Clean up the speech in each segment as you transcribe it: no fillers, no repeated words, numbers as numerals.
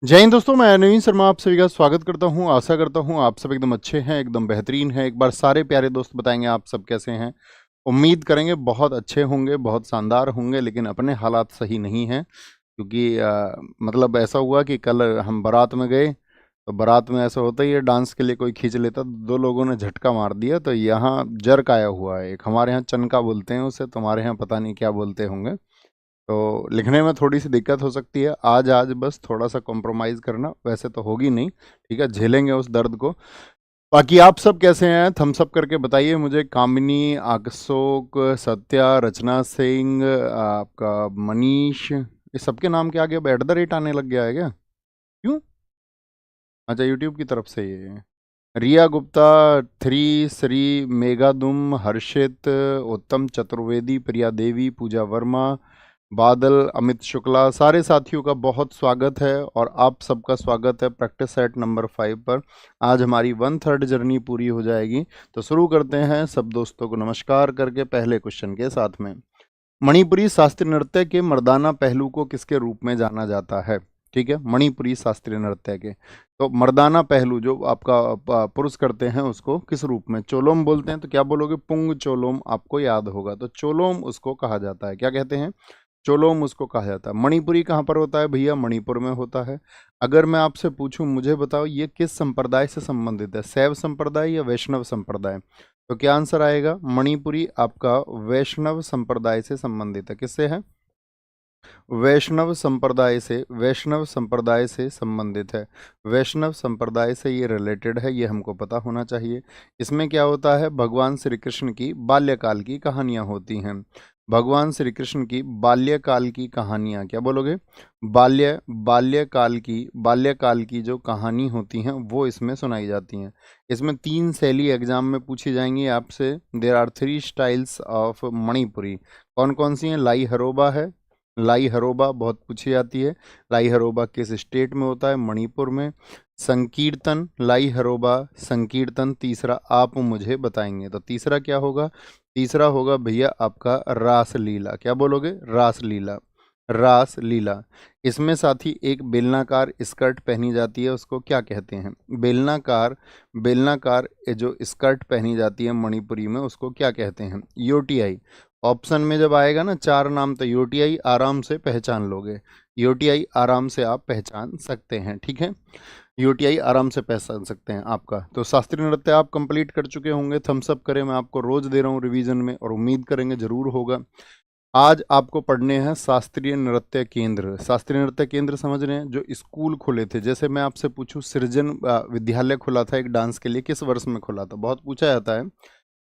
जय हिंद दोस्तों, मैं नवीन शर्मा आप सभी का स्वागत करता हूं। आशा करता हूं आप सब एकदम अच्छे हैं, एकदम बेहतरीन हैं। एक बार सारे प्यारे दोस्त बताएंगे आप सब कैसे हैं। उम्मीद करेंगे बहुत अच्छे होंगे, बहुत शानदार होंगे, लेकिन अपने हालात सही नहीं हैं क्योंकि मतलब ऐसा हुआ कि कल हम बारात में गए तो बारात में ऐसा होता ही है, डांस के लिए कोई खींच लेता, दो लोगों ने झटका मार दिया तो यहाँ जर्क आया हुआ है। एक हमारे यहाँ चनका बोलते हैं उसे, तुम्हारे यहाँ पता नहीं क्या बोलते होंगे। तो लिखने में थोड़ी सी दिक्कत हो सकती है। आज आज बस थोड़ा सा कॉम्प्रोमाइज़ करना, वैसे तो होगी नहीं, ठीक है, झेलेंगे उस दर्द को। बाकी आप सब कैसे हैं, थम्स अप करके बताइए मुझे। कामिनी, अशोक, सत्या, रचना सिंह, आपका मनीष, ये सबके नाम के आगे अब @ आने लग गया है क्या? क्यों? अच्छा, यूट्यूब की तरफ से ये रिया गुप्ता, थ्री श्री, मेघादुम, हर्षित, उत्तम चतुर्वेदी, प्रिया देवी, पूजा वर्मा, बादल, अमित शुक्ला, सारे साथियों का बहुत स्वागत है और आप सबका स्वागत है प्रैक्टिस सेट नंबर 5 पर। आज हमारी 1/3 जर्नी पूरी हो जाएगी, तो शुरू करते हैं सब दोस्तों को नमस्कार करके पहले क्वेश्चन के साथ में। मणिपुरी शास्त्रीय नृत्य के मर्दाना पहलू को किसके रूप में जाना जाता है? ठीक है, मणिपुरी शास्त्रीय नृत्य के तो मर्दाना पहलू जो आपका पुरुष करते हैं उसको किस रूप में? चोलोम बोलते हैं, तो क्या बोलोगे? पुंग चोलोम आपको याद होगा, तो चोलोम उसको कहा जाता है। क्या कहते हैं? चोलोम उसको कहा जाता है। मणिपुरी कहाँ पर होता है भैया? मणिपुर में होता है। अगर मैं आपसे पूछूं, मुझे बताओ ये किस संप्रदाय से संबंधित है? शैव संप्रदाय या वैष्णव संप्रदाय? तो क्या आंसर आएगा? मणिपुरी आपका वैष्णव संप्रदाय से संबंधित है। किससे है? वैष्णव संप्रदाय से संबंधित है। वैष्णव संप्रदाय से ये रिलेटेड है, ये हमको पता होना चाहिए। इसमें क्या होता है? भगवान श्री कृष्ण की बाल्यकाल की कहानियाँ होती हैं। भगवान श्री कृष्ण की बाल्यकाल की कहानियाँ, क्या बोलोगे? बाल्यकाल की जो कहानी होती हैं वो इसमें सुनाई जाती हैं। इसमें 3 शैली एग्जाम में पूछी जाएंगी आपसे। There are 3 styles of Manipuri. कौन कौन सी हैं? लाई हरोबा है, लाई हरोबा बहुत पूछी जाती है। लाई हरोबा किस स्टेट में होता है? मणिपुर में। संकीर्तन, लाई हरोबा संकीर्तन तीसरा आप मुझे बताएंगे, तो तीसरा क्या होगा? तीसरा होगा भैया आपका रास लीला। क्या बोलोगे? रास लीला, रास लीला। इसमें साथी एक बेलनाकार स्कर्ट पहनी जाती है, उसको क्या कहते हैं? बेलनाकार, बेलनाकार जो स्कर्ट पहनी जाती है मणिपुरी में उसको क्या कहते हैं? यूटीआई। ऑप्शन में जब आएगा ना 4 नाम, तो यूटीआई आराम से पहचान लोगे। यूटीआई आराम से आप पहचान सकते हैं, ठीक है, यूटीआई आराम से पहचान सकते हैं आपका। तो शास्त्रीय नृत्य आप कंप्लीट कर चुके होंगे, थम्स अप करें। मैं आपको रोज दे रहा हूँ रिवीजन में और उम्मीद करेंगे जरूर होगा। आज आपको पढ़ने हैं शास्त्रीय नृत्य केंद्र। शास्त्रीय नृत्य केंद्र समझ रहे हैं? जो स्कूल खुले थे, जैसे मैं आपसे पूछूं सृजन विद्यालय खुला था एक डांस के लिए, किस वर्ष में खुला था? बहुत पूछा जाता है।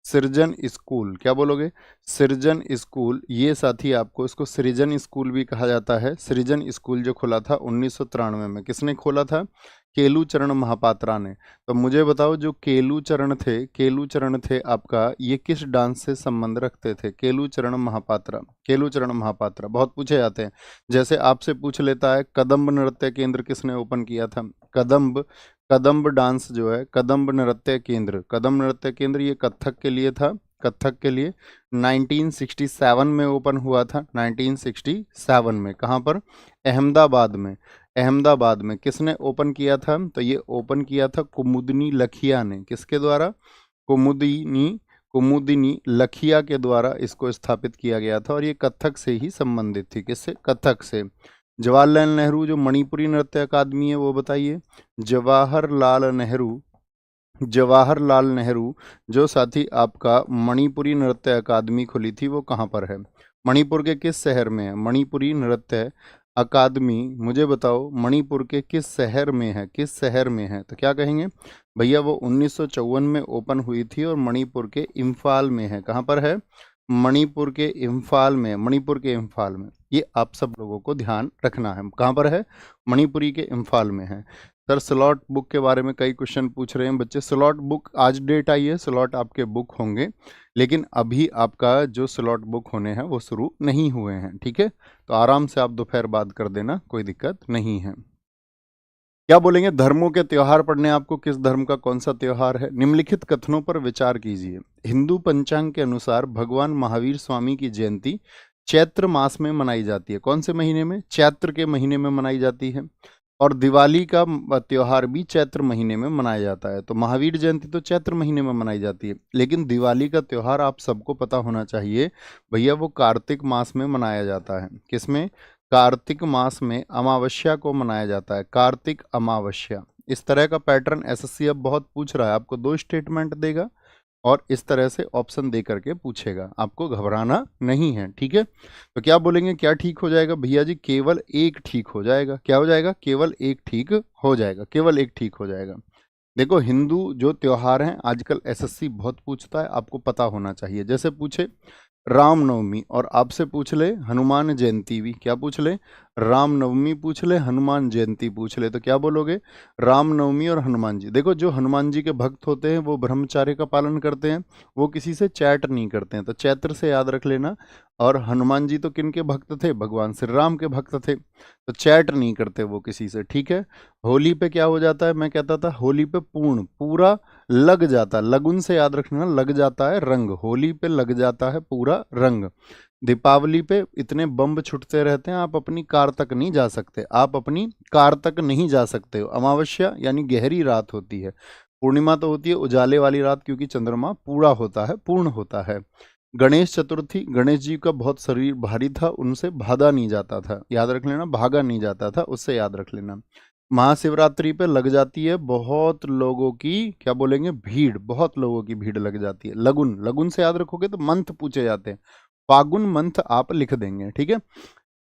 सृजन स्कूल, क्या बोलोगे? सृजन स्कूल, ये साथी आपको इसको सृजन स्कूल भी कहा जाता है। सृजन स्कूल जो खुला था 1993 में, किसने खोला था? केलू चरण महापात्रा ने। तो मुझे बताओ, जो केलू चरण थे, केलू चरण थे आपका, ये किस डांस से संबंध रखते थे? केलू चरण महापात्रा, केलू चरण महापात्रा बहुत पूछे जाते हैं। जैसे आपसे पूछ लेता है कदम्ब नृत्य केंद्र किसने ओपन किया था? कदम्ब, कदम्ब डांस जो है, कदम्ब नृत्य केंद्र, कदम्ब नृत्य केंद्र ये कथक के लिए था। कथक के लिए 1967 में ओपन हुआ था। 1967 में कहाँ पर? अहमदाबाद में। अहमदाबाद में किसने ओपन किया था? तो ये ओपन किया था कुमुदनी लखिया ने। किसके द्वारा? कुमुदिनी, कुमुदिनी लखिया के द्वारा इसको स्थापित किया गया था और ये कथक से ही संबंधित थी। किससे? कथक से। जवाहरलाल नेहरू जो मणिपुरी नृत्य अकादमी है वो बताइए। जवाहरलाल नेहरू, जवाहरलाल नेहरू जो साथी आपका मणिपुरी नृत्य अकादमी खुली थी वो कहाँ पर है? मणिपुर के किस शहर में है मणिपुरी नृत्य अकादमी? मुझे बताओ मणिपुर के किस शहर में है? किस शहर में है? तो क्या कहेंगे भैया? वो 1954 में ओपन हुई थी और मणिपुर के इम्फाल में है। कहाँ पर है? मणिपुर के इम्फाल में। मणिपुर के इम्फाल में, ये आप सब लोगों को ध्यान रखना है। कहाँ पर है? मणिपुरी के इम्फाल में है। सर स्लॉट बुक के बारे में कई क्वेश्चन पूछ रहे हैं बच्चे। स्लॉट बुक आज डेट आई है, स्लॉट आपके बुक होंगे, लेकिन अभी आपका जो स्लॉट बुक होने हैं वो शुरू नहीं हुए हैं, ठीक है। तो आराम से आप दोपहर बाद कर देना, कोई दिक्कत नहीं है। क्या बोलेंगे? धर्मों के त्योहार पढ़ने आपको। किस धर्म का कौन सा त्योहार है? निम्नलिखित कथनों पर विचार कीजिए। हिंदू पंचांग के अनुसार भगवान महावीर स्वामी की जयंती चैत्र मास में मनाई जाती है। कौन से महीने में? चैत्र के महीने में मनाई जाती है। और दिवाली का त्योहार भी चैत्र महीने में मनाया जाता है। तो महावीर जयंती तो चैत्र महीने में मनाई जाती है, लेकिन दिवाली का त्योहार आप सबको पता होना चाहिए भैया, वो कार्तिक मास में मनाया जाता है। किसमें? कार्तिक मास में अमावस्या को मनाया जाता है, कार्तिक अमावस्या। इस तरह का पैटर्न एसएससी अब बहुत पूछ रहा है, आपको 2 स्टेटमेंट देगा और इस तरह से ऑप्शन दे करके पूछेगा, आपको घबराना नहीं है, ठीक है। तो क्या बोलेंगे, क्या ठीक हो जाएगा भैया जी? केवल एक ठीक हो जाएगा। क्या हो जाएगा? केवल एक ठीक हो जाएगा, केवल एक ठीक हो जाएगा। देखो, हिंदू जो त्योहार हैं आजकल एसएससी बहुत पूछता है, आपको पता होना चाहिए। जैसे पूछे रामनवमी और आपसे पूछ ले हनुमान जयंती भी, क्या पूछ ले? रामनवमी पूछ ले, हनुमान जयंती पूछ ले, तो क्या बोलोगे? रामनवमी और हनुमान जी। देखो, जो हनुमान जी के भक्त होते हैं वो ब्रह्मचार्य का पालन करते हैं, वो किसी से चैट नहीं करते हैं, तो चैत्र से याद रख लेना। और हनुमान जी तो किन के भक्त थे? भगवान श्री राम के भक्त थे, तो चैट नहीं करते वो किसी से, ठीक है। होली पे क्या हो जाता है? मैं कहता था होली पे पूर्ण पूरा लग जाता, लगुन से याद रखना, लग जाता है रंग। होली पे लग जाता है पूरा रंग। दीपावली पे इतने बम छुटते रहते हैं, आप अपनी कार तक नहीं जा सकते, आप अपनी कार तक नहीं जा सकते हो। अमावस्या यानी गहरी रात होती है, पूर्णिमा तो होती है उजाले वाली रात, क्योंकि चंद्रमा पूरा होता है, पूर्ण होता है। गणेश चतुर्थी, गणेश जी का बहुत शरीर भारी था, उनसे भागा नहीं जाता था, याद रख लेना, भागा नहीं जाता था, उससे याद रख लेना। महाशिवरात्रि पे लग जाती है बहुत लोगों की, क्या बोलेंगे, भीड़, बहुत लोगों की भीड़ लग जाती है। लगुन, लगुन से याद रखोगे तो मंथ पूछे जाते हैं, फागुन मंथ आप लिख देंगे, ठीक है।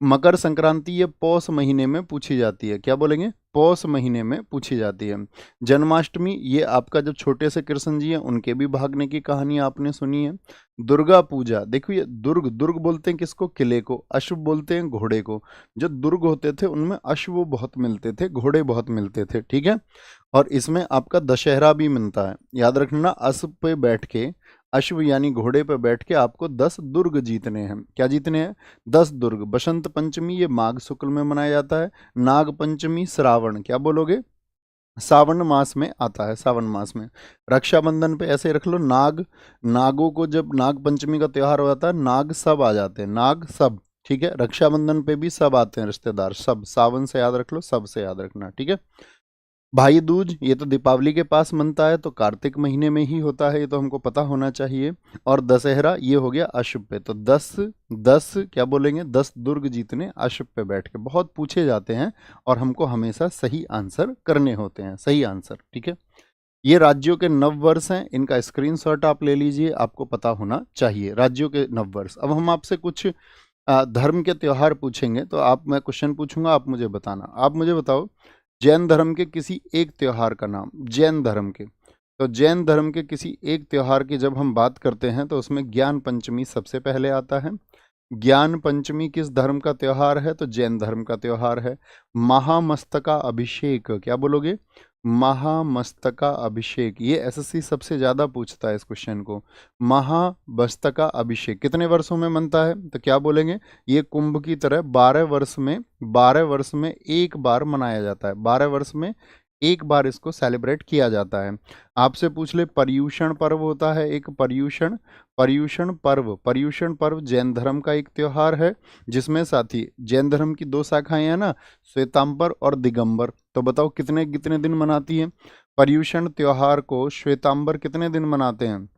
मकर संक्रांति ये पौष महीने में पूछी जाती है, क्या बोलेंगे? पौष महीने में पूछी जाती है। जन्माष्टमी ये आपका जब छोटे से कृष्ण जी हैं उनके भी भागने की कहानी आपने सुनी है। दुर्गा पूजा, देखो ये दुर्ग, दुर्ग बोलते हैं किसको? किले को। अश्व बोलते हैं घोड़े को। जो दुर्ग होते थे उनमें अश्व बहुत मिलते थे, घोड़े बहुत मिलते थे, ठीक है। और इसमें आपका दशहरा भी मिलता है, याद रखना। अश्व पे बैठ के, अश्व यानी घोड़े पे बैठ के आपको 10 दुर्ग जीतने हैं। क्या जीतने हैं? 10 दुर्ग। बसंत पंचमी ये माघ शुक्ल में मनाया जाता है। नाग पंचमी श्रावण, क्या बोलोगे? सावन मास में आता है, सावन मास में। रक्षाबंधन पे ऐसे रख लो, नाग, नागों को जब नाग पंचमी का त्योहार हो जाता है, नाग सब आ जाते हैं, नाग सब, ठीक है। रक्षाबंधन पे भी सब आते हैं रिश्तेदार, सब। सावन से याद रख लो, सब से याद रखना, ठीक है। भाई दूज ये तो दीपावली के पास मनता है, तो कार्तिक महीने में ही होता है, ये तो हमको पता होना चाहिए। और दशहरा ये हो गया अश्व पे, तो 10 10 क्या बोलेंगे? 10 दुर्ग जीतने अश्व पे बैठ के, बहुत पूछे जाते हैं और हमको हमेशा सही आंसर करने होते हैं, सही आंसर, ठीक है। ये राज्यों के नववर्ष हैं, इनका स्क्रीनशॉट आप ले लीजिए, आपको पता होना चाहिए राज्यों के नववर्ष। अब हम आपसे कुछ धर्म के त्योहार पूछेंगे, तो मैं क्वेश्चन पूछूंगा, आप मुझे बताना। आप मुझे बताओ जैन धर्म के किसी एक त्योहार का नाम, जैन धर्म के। तो जैन धर्म के किसी एक त्योहार की जब हम बात करते हैं तो उसमें ज्ञान पंचमी सबसे पहले आता है। ज्ञान पंचमी किस धर्म का त्योहार है? तो जैन धर्म का त्योहार है। महामस्तका अभिषेक, क्या बोलोगे? महामस्तका अभिषेक, ये एसएससी सबसे ज्यादा पूछता है इस क्वेश्चन को। महामस्तका अभिषेक कितने वर्षों में मनता है? तो क्या बोलेंगे? ये कुंभ की तरह 12 वर्ष में एक बार मनाया जाता है, 12 वर्ष में एक बार इसको सेलिब्रेट किया जाता है। आपसे पूछ ले, पर्यूषण पर्व होता है एक, पर्यूषण, पर्यूषण पर्व जैन धर्म का एक त्योहार है, जिसमें साथी जैन धर्म की 2 शाखाएं हैं ना, श्वेतांबर और दिगंबर। तो बताओ कितने कितने दिन मनाती है पर्यूषण त्योहार को? श्वेतांबर कितने दिन मनाते हैं?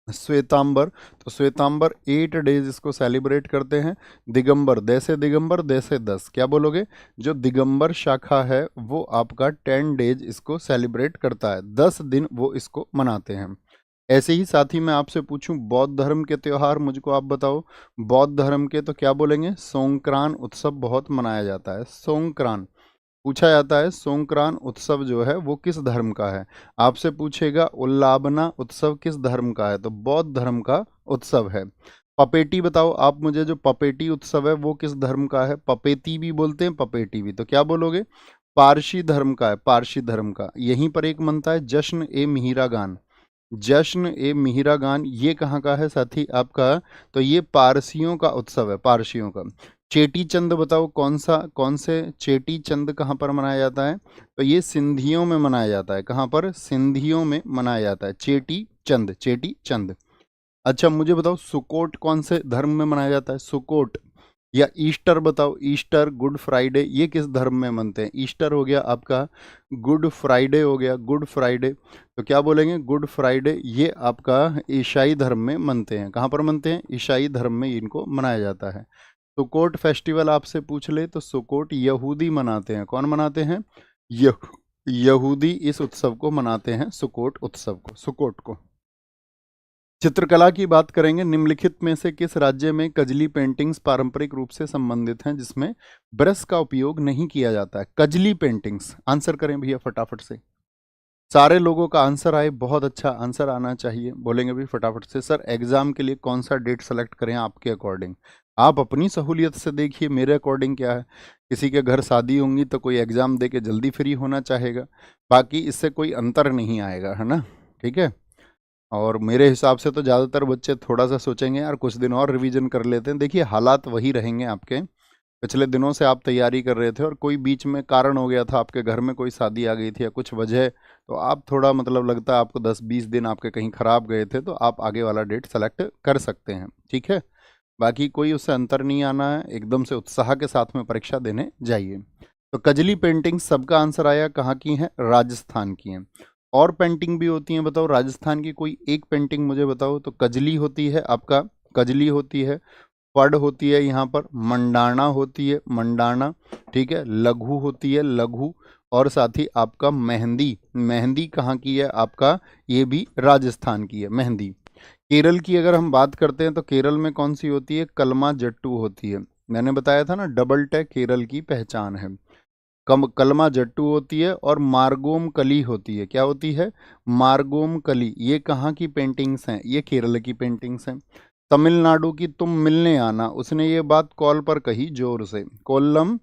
श्वेतांबर, तो श्वेतांबर 8 डेज इसको सेलिब्रेट करते हैं। दिगंबर, दैसे दिगंबर, दैसे 10, क्या बोलोगे? जो दिगंबर शाखा है वो आपका 10 डेज इसको सेलिब्रेट करता है, 10 दिन वो इसको मनाते हैं। ऐसे ही साथ ही मैं आपसे पूछूं बौद्ध धर्म के त्योहार, मुझको आप बताओ। बौद्ध धर्म के तो क्या बोलेंगे? सोंक्रान उत्सव बहुत मनाया जाता है, सोंक्रान पूछा जाता है। सोंक्रान उत्सव जो है वो किस धर्म का है? आपसे पूछेगा उल्लाबना उत्सव किस धर्म का है? तो बौद्ध धर्म का उत्सव है। पपेटी बताओ आप मुझे, जो पपेटी उत्सव है वो किस धर्म का है? पपेती भी बोलते हैं, पपेटी भी, तो क्या बोलोगे? पारसी धर्म का है, पारसी धर्म का। यहीं पर एक मनता है जश्न ए मिहिरा गान, जश्न ए मिहिरा गान, ये कहाँ का है साथी आपका? तो ये पारसियों का उत्सव है, पारसियों का। चेटी चंद बताओ कौन से चेटी चंद कहाँ पर मनाया जाता है? तो ये सिंधियों में मनाया जाता है। कहाँ पर? सिंधियों में मनाया जाता है चेटी चंद, चेटी चंद। अच्छा मुझे बताओ सुकोट कौन से धर्म में मनाया जाता है? सुकोट, या ईस्टर बताओ, ईस्टर, गुड फ्राइडे, ये किस धर्म में मनते हैं? ईस्टर हो गया आपका, गुड फ्राइडे हो गया, गुड फ्राइडे, तो क्या बोलेंगे? गुड फ्राइडे, ये आपका ईसाई धर्म में मनते हैं। कहाँ पर मनते हैं? ईसाई धर्म में इनको मनाया जाता है। सुकोट फेस्टिवल आपसे पूछ ले तो सुकोट यहूदी मनाते हैं। कौन मनाते हैं? यह यहूदी इस उत्सव को मनाते हैं, सुकोट उत्सव को, सुकोट को। चित्रकला की बात करेंगे, निम्नलिखित में से किस राज्य में कजली पेंटिंग्स पारंपरिक रूप से संबंधित हैं जिसमें ब्रश का उपयोग नहीं किया जाता है? कजली पेंटिंग्स, आंसर करें भैया फटाफट से। सारे लोगों का आंसर आए, बहुत अच्छा आंसर आना चाहिए। बोलेंगे भी फटाफट से, सर एग्जाम के लिए कौन सा डेट सेलेक्ट करें आपके अकॉर्डिंग? आप अपनी सहूलियत से देखिए, मेरे अकॉर्डिंग क्या है, किसी के घर शादी होंगी तो कोई एग्जाम दे के जल्दी फ्री होना चाहेगा, बाकी इससे कोई अंतर नहीं आएगा, है ना? ठीक है। और मेरे हिसाब से तो ज़्यादातर बच्चे थोड़ा सा सोचेंगे यार कुछ दिन और रिवीजन कर लेते हैं। देखिए हालात वही रहेंगे आपके, पिछले दिनों से आप तैयारी कर रहे थे और कोई बीच में कारण हो गया था, आपके घर में कोई शादी आ गई थी या कुछ वजह, तो आप थोड़ा मतलब लगता है आपको 10-20 दिन आपके कहीं ख़राब गए थे, तो आप आगे वाला डेट सेलेक्ट कर सकते हैं। ठीक है, बाकी कोई उससे अंतर नहीं आना है, एकदम से उत्साह के साथ में परीक्षा देने जाइए। तो कजली पेंटिंग सबका आंसर आया, कहाँ की हैं? राजस्थान की हैं। और पेंटिंग भी होती हैं, बताओ राजस्थान की कोई एक पेंटिंग मुझे बताओ। तो कजली होती है आपका, कजली होती है, पड होती है, यहाँ पर मंडाना होती है, मंडाना, ठीक है, लघु होती है, लघु, और साथ ही आपका मेहंदी, मेहंदी कहाँ की है आपका? ये भी राजस्थान की है मेहंदी। केरल की अगर हम बात करते हैं तो केरल में कौन सी होती है? कलमा जट्टू होती है। मैंने बताया था ना, डबल टैग केरल की पहचान है। कलमा जट्टू होती है और मार्गोम कली होती है। क्या होती है? मार्गोम कली। ये कहाँ की पेंटिंग्स हैं? ये केरल की पेंटिंग्स हैं। तमिलनाडु की तुम मिलने आना, उसने ये बात कॉल पर कही जोर से। कोल्लम,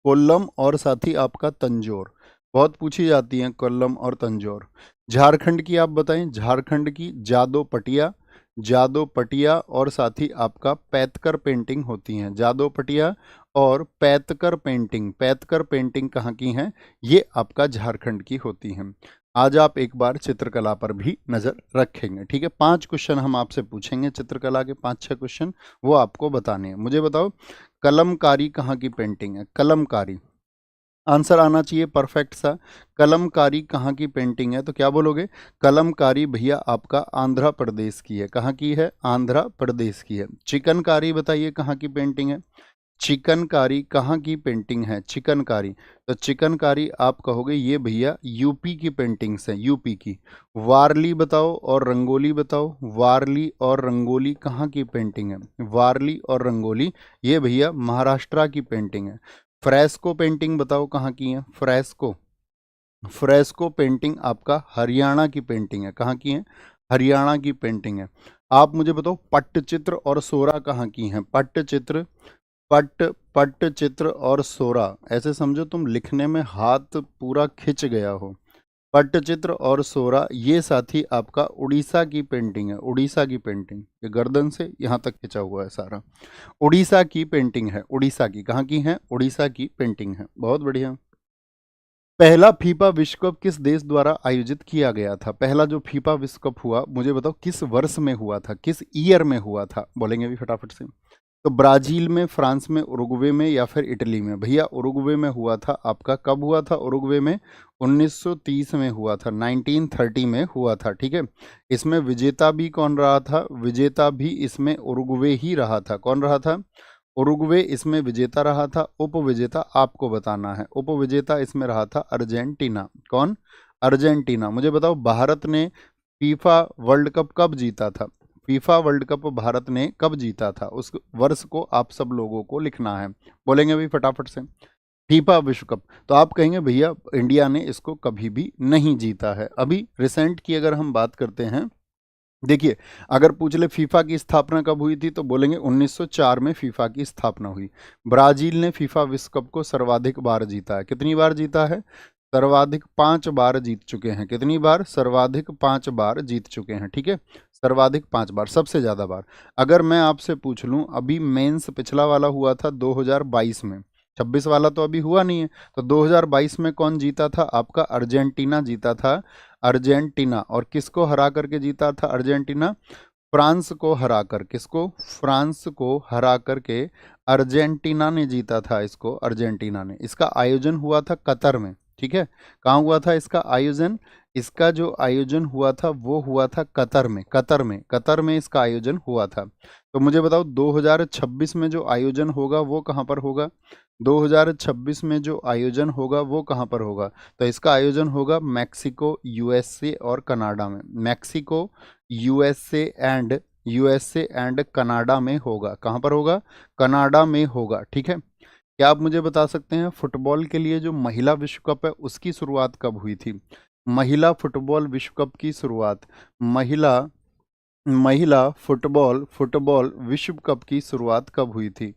कोल्लम और साथ ही आपका तंजौर, बहुत पूछी जाती हैं कोल्लम और तंजौर। झारखंड की आप बताएं, झारखंड की जादो पटिया, जादो पटिया और साथ ही आपका पैतकर पेंटिंग होती हैं। जादो पटिया और पैतकर पेंटिंग, पैतकर पेंटिंग कहाँ की हैं? ये आपका झारखंड की होती हैं। आज आप एक बार चित्रकला पर भी नज़र रखेंगे। ठीक है, 5 क्वेश्चन हम आपसे पूछेंगे चित्रकला के, 5-6 क्वेश्चन, वो आपको बताने हैं। मुझे बताओ कलमकारी कहाँ की पेंटिंग है? कलमकारी, आंसर आना चाहिए परफेक्ट सा। कलमकारी कहाँ की पेंटिंग है? तो क्या बोलोगे? कलमकारी भैया आपका आंध्र प्रदेश की है। कहाँ की है? आंध्र प्रदेश की है। चिकनकारी बताइए कहाँ की पेंटिंग है? चिकनकारी कहाँ की पेंटिंग है? चिकनकारी, तो चिकनकारी आप कहोगे ये भैया यूपी की पेंटिंग्स हैं, यूपी की। वारली बताओ और रंगोली बताओ, वारली और रंगोली कहाँ की पेंटिंग है? वारली और रंगोली ये भैया महाराष्ट्र की पेंटिंग है। फ्रेस्को पेंटिंग बताओ कहाँ की है? फ्रेस्को, फ्रेस्को पेंटिंग आपका हरियाणा की पेंटिंग है। कहाँ की है? हरियाणा की पेंटिंग है। आप मुझे बताओ पट्टचित्र और सोरा कहाँ की हैं? पट्टचित्र, पट पट्टचित्र और सोरा, ऐसे समझो तुम लिखने में हाथ पूरा खिंच गया हो। पट्टचित्र और सोरा ये साथी आपका उड़ीसा की पेंटिंग है। उड़ीसा की पेंटिंग, ये गर्दन से यहाँ तक खिंचा हुआ है सारा, उड़ीसा की पेंटिंग है। उड़ीसा की, कहाँ की है? उड़ीसा की पेंटिंग है। बहुत बढ़िया। पहला फीफा विश्व कप किस देश द्वारा आयोजित किया गया था? पहला जो फीफा विश्व कप हुआ, मुझे बताओ किस वर्ष में हुआ था, किस ईयर में हुआ था? बोलेंगे भी फटाफट से। तो ब्राजील में, फ्रांस में, उरुग्वे में या फिर इटली में? भैया उरुग्वे में हुआ था आपका। कब हुआ था उरुग्वे में? 1930 में हुआ था, 1930 में हुआ था। ठीक है, इसमें विजेता भी कौन रहा था? विजेता भी इसमें उरुग्वे ही रहा था। कौन रहा था? उरुग्वे इसमें विजेता रहा था। उपविजेता आपको बताना है, उपविजेता इसमें रहा था अर्जेंटीना। कौन? अर्जेंटीना। मुझे बताओ भारत ने फीफा वर्ल्ड कप कब जीता था? फीफा वर्ल्ड कप भारत ने कब जीता था? उस वर्ष को आप सब लोगों को लिखना है। बोलेंगे भी फटाफट से। फीफा विश्व कप, तो आप कहेंगे भैया इंडिया ने इसको कभी भी नहीं जीता है। अभी रिसेंट की अगर हम बात करते हैं, देखिए अगर पूछ ले फीफा की स्थापना कब हुई थी, तो बोलेंगे 1904 में फीफा की स्थापना हुई। ब्राजील ने फीफा विश्व कप को सर्वाधिक बार जीता है। कितनी बार जीता है? सर्वाधिक 5 बार जीत चुके हैं। कितनी बार? सर्वाधिक 5 बार जीत चुके हैं। ठीक है, सर्वाधिक 5 बार, सबसे ज़्यादा बार। अगर मैं आपसे पूछ लूँ, अभी मेंस पिछला वाला हुआ था 2022 में, 26 वाला तो अभी हुआ नहीं है, तो 2022 में कौन जीता था? आपका अर्जेंटीना जीता था। अर्जेंटीना, और किसको हरा करके जीता था अर्जेंटीना? फ्रांस को हराकर, किसको? फ्रांस को हरा करके अर्जेंटीना ने जीता था इसको, अर्जेंटीना ने। इसका आयोजन हुआ था कतर में, ठीक है। कहाँ हुआ था इसका आयोजन? इसका जो आयोजन हुआ था वो हुआ था कतर में, कतर में इसका आयोजन हुआ था। तो मुझे बताओ 2026 में जो आयोजन होगा वो कहाँ पर होगा? 2026 में जो आयोजन होगा वो कहाँ पर होगा? तो इसका आयोजन होगा मैक्सिको, यूएसए और कनाडा में। मैक्सिको, यूएसए एंड कनाडा में होगा। कहाँ पर होगा? कनाडा में होगा, ठीक है। क्या आप मुझे बता सकते हैं फुटबॉल के लिए जो महिला विश्व कप है उसकी शुरुआत कब हुई थी? महिला फुटबॉल विश्व कप की शुरुआत, महिला महिला फुटबॉल विश्व कप की शुरुआत कब हुई थी?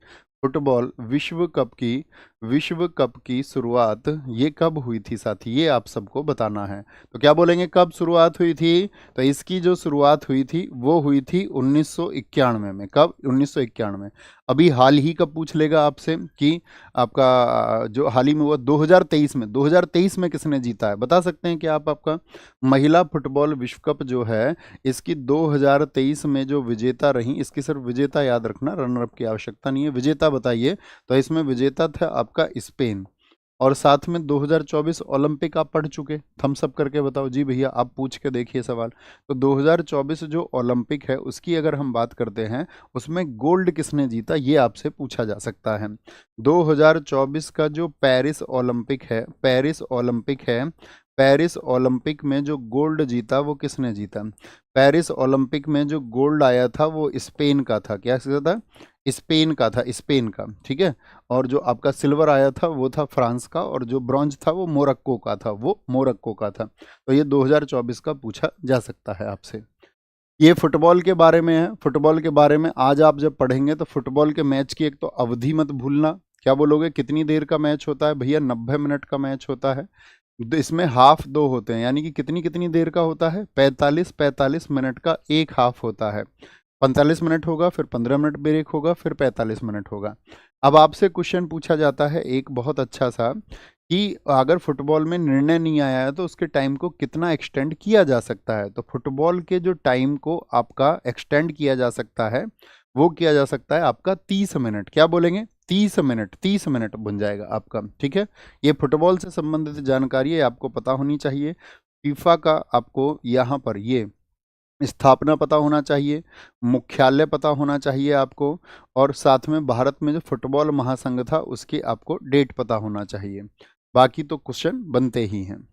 फुटबॉल विश्व कप की शुरुआत ये कब हुई थी साथी? ये आप सबको बताना है। तो क्या बोलेंगे कब शुरुआत हुई थी? तो इसकी जो शुरुआत हुई थी वो हुई थी 1991 में। कब? 1991। अभी हाल ही कब पूछ लेगा आपसे कि आपका जो हाल ही में हुआ 2023 में, 2023 में किसने जीता है? बता सकते हैं कि आपका महिला फुटबॉल विश्व कप जो है इसकी 2023 में जो विजेता रही, इसकी सिर्फ विजेता याद रखना, रनर अप की आवश्यकता नहीं है, विजेता बताइए। तो इसमें विजेता था आपका स्पेन। और साथ में 2024 ओलंपिक आप पढ़ चुके, थम्स अप करके बताओ जी भैया, आप पूछ के देखिए सवाल। तो 2024 जो ओलंपिक है उसकी अगर हम बात करते हैं उसमें गोल्ड किसने जीता ये आपसे पूछा जा सकता है। 2024 का जो पेरिस ओलंपिक में जो गोल्ड जीता वो किसने जीता? पेरिस ओलंपिक में जो गोल्ड आया था वो स्पेन का था। क्या था? स्पेन का, ठीक है। और जो आपका सिल्वर आया था वो था फ्रांस का, और जो ब्रॉन्ज था वो मोरक्को का था। तो ये 2024 का पूछा जा सकता है आपसे। ये फुटबॉल के बारे में है। फुटबॉल के बारे में आज आप जब पढ़ेंगे तो फुटबॉल के मैच की एक तो अवधि मत भूलना। क्या बोलोगे कितनी देर का मैच होता है? भैया 90 मिनट का मैच होता है। इसमें हाफ दो होते हैं, यानी कि कितनी कितनी देर का होता है? 45 मिनट का एक हाफ होता है। 45 मिनट होगा, फिर 15 मिनट ब्रेक होगा, फिर 45 मिनट होगा। अब आपसे क्वेश्चन पूछा जाता है एक बहुत अच्छा सा कि अगर फुटबॉल में निर्णय नहीं आया है तो उसके टाइम को कितना एक्सटेंड किया जा सकता है? तो फुटबॉल के जो टाइम को आपका एक्सटेंड किया जा सकता है वो किया जा सकता है आपका 30 मिनट। क्या बोलेंगे? 30 मिनट बन जाएगा आपका, ठीक है। ये फुटबॉल से संबंधित जानकारी है, आपको पता होनी चाहिए। फीफा का आपको यहाँ पर ये स्थापना पता होना चाहिए, मुख्यालय पता होना चाहिए आपको, और साथ में भारत में जो फुटबॉल महासंघ था उसकी आपको डेट पता होना चाहिए। बाकी तो क्वेश्चन बनते ही हैं।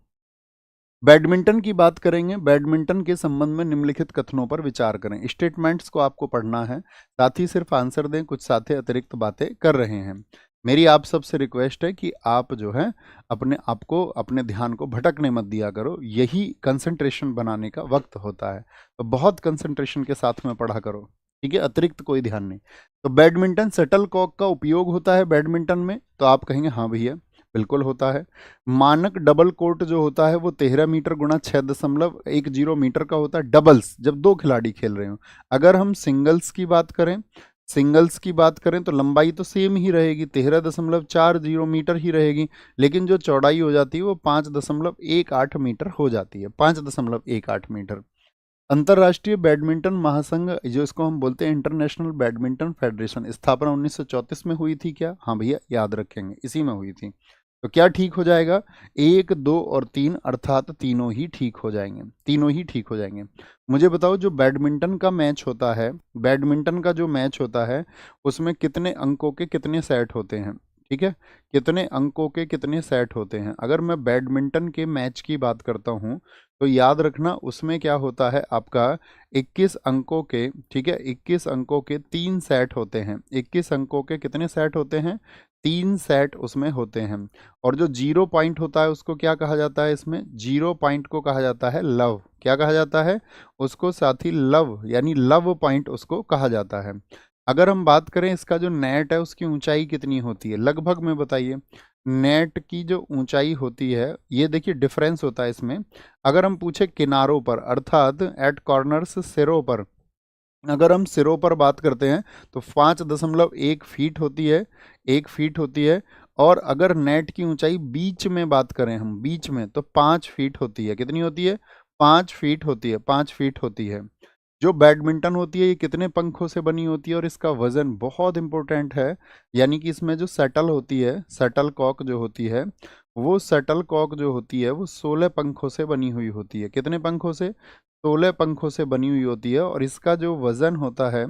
बैडमिंटन की बात करेंगे। बैडमिंटन के संबंध में निम्नलिखित कथनों पर विचार करें। स्टेटमेंट्स को आपको पढ़ना है, साथ ही सिर्फ आंसर दें, कुछ साथी अतिरिक्त बातें कर रहे हैं। मेरी आप सबसे रिक्वेस्ट है कि आप जो है अपने आप को, अपने ध्यान को भटकने मत दिया करो, यही कंसंट्रेशन बनाने का वक्त होता है। तो बहुत कंसंट्रेशन के साथ में पढ़ा करो, ठीक है, अतिरिक्त कोई ध्यान नहीं। तो बैडमिंटन शटल कॉक का उपयोग होता है बैडमिंटन में, तो आप कहेंगे हाँ भैया बिल्कुल होता है। मानक डबल कोर्ट जो होता है वो 13 मीटर गुणा 6.10 मीटर का होता है, डबल्स जब दो खिलाड़ी खेल रहे हो। अगर हम सिंगल्स की बात करें तो लंबाई तो सेम ही रहेगी, 13.40 मीटर ही रहेगी, लेकिन जो चौड़ाई हो जाती है वो 5.18 मीटर हो जाती है, 5.18 मीटर। अंतर्राष्ट्रीय बैडमिंटन महासंघ, जो इसको हम बोलते हैं इंटरनेशनल बैडमिंटन फेडरेशन, स्थापना 1934 में हुई थी। क्या? हाँ भैया याद रखेंगे, इसी में हुई थी। तो क्या ठीक हो जाएगा? 1, 2 और 3, अर्थात तीनों ही ठीक हो जाएंगे, तीनों ही ठीक हो जाएंगे। मुझे बताओ जो बैडमिंटन का मैच होता है, बैडमिंटन का जो मैच होता है उसमें कितने अंकों के कितने सेट होते हैं? ठीक है, कितने अंकों के कितने सेट होते हैं? अगर मैं बैडमिंटन के मैच की बात करता हूँ तो याद रखना उसमें क्या होता है आपका 21 अंकों के, ठीक है, 21 अंकों के 3 सेट होते हैं। 21 अंकों के कितने सेट होते हैं? 3 सेट उसमें होते हैं। और जो 0 पॉइंट होता है उसको क्या कहा जाता है? इसमें 0 पॉइंट को कहा जाता है लव। क्या कहा जाता है उसको साथी? लव, यानी लव पॉइंट उसको कहा जाता है। अगर हम बात करें इसका जो नेट है उसकी ऊंचाई कितनी होती है लगभग में बताइए? नेट की जो ऊंचाई होती है, ये देखिए डिफरेंस होता है इसमें। अगर हम पूछे किनारों पर, अर्थात एट कॉर्नर्स, सिरों पर, अगर हम सिरों पर बात करते हैं तो 5.1 फीट होती है, 1 फीट होती है। और अगर नेट की ऊंचाई बीच में बात करें हम, बीच में, तो 5 फीट होती है। कितनी होती है? 5 फीट होती है, 5 फीट होती है। जो बैडमिंटन होती है ये कितने पंखों से बनी होती है और इसका वजन बहुत इंपॉर्टेंट है। यानी कि इसमें जो शटल होती है, शटल कॉक जो होती है, वो शटल कॉक जो होती है वो 16 पंखों से बनी हुई होती है। कितने पंखों से? 16 पंखों से बनी हुई होती है। और इसका जो वजन होता है,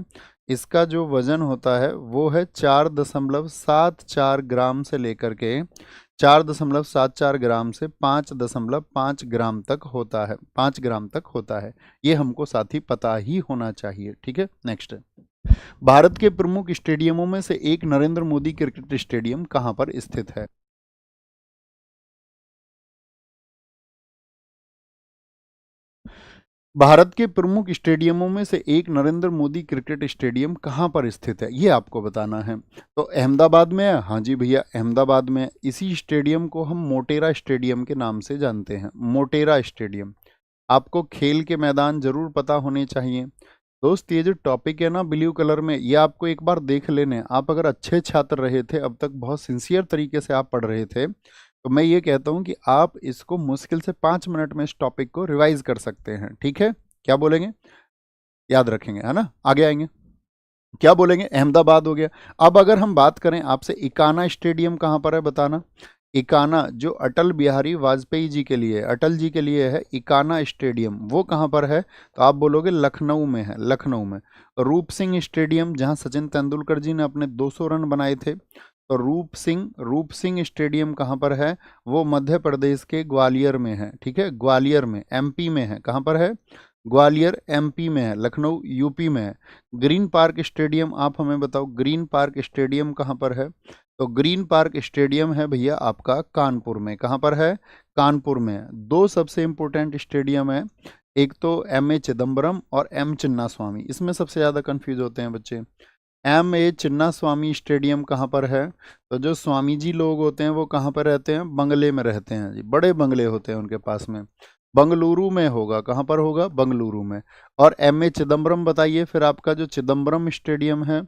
इसका जो वजन होता है वो है 4.74 ग्राम से लेकर के 4.74 ग्राम से 5.5 ग्राम तक होता है, 5 ग्राम तक होता है। ये हमको साथ ही पता ही होना चाहिए। ठीक है, नेक्स्ट। भारत के प्रमुख स्टेडियमों में से एक नरेंद्र मोदी क्रिकेट स्टेडियम कहाँ पर स्थित है? भारत के प्रमुख स्टेडियमों में से एक नरेंद्र मोदी क्रिकेट स्टेडियम कहाँ पर स्थित है, ये आपको बताना है। तो अहमदाबाद में है। हाँ जी भैया, अहमदाबाद में है। इसी स्टेडियम को हम मोटेरा स्टेडियम के नाम से जानते हैं, मोटेरा स्टेडियम। आपको खेल के मैदान जरूर पता होने चाहिए। दोस्त, ये जो टॉपिक है ना ब्लू कलर में, ये आपको एक बार देख लेने। आप अगर अच्छे छात्र रहे थे, अब तक बहुत सिंसियर तरीके से आप पढ़ रहे थे, तो मैं ये कहता हूँ कि आप इसको मुश्किल से 5 मिनट में इस टॉपिक को रिवाइज कर सकते हैं। ठीक है, क्या बोलेंगे? याद रखेंगे, है ना? आगे आएंगे, क्या बोलेंगे? अहमदाबाद हो गया। अब अगर हम बात करें आपसे, इकाना स्टेडियम कहाँ पर है, बताना। इकाना जो अटल बिहारी वाजपेयी जी के लिए, अटल जी के लिए है, इकाना स्टेडियम, वो कहाँ पर है? तो आप बोलोगे लखनऊ में है, लखनऊ में। रूप सिंह स्टेडियम, जहाँ सचिन तेंदुलकर जी ने अपने 200 रन बनाए थे, तो रूप सिंह स्टेडियम कहाँ पर है? वो मध्य प्रदेश के ग्वालियर में है। ठीक है, ग्वालियर में, एमपी में है। कहाँ पर है? ग्वालियर एमपी में है, लखनऊ यूपी में है। ग्रीन पार्क स्टेडियम, आप हमें बताओ, ग्रीन पार्क स्टेडियम कहाँ पर है? तो ग्रीन पार्क स्टेडियम है भैया आपका कानपुर में। कहाँ पर है? कानपुर में है। दो सबसे इंपॉर्टेंट स्टेडियम है, एक तो एम ए चिदम्बरम और एम चिन्ना स्वामी। इसमें सबसे ज़्यादा कंफ्यूज होते हैं बच्चे। M A Chinna Swami stadium कहाँ पर है? तो जो स्वामी जी लोग होते हैं वो कहाँ पर रहते हैं? बंगले में रहते हैं जी, बड़े बंगले होते हैं उनके पास में। बंगलुरु में होगा। कहाँ पर होगा? बंगलुरु में। और एम ए चिदम्बरम बताइए फिर, आपका जो चिदम्बरम स्टेडियम है,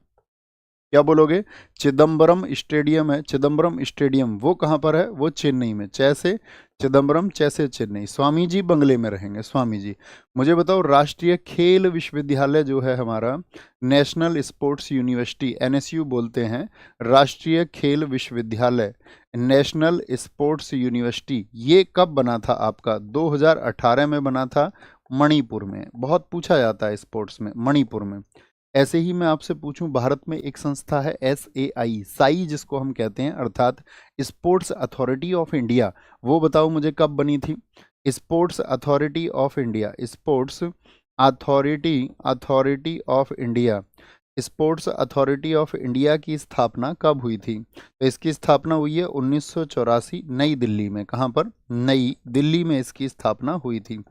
क्या बोलोगे? चिदम्बरम स्टेडियम है, चिदम्बरम स्टेडियम वो कहाँ पर है? वो चेन्नई में। जैसे चिदम्बरम, जैसे चेन्नई। स्वामी जी बंगले में रहेंगे, स्वामी जी। मुझे बताओ, राष्ट्रीय खेल विश्वविद्यालय जो है हमारा, नेशनल स्पोर्ट्स यूनिवर्सिटी, एनएसयू बोलते हैं, राष्ट्रीय खेल विश्वविद्यालय, नेशनल स्पोर्ट्स यूनिवर्सिटी, ये कब बना था आपका? 2018 में बना था, मणिपुर में। बहुत पूछा जाता है स्पोर्ट्स में, मणिपुर में। ऐसे ही मैं आपसे पूछूं, भारत में एक संस्था है SAI, साई जिसको हम कहते हैं, अर्थात स्पोर्ट्स अथॉरिटी ऑफ इंडिया, वो बताओ मुझे कब बनी थी? Sports authority of India, sports authority authority of India, sports authority of India की स्थापना कब हुई थी? तो इसकी स्थापना हुई है 1984, नई दिल्ली में। कहाँ पर? नई दिल्ली में इसकी स्थापना हुई थी।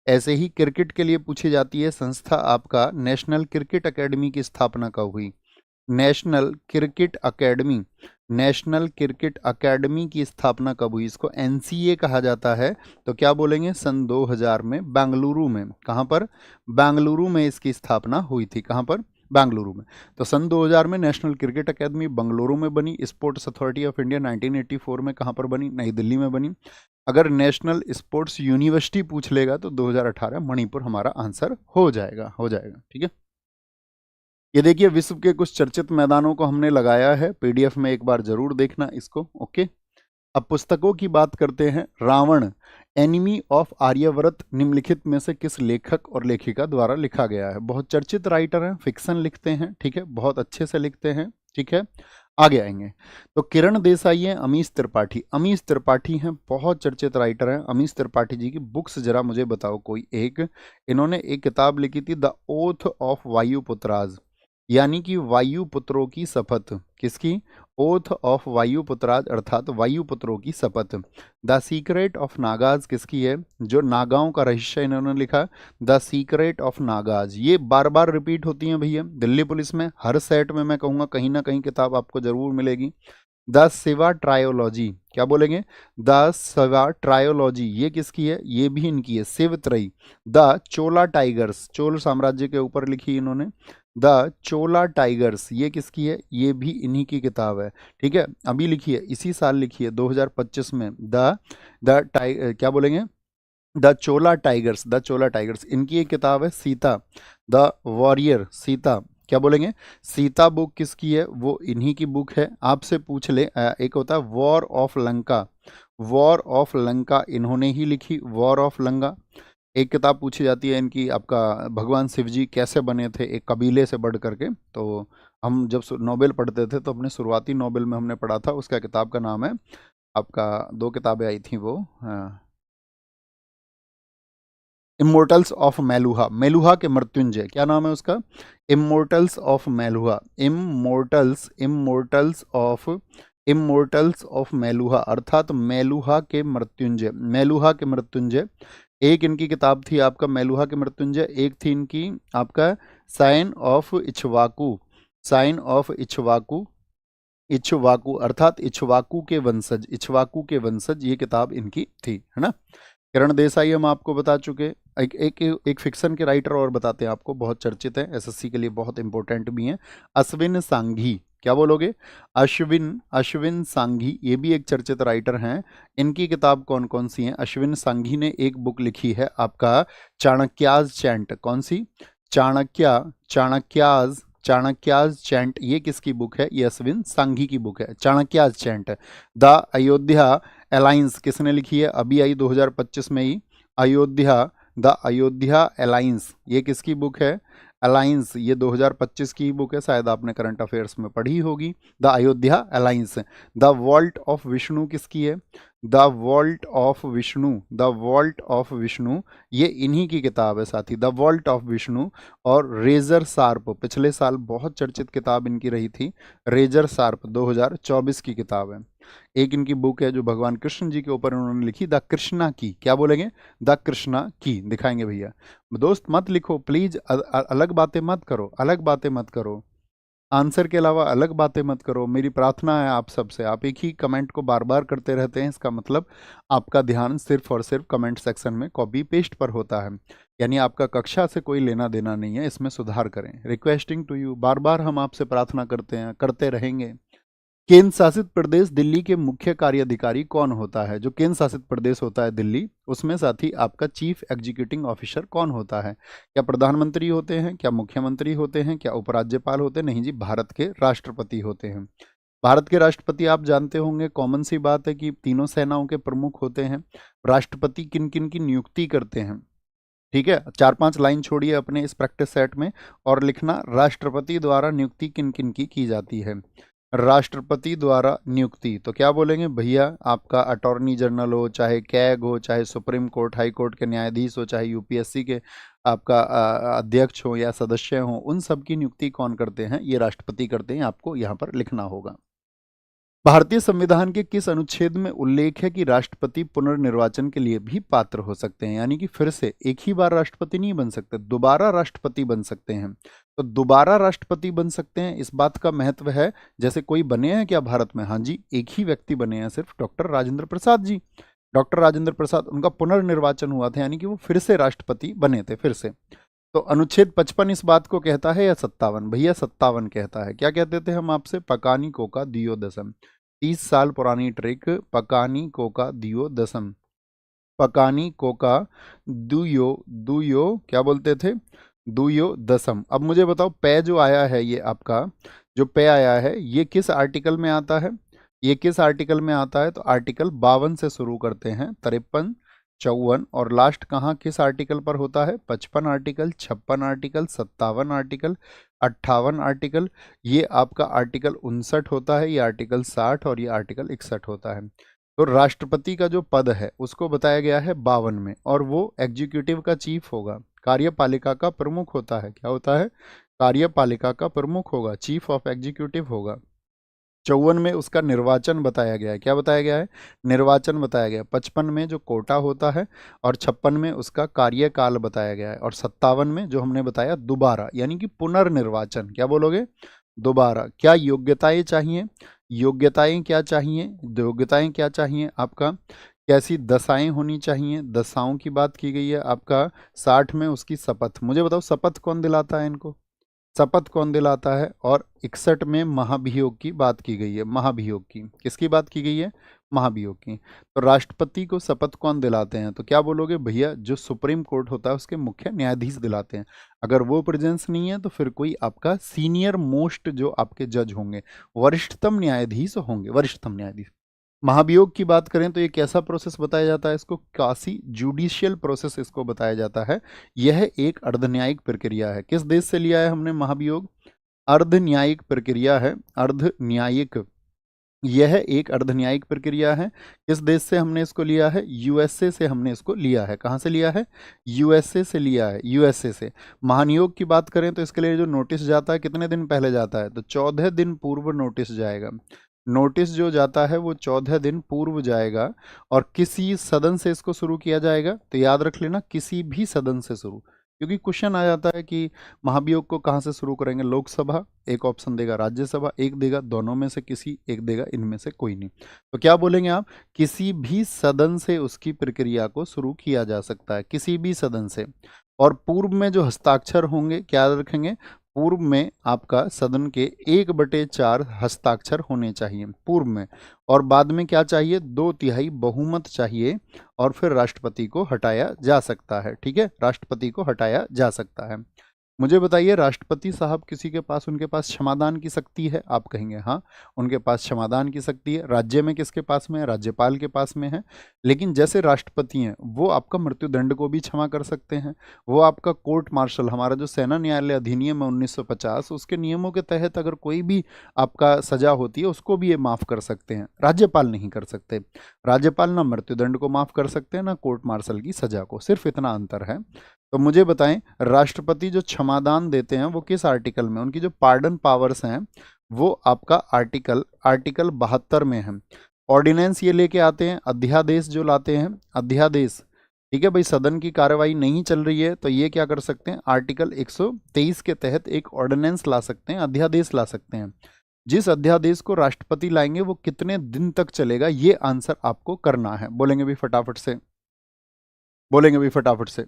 ऐसे ही क्रिकेट के लिए पूछी जाती है संस्था, आपका नेशनल क्रिकेट एकेडमी की स्थापना कब हुई? National cricket academy, national cricket academy की स्थापना कब हुई? इसको NCA कहा जाता है। तो क्या बोलेंगे? सन 2000 में, बेंगलुरु में। कहाँ पर? बेंगलुरु में इसकी स्थापना हुई थी। कहाँ पर? बेंगलुरु में। तो सन 2000 में नेशनल क्रिकेट एकेडमी बेंगलुरु में बनी। स्पोर्ट्स अथॉरिटी ऑफ इंडिया 1984 में कहाँ पर बनी? नई दिल्ली में बनी। अगर नेशनल स्पोर्ट्स यूनिवर्सिटी पूछ लेगा तो 2018 मणिपुर हमारा आंसर हो जाएगा, हो जाएगा। ठीक है, ये देखिए विश्व के कुछ चर्चित मैदानों को हमने लगाया है, PDF में एक बार जरूर देखना इसको। ओके, अब पुस्तकों की बात करते हैं। रावण, एनिमी ऑफ आर्यव्रत, निम्नलिखित में से किस लेखक और लेखिका द्वारा लिखा गया है? बहुत चर्चित राइटर हैं, फिक्शन लिखते हैं। ठीक है, बहुत अच्छे से लिखते हैं। ठीक है, आगे आएंगे तो किरण देसाई हैं, अमीश त्रिपाठी, अमीश त्रिपाठी हैं, बहुत चर्चित राइटर हैं। अमीश त्रिपाठी जी की बुक्स जरा मुझे बताओ कोई एक। इन्होंने एक किताब लिखी थी, द ओथ ऑफ वायुपुत्राज, यानी कि वायुपुत्रों की शपथ। किसकी? ओथ ऑफ वायुपुत्राज, अर्थात वायुपुत्रों की शपथ। द सीक्रेट ऑफ नागाज किसकी है? जो नागाओं का रहस्य इन्होंने लिखा, द सीक्रेट ऑफ नागाज। ये बार बार रिपीट होती हैं भैया दिल्ली पुलिस में, हर सेट में मैं कहूँगा कहीं ना कहीं किताब आपको जरूर मिलेगी। द शिवा ट्रायोलॉजी, क्या बोलेंगे? द शिवा ट्रायोलॉजी, ये किसकी है? ये भी इनकी है, शिव त्रयी। द चोला टाइगर्स, चोल साम्राज्य के ऊपर लिखी इन्होंने, द चोला टाइगर्स, ये किसकी है? ये भी इन्हीं की किताब है। ठीक है, अभी लिखी है, इसी साल लिखी है, 2025 में। द क्या बोलेंगे? द चोला टाइगर्स, इनकी एक किताब है सीता द वॉरियर, सीता, क्या बोलेंगे, सीता बुक किसकी है, वो इन्हीं की बुक है। आपसे पूछ ले एक होता है war of Lanka, war of Lanka इन्होंने ही लिखी, वॉर ऑफ लंका। एक किताब पूछी जाती है इनकी, आपका भगवान शिव जी कैसे बने थे, एक कबीले से बढ़ करके। तो हम जब नोबेल पढ़ते थे तो अपने शुरुआती नोबेल में हमने पढ़ा था, उसका किताब का नाम है आपका, दो किताबें आई थी वो, इमोर्टल्स ऑफ मेलुहा, मेलुहा के मृत्युंजय, क्या नाम है उसका, immortals of Meluha, immortals, immortals of Meluha, अर्थात मेलुहा के मृत्युंजय, मेलुहा के मृत्युंजय। एक इनकी किताब थी आपका मेलुहा के मृत्युंजय, एक थी इनकी आपका scion of Ikshvaku, scion of Ikshvaku, Ikshvaku अर्थात इच्छवाकू के वंशज, इच्छवाकू के वंशज, ये किताब इनकी थी, है ना। किरण देसाई हम आपको बता चुके। एक फिक्शन के राइटर और बताते हैं आपको, बहुत चर्चित है, एसएससी के लिए बहुत इंपॉर्टेंट भी हैं, अश्विन सांघी, क्या बोलोगे, अश्विन, अश्विन सांघी, ये भी एक चर्चित राइटर हैं। इनकी किताब कौन कौन सी हैं, अश्विन सांघी ने एक बुक लिखी है आपका चाणक्याज चैंट, कौन सी, चाणक्याज, चाणक्याज चैंट, ये किसकी बुक है, ये अश्विन सांघी की बुक है, चाणक्याज चैंट। द अयोध्या अलायंस किसने लिखी है, अभी आई 2025 में ही, अयोध्या, द अयोध्या अलायंस, ये किसकी बुक है, अलायंस, ये 2025 की बुक है, शायद आपने करंट अफेयर्स में पढ़ी होगी, the Ayodhya alliance. The vault of Vishnu किसकी है, the vault of Vishnu, the vault of Vishnu, ये इन्हीं की किताब है साथी, द वॉल्ट ऑफ विष्णु। और रेजर शार्प, पिछले साल बहुत चर्चित किताब इनकी रही थी, रेजर शार्प 2024 की किताब है। एक इनकी बुक है जो भगवान कृष्ण जी के ऊपर उन्होंने लिखी, द कृष्णा की, क्या बोलेंगे, द कृष्णा की, दिखाएंगे भैया। दोस्त मत लिखो प्लीज, अलग बातें मत करो, अलग बातें मत करो, आंसर के अलावा अलग बातें मत करो, मेरी प्रार्थना है आप सबसे। आप एक ही कमेंट को बार बार करते रहते हैं, इसका मतलब आपका ध्यान सिर्फ और सिर्फ कमेंट सेक्शन में कॉपी पेस्ट पर होता है, यानी आपका कक्षा से कोई लेना देना नहीं है, इसमें सुधार करें। रिक्वेस्टिंग टू यू, बार बार हम आपसे प्रार्थना करते हैं, करते रहेंगे। केंद्र शासित प्रदेश दिल्ली के मुख्य कार्यधिकारी कौन होता है, जो केंद्र शासित प्रदेश होता है दिल्ली, उसमें साथी आपका चीफ एग्जीक्यूटिव ऑफिसर कौन होता है, क्या प्रधानमंत्री होते हैं, क्या मुख्यमंत्री होते हैं, क्या उपराज्यपाल होते हैं, नहीं जी, भारत के राष्ट्रपति होते हैं। भारत के राष्ट्रपति आप जानते होंगे, कॉमन सी बात है कि तीनों सेनाओं के प्रमुख होते हैं। राष्ट्रपति किन किन की नियुक्ति करते हैं, ठीक है, 4-5 लाइन छोड़िए अपने इस प्रैक्टिस सेट में और लिखना, राष्ट्रपति द्वारा नियुक्ति किन किन की जाती है, राष्ट्रपति द्वारा नियुक्ति। तो क्या बोलेंगे भैया, आपका अटॉर्नी जनरल हो, चाहे कैग हो, चाहे सुप्रीम कोर्ट हाई कोर्ट के न्यायाधीश हो, चाहे यूपीएससी के आपका अध्यक्ष हो या सदस्य हो, उन सब की नियुक्ति कौन करते हैं, ये राष्ट्रपति करते हैं, आपको यहाँ पर लिखना होगा। भारतीय संविधान के किस अनुच्छेद में उल्लेख है कि राष्ट्रपति पुनर्निर्वाचन के लिए भी पात्र हो सकते हैं, यानी कि फिर से एक ही बार राष्ट्रपति नहीं बन सकते, दोबारा राष्ट्रपति बन सकते हैं। तो दोबारा राष्ट्रपति बन सकते हैं, इस बात का महत्व है। जैसे कोई बने हैं क्या भारत में, हाँ जी, एक ही व्यक्ति बने हैं सिर्फ, डॉक्टर राजेंद्र प्रसाद जी, डॉक्टर राजेंद्र प्रसाद, उनका पुनर्निर्वाचन हुआ था, यानी कि वो फिर से राष्ट्रपति बने थे, फिर से। तो अनुच्छेद 55 इस बात को कहता है या 57, भैया 57 कहता है। क्या कहते थे हम आपसे, पकानी कोका दियो दसम, 30 साल पुरानी ट्रिक, पकानी कोका दियो दसम, पकानी कोका दुयो, दुयो क्या बोलते थे, दुयो दसम। अब मुझे बताओ, पे जो आया है, ये आपका जो पे आया है, ये किस आर्टिकल में आता है, ये किस आर्टिकल में आता है, तो आर्टिकल 52 से शुरू करते हैं, 53, 54, और लास्ट कहाँ किस आर्टिकल पर होता है, 55 आर्टिकल, 56 आर्टिकल, 57 आर्टिकल, 58 आर्टिकल, ये आपका आर्टिकल 59 होता है, ये आर्टिकल 60 और ये आर्टिकल 61 होता है। तो राष्ट्रपति का जो पद है उसको बताया गया है 52 में, और वो एग्जीक्यूटिव का चीफ होगा, कार्यपालिका का प्रमुख होता है, क्या होता है, कार्यपालिका का प्रमुख होगा, चीफ ऑफ एग्जीक्यूटिव होगा। 54 में उसका निर्वाचन बताया गया है, क्या बताया गया है, निर्वाचन बताया गया है। 55 में जो कोटा होता है, और 56 में उसका कार्यकाल बताया गया है, और 57 में जो हमने बताया दोबारा, यानी कि पुनर्निर्वाचन, क्या बोलोगे, दोबारा। क्या योग्यताएं चाहिए, योग्यताएं क्या चाहिए, योग्यताएं क्या चाहिए आपका, कैसी दशाएं होनी चाहिए, दशाओं की बात की गई है आपका। 60 में उसकी शपथ, मुझे बताओ शपथ कौन दिलाता है इनको, शपथ कौन दिलाता है? और 61 में महाभियोग की बात की गई है, महाभियोग की, किसकी बात की गई है? महाभियोग की। तो राष्ट्रपति को शपथ कौन दिलाते हैं? तो क्या बोलोगे भैया? जो सुप्रीम कोर्ट होता है उसके मुख्य न्यायाधीश दिलाते हैं। अगर वो प्रेजेंस नहीं है तो फिर कोई आपका सीनियर मोस्ट जो आपके जज होंगे, वरिष्ठतम न्यायाधीश होंगे, वरिष्ठतम न्यायाधीश। महाभियोग की बात करें तो ये कैसा प्रोसेस बताया जाता है? इसको क्वासी जुडिशियल प्रोसेस इसको बताया जाता है। यह एक अर्धन्यायिक प्रक्रिया है। किस देश से लिया है हमने महाभियोग? अर्धन्यायिक प्रक्रिया है, अर्धन्यायिक। यह एक अर्धन्यायिक प्रक्रिया है। किस देश से हमने इसको लिया है? यूएसए से हमने इसको लिया है। कहाँ से लिया है? यूएसए से लिया है, यूएसए से। महानियोग की बात करें तो इसके लिए जो नोटिस जाता है कितने दिन पहले जाता है? तो 14 दिन पूर्व नोटिस जाएगा। नोटिस जो जाता है वो 14 दिन पूर्व जाएगा। और किसी सदन से इसको शुरू किया जाएगा, तो याद रख लेना किसी भी सदन से शुरू, क्योंकि क्वेश्चन आ जाता है कि महाभियोग को कहाँ से शुरू करेंगे? लोकसभा, एक ऑप्शन देगा राज्यसभा, एक देगा दोनों में से किसी, एक देगा इनमें से कोई नहीं। तो क्या बोलेंगे आप? किसी भी सदन से उसकी प्रक्रिया को शुरू किया जा सकता है, किसी भी सदन से। और पूर्व में जो हस्ताक्षर होंगे क्या याद रखेंगे? पूर्व में आपका सदन के 1/4 हस्ताक्षर होने चाहिए पूर्व में। और बाद में क्या चाहिए? 2/3 बहुमत चाहिए। और फिर राष्ट्रपति को हटाया जा सकता है। ठीक है, राष्ट्रपति को हटाया जा सकता है। मुझे बताइए, राष्ट्रपति साहब किसी के पास, उनके पास क्षमादान की शक्ति है? आप कहेंगे हाँ, उनके पास क्षमादान की शक्ति है। राज्य में किसके पास में है? राज्यपाल के पास में है। लेकिन जैसे राष्ट्रपति हैं वो आपका मृत्युदंड को भी क्षमा कर सकते हैं। वो आपका कोर्ट मार्शल, हमारा जो सेना न्यायालय अधिनियम है 1950, उसके नियमों के तहत अगर कोई भी आपका सजा होती है उसको भी ये माफ कर सकते हैं। राज्यपाल नहीं कर सकते। राज्यपाल ना मृत्युदंड को माफ कर सकते हैं, ना कोर्ट मार्शल की सजा को, सिर्फ इतना अंतर है। तो मुझे बताएं, राष्ट्रपति जो क्षमादान देते हैं वो किस आर्टिकल में? उनकी जो पार्डन पावर्स हैं वो आपका आर्टिकल 72 में है। ऑर्डिनेंस ये लेके आते हैं, अध्यादेश जो लाते हैं, अध्यादेश। ठीक है भाई, सदन की कार्रवाई नहीं चल रही है तो ये क्या कर सकते हैं? आर्टिकल 123 के तहत एक ऑर्डिनेंस ला सकते हैं, अध्यादेश ला सकते हैं। जिस अध्यादेश को राष्ट्रपति लाएंगे वो कितने दिन तक चलेगा, ये आंसर आपको करना है। बोलेंगे भी फटाफट से, बोलेंगे भी फटाफट से,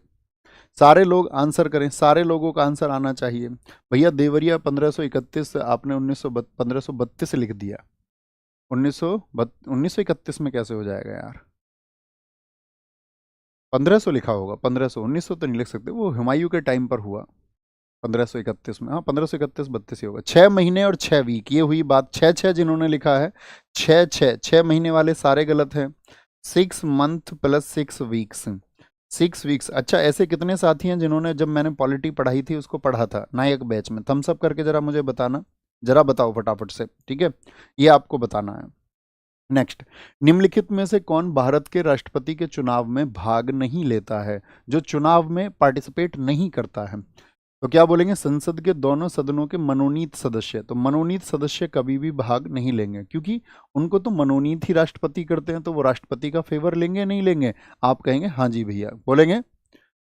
सारे लोग आंसर करें, सारे लोगों का आंसर आना चाहिए। भैया देवरिया 1531, आपने 1532 लिख दिया। 1931 में कैसे हो जाएगा यार? 1500 लिखा होगा, 1500, 1900 तो नहीं लिख सकते, वो हुमायूं के टाइम पर हुआ 1531 में। हाँ 1531 32 ही होगा। 6 महीने और 6 वीक, ये हुई बात। 6 जिन्होंने लिखा है, 6 महीने वाले सारे गलत हैं। 6 मंथ प्लस 6 वीक्स, 6 वीक्स। अच्छा, ऐसे कितने साथी हैं जिन्होंने जब मैंने पॉलिटी पढ़ाई थी उसको पढ़ा था नायक बैच में? थम्स अप करके जरा मुझे बताना, जरा बताओ फटाफट से। ठीक है, ये आपको बताना है। नेक्स्ट, निम्नलिखित में से कौन भारत के राष्ट्रपति के चुनाव में भाग नहीं लेता है? जो चुनाव में पार्टिसिपेट नहीं करता है। तो क्या बोलेंगे? संसद के दोनों सदनों के मनोनीत सदस्य। तो मनोनीत सदस्य कभी भी भाग नहीं लेंगे, क्योंकि उनको तो मनोनीत ही राष्ट्रपति करते हैं, तो वो राष्ट्रपति का फेवर लेंगे नहीं लेंगे? आप कहेंगे हाँ जी भैया। बोलेंगे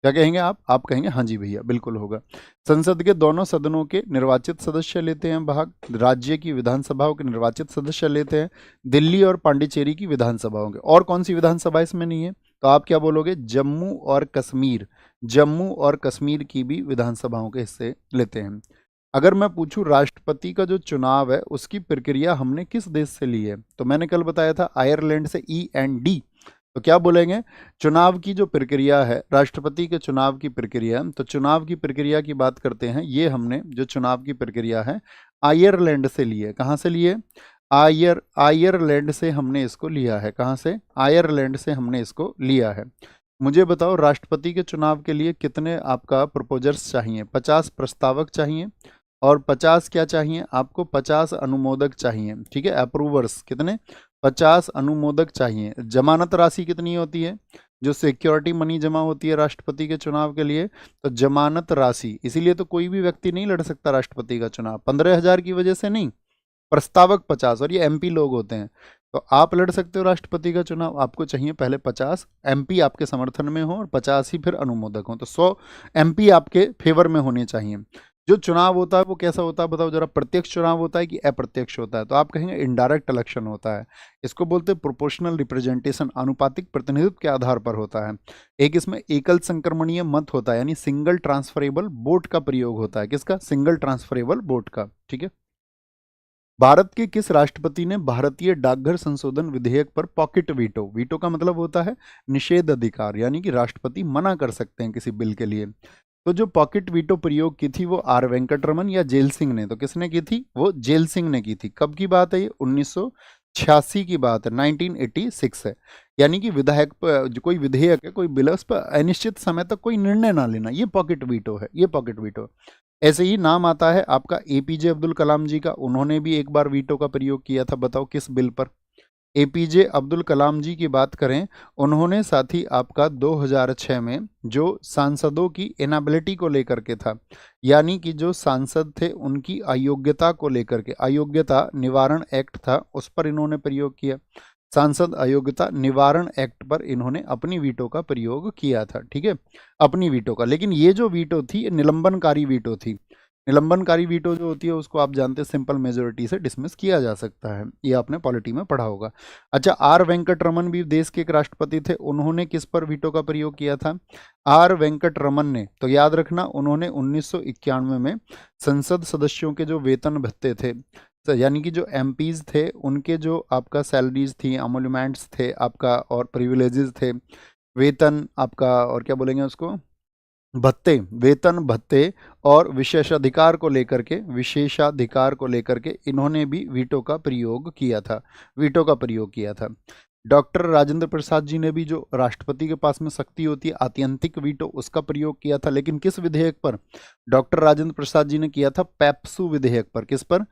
क्या कहेंगे आप कहेंगे हाँ जी भैया, बिल्कुल होगा। संसद के दोनों सदनों के निर्वाचित सदस्य लेते हैं भाग। राज्य की विधानसभाओं के निर्वाचित सदस्य लेते हैं। दिल्ली और पांडिचेरी की विधानसभाओं के। और कौन सी विधानसभा इसमें नहीं है? तो आप क्या बोलोगे? जम्मू और कश्मीर, जम्मू और कश्मीर की भी विधानसभाओं के हिस्से लेते हैं। अगर मैं पूछूं राष्ट्रपति का जो चुनाव है उसकी प्रक्रिया हमने किस देश से ली है? तो मैंने कल बताया था आयरलैंड से, E&D। तो क्या बोलेंगे? चुनाव की जो प्रक्रिया है, राष्ट्रपति के चुनाव की प्रक्रिया, तो चुनाव की प्रक्रिया की बात करते हैं। ये हमने जो चुनाव की प्रक्रिया है आयरलैंड से ली है। कहाँ से लिए? आयरलैंड से हमने इसको लिया है। कहाँ से? आयरलैंड से हमने इसको लिया है। मुझे बताओ, राष्ट्रपति के चुनाव के लिए कितने आपका प्रपोजर्स चाहिए? 50 प्रस्तावक चाहिए। और 50 क्या चाहिए आपको? 50 अनुमोदक चाहिए। ठीक है, अप्रूवर्स कितने? 50 अनुमोदक चाहिए। जमानत राशि कितनी होती है? जो सिक्योरिटी मनी जमा होती है राष्ट्रपति के चुनाव के लिए, तो जमानत राशि, इसीलिए तो कोई भी व्यक्ति नहीं लड़ सकता राष्ट्रपति का चुनाव। 15,000 की वजह से नहीं, प्रस्तावक 50, और ये MP लोग होते हैं। तो आप लड़ सकते हो राष्ट्रपति का चुनाव, आपको चाहिए पहले 50 MP आपके समर्थन में हो और 50 ही फिर अनुमोदक हो। तो 100 MP आपके फेवर में होने चाहिए। जो चुनाव होता है वो कैसा होता है बताओ जरा, प्रत्यक्ष चुनाव होता है कि अप्रत्यक्ष होता है? तो आप कहेंगे इनडायरेक्ट इलेक्शन होता है। इसको बोलते हैं प्रोपोर्शनल रिप्रेजेंटेशन, आनुपातिक प्रतिनिधित्व के आधार पर होता है। एक इसमें एकल संक्रमणीय मत होता है, यानी सिंगल ट्रांसफरेबल वोट का प्रयोग होता है। किसका? सिंगल ट्रांसफरेबल वोट का। ठीक है। भारत के किस राष्ट्रपति ने भारतीय डाकघर संशोधन विधेयक पर पॉकेट वीटो, वीटो का मतलब होता है निषेध अधिकार, यानी कि राष्ट्रपति मना कर सकते हैं किसी बिल के लिए, तो जो पॉकेट वीटो प्रयोग की थी वो आर वेंकटरमन या जेल सिंह ने? तो किसने की थी? वो जेल सिंह ने की थी। कब की बात है ये? 1986 की बात है, 1986 है। यानी कि विधायक जो कोई विधेयक है, कोई बिल है, उस पर अनिश्चित समय तक कोई निर्णय ना लेना, ये पॉकेट वीटो है, ये पॉकेट वीटो। ऐसे ही नाम आता है आपका एपीजे अब्दुल कलाम जी का, उन्होंने भी एक बार वीटो का प्रयोग किया था। बताओ किस बिल पर? एपीजे अब्दुल कलाम जी की बात करें, उन्होंने साथ ही आपका 2006 में जो सांसदों की इनएबिलिटी को लेकर के था, यानी कि जो सांसद थे उनकी अयोग्यता को लेकर के, अयोग्यता निवारण एक्ट था, उस पर इन्होंने प्रयोग किया। सांसद अयोग्यता निवारण एक्ट पर इन्होंने अपनी वीटो का प्रयोग किया था। ठीक है, अपनी वीटो का। लेकिन ये जो वीटो थी ये निलंबनकारी वीटो थी। निलंबनकारी वीटो जो होती है उसको आप जानते हैं सिंपल मेजोरिटी से डिसमिस किया जा सकता है, ये आपने पॉलिटी में पढ़ा होगा। अच्छा, आर वेंकटरमन भी देश के एक राष्ट्रपति थे, उन्होंने किस पर वीटो का प्रयोग किया था? आर वेंकटरमन ने, तो याद रखना, उन्होंने 1991 में संसद सदस्यों के जो वेतन भत्ते थे, तो यानी कि जो एमपीज थे उनके जो आपका सैलरीज थी, अमोल्यूमेंट्स थे आपका, और प्रिविलेजेस थे, वेतन आपका, और क्या बोलेंगे उसको, भत्ते, वेतन भत्ते और विशेषाधिकार को लेकर के, विशेषाधिकार को लेकर के इन्होंने भी वीटो का प्रयोग किया था, वीटो का प्रयोग किया था। डॉक्टर राजेंद्र प्रसाद जी ने भी, जो राष्ट्रपति के पास में शक्ति होती है आत्यंतिक वीटो, उसका प्रयोग किया था। लेकिन किस विधेयक पर? डॉक्टर राजेंद्र प्रसाद जी ने किया था पैप्सू विधेयक पर। किस पर?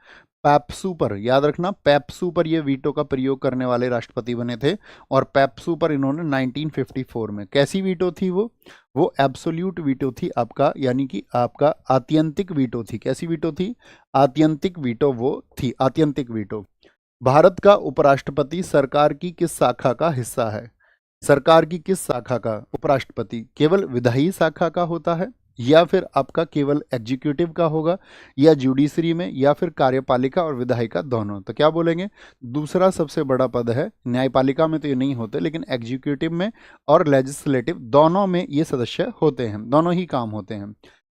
पैप्सू पर। याद रखना, पैप्सू पर ये वीटो का प्रयोग करने वाले राष्ट्रपति बने थे, और पैप्सू पर इन्होंने 1954 में, कैसी वीटो थी वो एब्सोल्यूट वीटो थी आपका, यानी कि आपका आत्यंतिक वीटो थी। कैसी वीटो थी? आत्यंतिक वीटो वो थी, आत्यंतिक वीटो। भारत का उपराष्ट्रपति सरकार की किस शाखा का हिस्सा है? सरकार की किस शाखा का उपराष्ट्रपति? केवल विधायी शाखा का होता है, या फिर आपका केवल एग्जीक्यूटिव का होगा, या जुडिशरी में, या फिर कार्यपालिका और विधायिका दोनों? तो क्या बोलेंगे? दूसरा सबसे बड़ा पद है। न्यायपालिका में तो ये नहीं होते, लेकिन एग्जीक्यूटिव में और लेजिस्लेटिव दोनों में ये सदस्य होते हैं, दोनों ही काम होते हैं।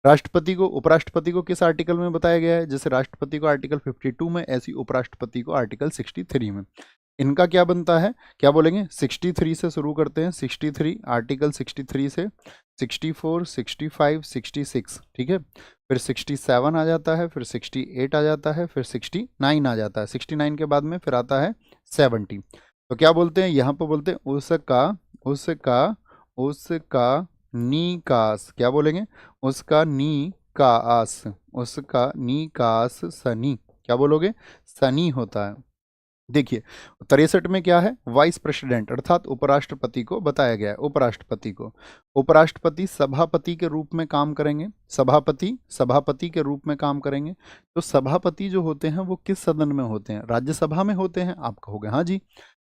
राष्ट्रपति को, उपराष्ट्रपति को किस आर्टिकल में बताया गया है? जैसे राष्ट्रपति को आर्टिकल 52 में, ऐसी उपराष्ट्रपति को आर्टिकल 63 में। इनका क्या बनता है? क्या बोलेंगे? 63 से शुरू करते हैं, 63, आर्टिकल 63 से 64, 65, 66। ठीक है, फिर 67 आ जाता है, फिर 68 आ जाता है, फिर 69 आ जाता है। 69 के बाद में फिर आता है 70। तो क्या बोलते हैं यहाँ पर? बोलते हैं उसका, उसका, उसका निकास। क्या बोलेंगे? उसका निकास, उसका निकास सनी। क्या बोलोगे? सनी होता है। देखिए 63 में क्या है? वाइस प्रेसिडेंट, अर्थात उपराष्ट्रपति को बताया गया है। उपराष्ट्रपति को, उपराष्ट्रपति सभापति के रूप में काम करेंगे, सभापति, सभापति के रूप में काम करेंगे। तो सभापति जो होते हैं वो किस सदन में होते हैं? राज्यसभा में होते हैं। आप कहोगे हाँ जी,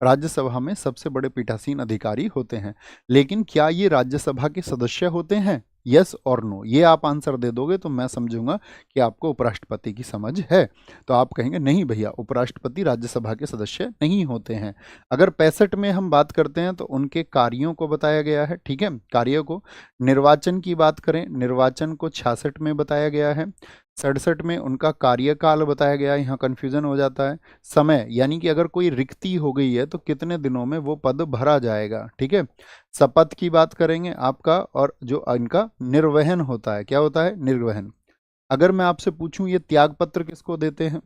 राज्यसभा में सबसे बड़े पीठासीन अधिकारी होते हैं। लेकिन क्या ये राज्यसभा के सदस्य होते हैं? यस और नो, ये आप आंसर दे दोगे तो मैं समझूंगा कि आपको उपराष्ट्रपति की समझ है। तो आप कहेंगे नहीं भैया, उपराष्ट्रपति राज्यसभा के सदस्य नहीं होते हैं। अगर 65 में हम बात करते हैं तो उनके कार्यों को बताया गया है। ठीक है, कार्यों को। निर्वाचन की बात करें, निर्वाचन को 66 में बताया गया है। 67 में उनका कार्यकाल बताया गया है, यहाँ कन्फ्यूजन हो जाता है। समय, यानी कि अगर कोई रिक्ति हो गई है तो कितने दिनों में वो पद भरा जाएगा। ठीक है, शपथ की बात करेंगे आपका, और जो इनका निर्वहन होता है, क्या होता है? निर्वहन। अगर मैं आपसे पूछूं ये त्यागपत्र किसको देते हैं?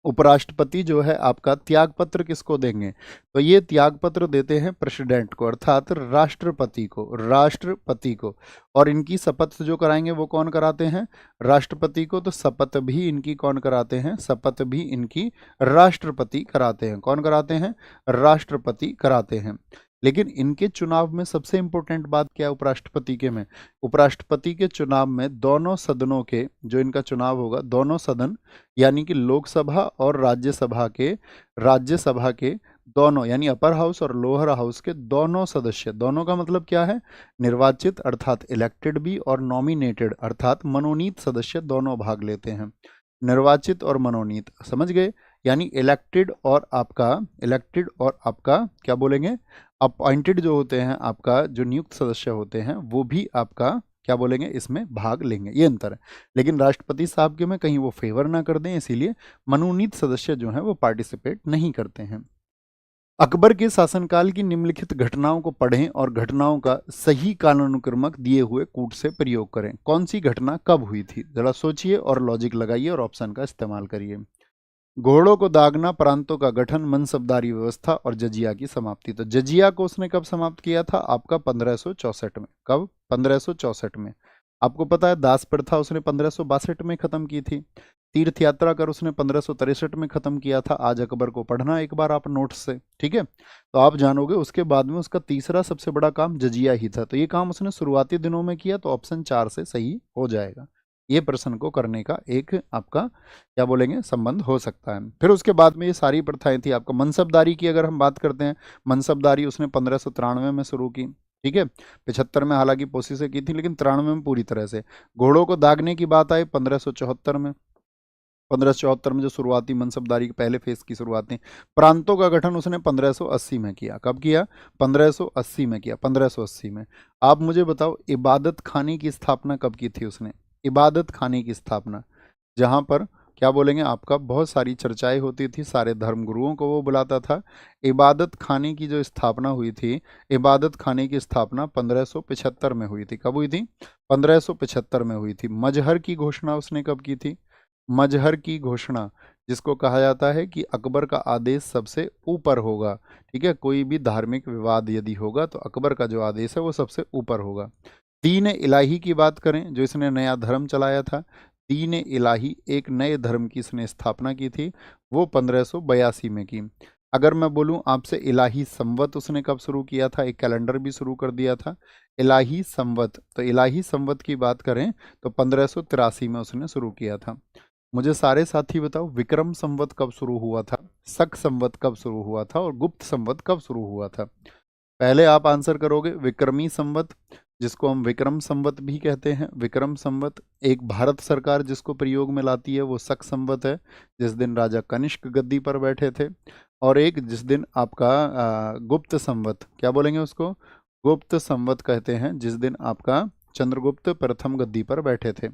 उपराष्ट्रपति जो है आपका त्यागपत्र किसको देंगे? तो ये त्यागपत्र देते हैं प्रेसिडेंट को, अर्थात राष्ट्रपति को, राष्ट्रपति को। और इनकी शपथ जो कराएंगे वो कौन कराते हैं? राष्ट्रपति को। तो शपथ भी इनकी कौन कराते हैं? शपथ भी इनकी राष्ट्रपति कराते हैं। कौन कराते हैं? राष्ट्रपति कराते हैं। लेकिन इनके चुनाव में सबसे इंपॉर्टेंट बात क्या है उपराष्ट्रपति के में? उपराष्ट्रपति के चुनाव में दोनों सदनों के, जो इनका चुनाव होगा, दोनों सदन यानी कि लोकसभा और राज्यसभा के, राज्यसभा के दोनों यानी अपर हाउस और लोअर हाउस के दोनों सदस्य, दोनों का मतलब क्या है, निर्वाचित अर्थात इलेक्टेड भी और नॉमिनेटेड अर्थात मनोनीत सदस्य दोनों भाग लेते हैं। निर्वाचित और मनोनीत समझ गए, यानी इलेक्टेड और आपका क्या बोलेंगे, अपॉइंटेड जो होते हैं, आपका जो नियुक्त सदस्य होते हैं वो भी आपका क्या बोलेंगे इसमें भाग लेंगे, ये अंतर है। लेकिन राष्ट्रपति साहब के में कहीं वो फेवर ना कर दें, इसीलिए मनोनीत सदस्य जो हैं वो पार्टिसिपेट नहीं करते हैं। अकबर के शासनकाल की निम्नलिखित घटनाओं को पढ़ें और घटनाओं का सही कालानुक्रमक दिए हुए कूट से प्रयोग करें। कौन सी घटना कब हुई थी, जरा सोचिए और लॉजिक लगाइए और ऑप्शन का इस्तेमाल करिए। घोड़ों को दागना, प्रांतों का गठन, मनसबदारी व्यवस्था और जजिया की समाप्ति। तो जजिया को उसने कब समाप्त किया था, आपका 1564 में। कब, 1564 में। आपको पता है दास प्रथा उसने 1562 में खत्म की थी। तीर्थ यात्रा कर उसने 1563 में खत्म किया था। आज अकबर को पढ़ना एक बार आप नोट्स से, ठीक है, तो आप जानोगे। उसके बाद में उसका तीसरा सबसे बड़ा काम जजिया ही था, तो ये काम उसने शुरुआती दिनों में किया, तो ऑप्शन 4 से सही हो जाएगा। ये प्रश्न को करने का एक आपका क्या बोलेंगे संबंध हो सकता है। फिर उसके बाद में ये सारी प्रथाएं थी। आपका मनसबदारी की अगर हम बात करते हैं, मनसबदारी उसने 1593 में शुरू की, ठीक है। 75 में हालांकि पोसी से की थी, लेकिन 93 में पूरी तरह से। घोड़ों को दागने की बात आई 1574 में। 1574 में जो शुरुआती मनसबदारी के पहले फेज की शुरुआत थी। प्रांतों का गठन उसने 1580 में किया। कब किया, 1580 में किया, 1580 में। आप मुझे बताओ इबादत खाने की स्थापना कब की थी उसने, इबादत खाने की स्थापना, जहां पर क्या बोलेंगे आपका बहुत सारी चर्चाएं होती थी, सारे धर्मगुरुओं को वो बुलाता था। इबादत खाने की जो स्थापना हुई थी, इबादत खाने की स्थापना 1575 में हुई थी। कब हुई थी, 1575 में हुई थी। मजहर की घोषणा उसने कब की थी, मजहर की घोषणा, जिसको कहा जाता है कि अकबर का आदेश सबसे ऊपर होगा, ठीक है। कोई भी धार्मिक विवाद यदि होगा तो अकबर का जो आदेश है वो सबसे ऊपर होगा। दीन इलाही की बात करें, जो इसने नया धर्म चलाया था, दीन इलाही एक नए धर्म की इसने स्थापना की थी, वो 1582 में की। अगर मैं बोलूं आपसे इलाही संवत उसने कब शुरू किया था, एक कैलेंडर भी शुरू कर दिया था इलाही संवत, तो इलाही संवत की बात करें तो 1583 में उसने शुरू किया था। मुझे सारे साथी बताओ विक्रम संवत कब शुरू हुआ था, शक संवत कब शुरू हुआ था और गुप्त संवत कब शुरू हुआ था। पहले आप आंसर करोगे विक्रमी संवत, जिसको हम विक्रम संवत भी कहते हैं, विक्रम संवत। एक भारत सरकार जिसको प्रयोग में लाती है वो शक संवत है, जिस दिन राजा कनिष्क गद्दी पर बैठे थे। और एक जिस दिन आपका गुप्त संवत, क्या बोलेंगे उसको, गुप्त संवत कहते हैं, जिस दिन आपका चंद्रगुप्त प्रथम गद्दी पर बैठे थे।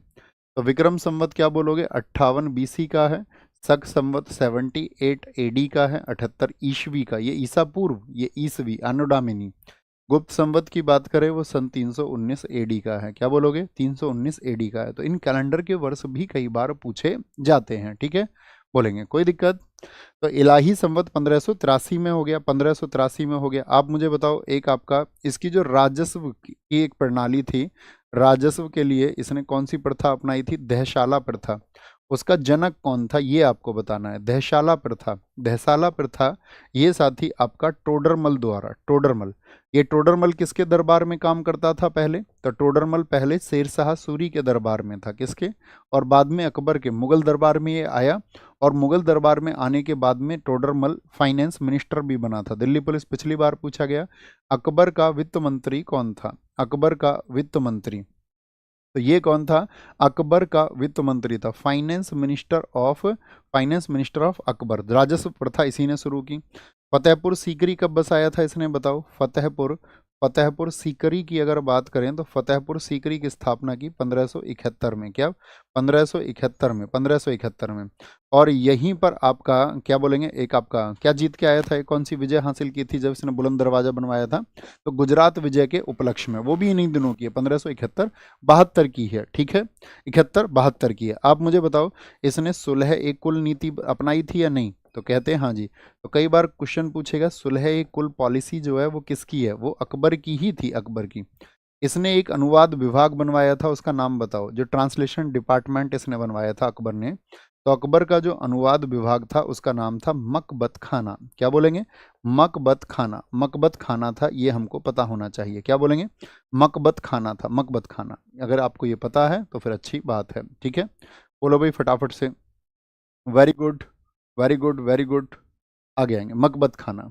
तो विक्रम संवत क्या बोलोगे, 58 BC का है। शक संवत 78 AD का है, 78 ईस्वी का, ये ईसा पूर्व, ये ईसवी एनो डोमिनी। गुप्त संवत की बात करें वो सन 319 AD का है। क्या बोलोगे, 319 AD का है। तो इन कैलेंडर के वर्ष भी कई बार पूछे जाते हैं, ठीक है, बोलेंगे कोई दिक्कत। तो इलाही संवत 1583 में हो गया, 1583 में हो गया। आप मुझे बताओ एक आपका इसकी जो राजस्व की एक प्रणाली थी, राजस्व के लिए इसने कौन सी प्रथा अपनाई थी, दहशाला प्रथा। उसका जनक कौन था ये आपको बताना है। दहशाला प्रथा, दहशाला प्रथा, ये साथी आपका टोडरमल द्वारा, टोडरमल, ये टोडरमल किसके दरबार में काम करता था पहले, तो टोडरमल पहले शेरशाह सूरी के दरबार में था, किसके, और बाद में अकबर के मुगल दरबार में ये आया। और मुगल दरबार में आने के बाद में टोडरमल फाइनेंस मिनिस्टर भी बना था। दिल्ली पुलिस पिछली बार पूछा गया, अकबर का वित्त मंत्री कौन था, अकबर का वित्त मंत्री, तो ये कौन था, अकबर का वित्त मंत्री था, फाइनेंस मिनिस्टर ऑफ अकबर। राजस्व प्रथा इसी ने शुरू की। फतेहपुर सीकरी कब बसाया था इसने बताओ, फतेहपुर, फतेहपुर सीकरी की अगर बात करें तो फतेहपुर सीकरी की स्थापना की 1571 में। क्या, 1571 में, 1571 में। और यहीं पर आपका क्या बोलेंगे, एक आपका क्या जीत के आया था, एक कौन सी विजय हासिल की थी जब इसने बुलंद दरवाजा बनवाया था, तो गुजरात विजय के उपलक्ष्य में, वो भी इन्हीं दिनों की है, 1571 72 की है, ठीक है, 71 72 की है। आप मुझे बताओ इसने सुलह एक कुल नीति अपनाई थी या नहीं, तो कहते हैं हाँ जी। तो कई बार क्वेश्चन पूछेगा सुलह एक कुल पॉलिसी जो है वो किसकी है, वो अकबर की ही थी, अकबर की। इसने एक अनुवाद विभाग बनवाया था, उसका नाम बताओ, जो ट्रांसलेशन डिपार्टमेंट इसने बनवाया था अकबर ने, तो अकबर का जो अनुवाद विभाग था उसका नाम था मकबत खाना। क्या बोलेंगे, मकबत खाना, मकबत खाना था, ये हमको पता होना चाहिए। क्या बोलेंगे, मकबत खाना था, मकबत खाना। अगर आपको ये पता है तो फिर अच्छी बात है, ठीक है। बोलो भाई फटाफट से, very good, very good, very good. आगे आएंगे, मकबत खाना।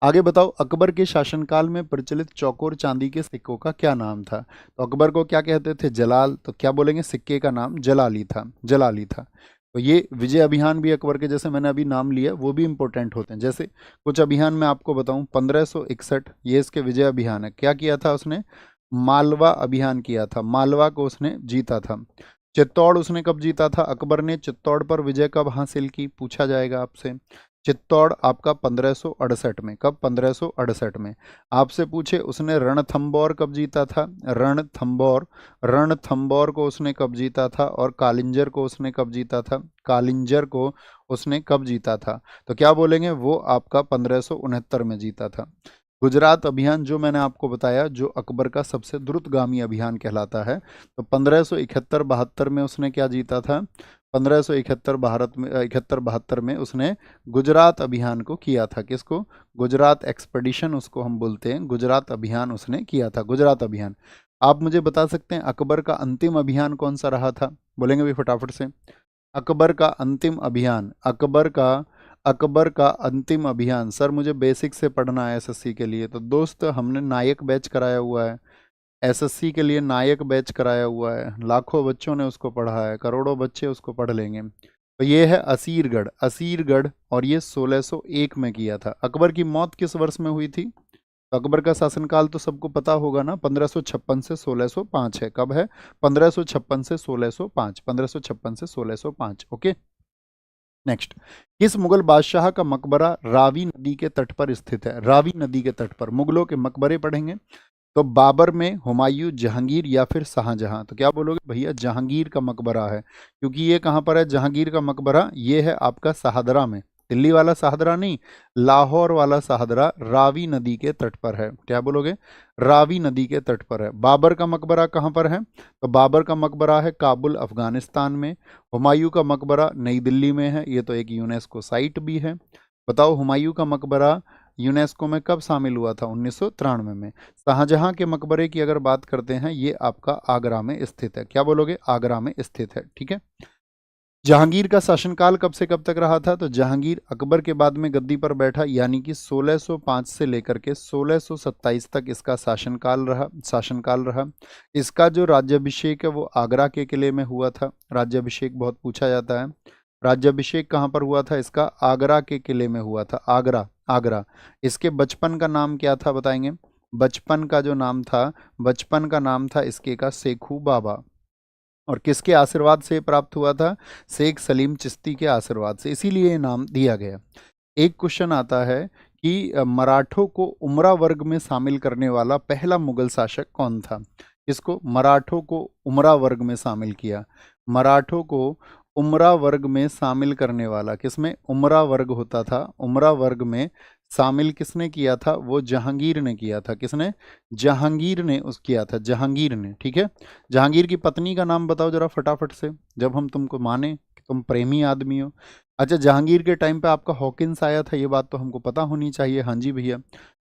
आगे बताओ, अकबर के शासनकाल में प्रचलित चौकोर चांदी के सिक्कों का क्या नाम था? तो अकबर को क्या कहते थे? जलाल। तो क्या बोलेंगे? सिक्के का नाम जलाली था, जलाली था। तो ये विजय अभियान भी अकबर के, जैसे मैंने अभी नाम लिया, वो भी इंपॉर्टेंट होते हैं। जैसे कुछ अभियान मैं आपको बताऊं, 1561 ये इसके विजय अभियान है। क्या किया था उसने? मालवा अभियान किया था, मालवा को उसने जीता था। चित्तौड़ उसने कब जीता था? अकबर ने चित्तौड़ पर विजय कब हासिल की? पूछा जाएगा आपसे। चित्तौड़ आपका 1568 में। कब? 1568 में। आपसे पूछे उसने रणथंबोर कब जीता था? रणथंबोर, रणथंबोर को उसने कब जीता था? और कालिंजर को उसने कब जीता था? कालिंजर को उसने कब जीता था? तो क्या बोलेंगे? वो आपका 1569 में जीता था। गुजरात अभियान जो मैंने आपको बताया, जो अकबर का सबसे द्रुतगामी अभियान कहलाता है, तो 1571-72 में उसने क्या जीता था? 1571 भारत में 71-72 में उसने गुजरात अभियान को किया था। किसको? गुजरात एक्सपेडिशन उसको हम बोलते हैं, गुजरात अभियान उसने किया था, गुजरात अभियान। आप मुझे बता सकते हैं अकबर का अंतिम अभियान कौन सा रहा था? बोलेंगे भी फटाफट से। अकबर का अंतिम अभियान, अकबर का अंतिम अभियान। सर मुझे बेसिक से पढ़ना है एसएससी के लिए, तो दोस्त हमने नायक बैच कराया हुआ है, एसएससी के लिए नायक बैच कराया हुआ है, लाखों बच्चों ने उसको पढ़ा है, करोड़ों बच्चे उसको पढ़ लेंगे। तो ये है असीरगढ़, असीरगढ़, और ये 1601 में किया था। अकबर की मौत किस वर्ष में हुई थी? तो अकबर का शासनकाल तो सबको पता होगा ना, 1556 से 1605 है। कब है? 1556 से 1605, 1556 से 1605। Okay, next. किस मुगल बादशाह का मकबरा रावी नदी के तट पर स्थित है? रावी नदी के तट पर मुगलों के मकबरे पढ़ेंगे। तो बाबर में, हुमायूं, जहांगीर या फिर शाहजहां? तो क्या बोलोगे भैया? जहांगीर का मकबरा है, क्योंकि ये कहाँ पर है जहांगीर का मकबरा? ये है आपका शाहदरा में। दिल्ली वाला शाहदरा नहीं, लाहौर वाला शाहदरा रावी नदी के तट पर है। क्या बोलोगे? रावी नदी के तट पर है। बाबर का मकबरा कहाँ पर है? तो बाबर का मकबरा है काबुल, अफगानिस्तान में। हुमायूं का मकबरा नई दिल्ली में है, ये तो एक यूनेस्को साइट भी है। बताओ, हुमायूं का मकबरा यूनेस्को में कब शामिल हुआ था? 1993 में। शाहजहां के मकबरे की अगर बात करते हैं, ये आपका आगरा में स्थित है। क्या बोलोगे? आगरा में स्थित है। ठीक है। जहांगीर का शासनकाल कब से कब तक रहा था? तो जहांगीर अकबर के बाद में गद्दी पर बैठा, यानी कि 1605 से लेकर के 1627 तक इसका शासनकाल रहा। इसका जो राज्याभिषेक है वो आगरा के किले में हुआ था। राज्याभिषेक बहुत पूछा जाता है। राज्याभिषेक कहाँ पर हुआ था इसका? आगरा के किले में हुआ था, आगरा, आगरा। इसके बचपन का नाम क्या था बताएंगे? बचपन का जो नाम था, बचपन का नाम था इसके का शेखू बाबा। और किसके आशीर्वाद से प्राप्त हुआ था? शेख सलीम चिश्ती के आशीर्वाद से, इसीलिए ये नाम दिया गया। एक क्वेश्चन आता है कि मराठों को उमरा वर्ग में शामिल करने वाला पहला मुगल शासक कौन था? किसको? मराठों को उमरा वर्ग में शामिल किया। मराठों को उमरा वर्ग में शामिल करने वाला, किसमें? उमरा वर्ग होता था, उमरा वर्ग में शामिल किसने किया था? वो जहांगीर ने किया था। किसने? जहांगीर ने उस किया था, जहांगीर ने। ठीक है। जहांगीर की पत्नी का नाम बताओ जरा फटाफट से, जब हम तुमको माने कि तुम प्रेमी आदमी हो। अच्छा, जहांगीर के टाइम पे आपका हॉकिंस आया था, ये बात तो हमको पता होनी चाहिए। हाँ जी भैया।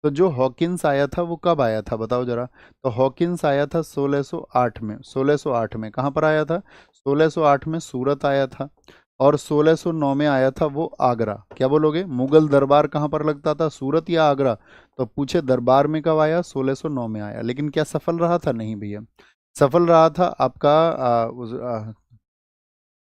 तो जो हॉकिंस आया था वो कब आया था बताओ जरा? तो हॉकिंस आया था 1608 में। 1608 में कहाँ पर आया था? 1608 में सूरत आया था। और 1609 में आया था वो आगरा। क्या बोलोगे? मुगल दरबार कहाँ पर लगता था, सूरत या आगरा? तो पूछे दरबार में कब आया? 1609 में आया। लेकिन क्या सफल रहा था? नहीं भैया। सफल रहा था आपका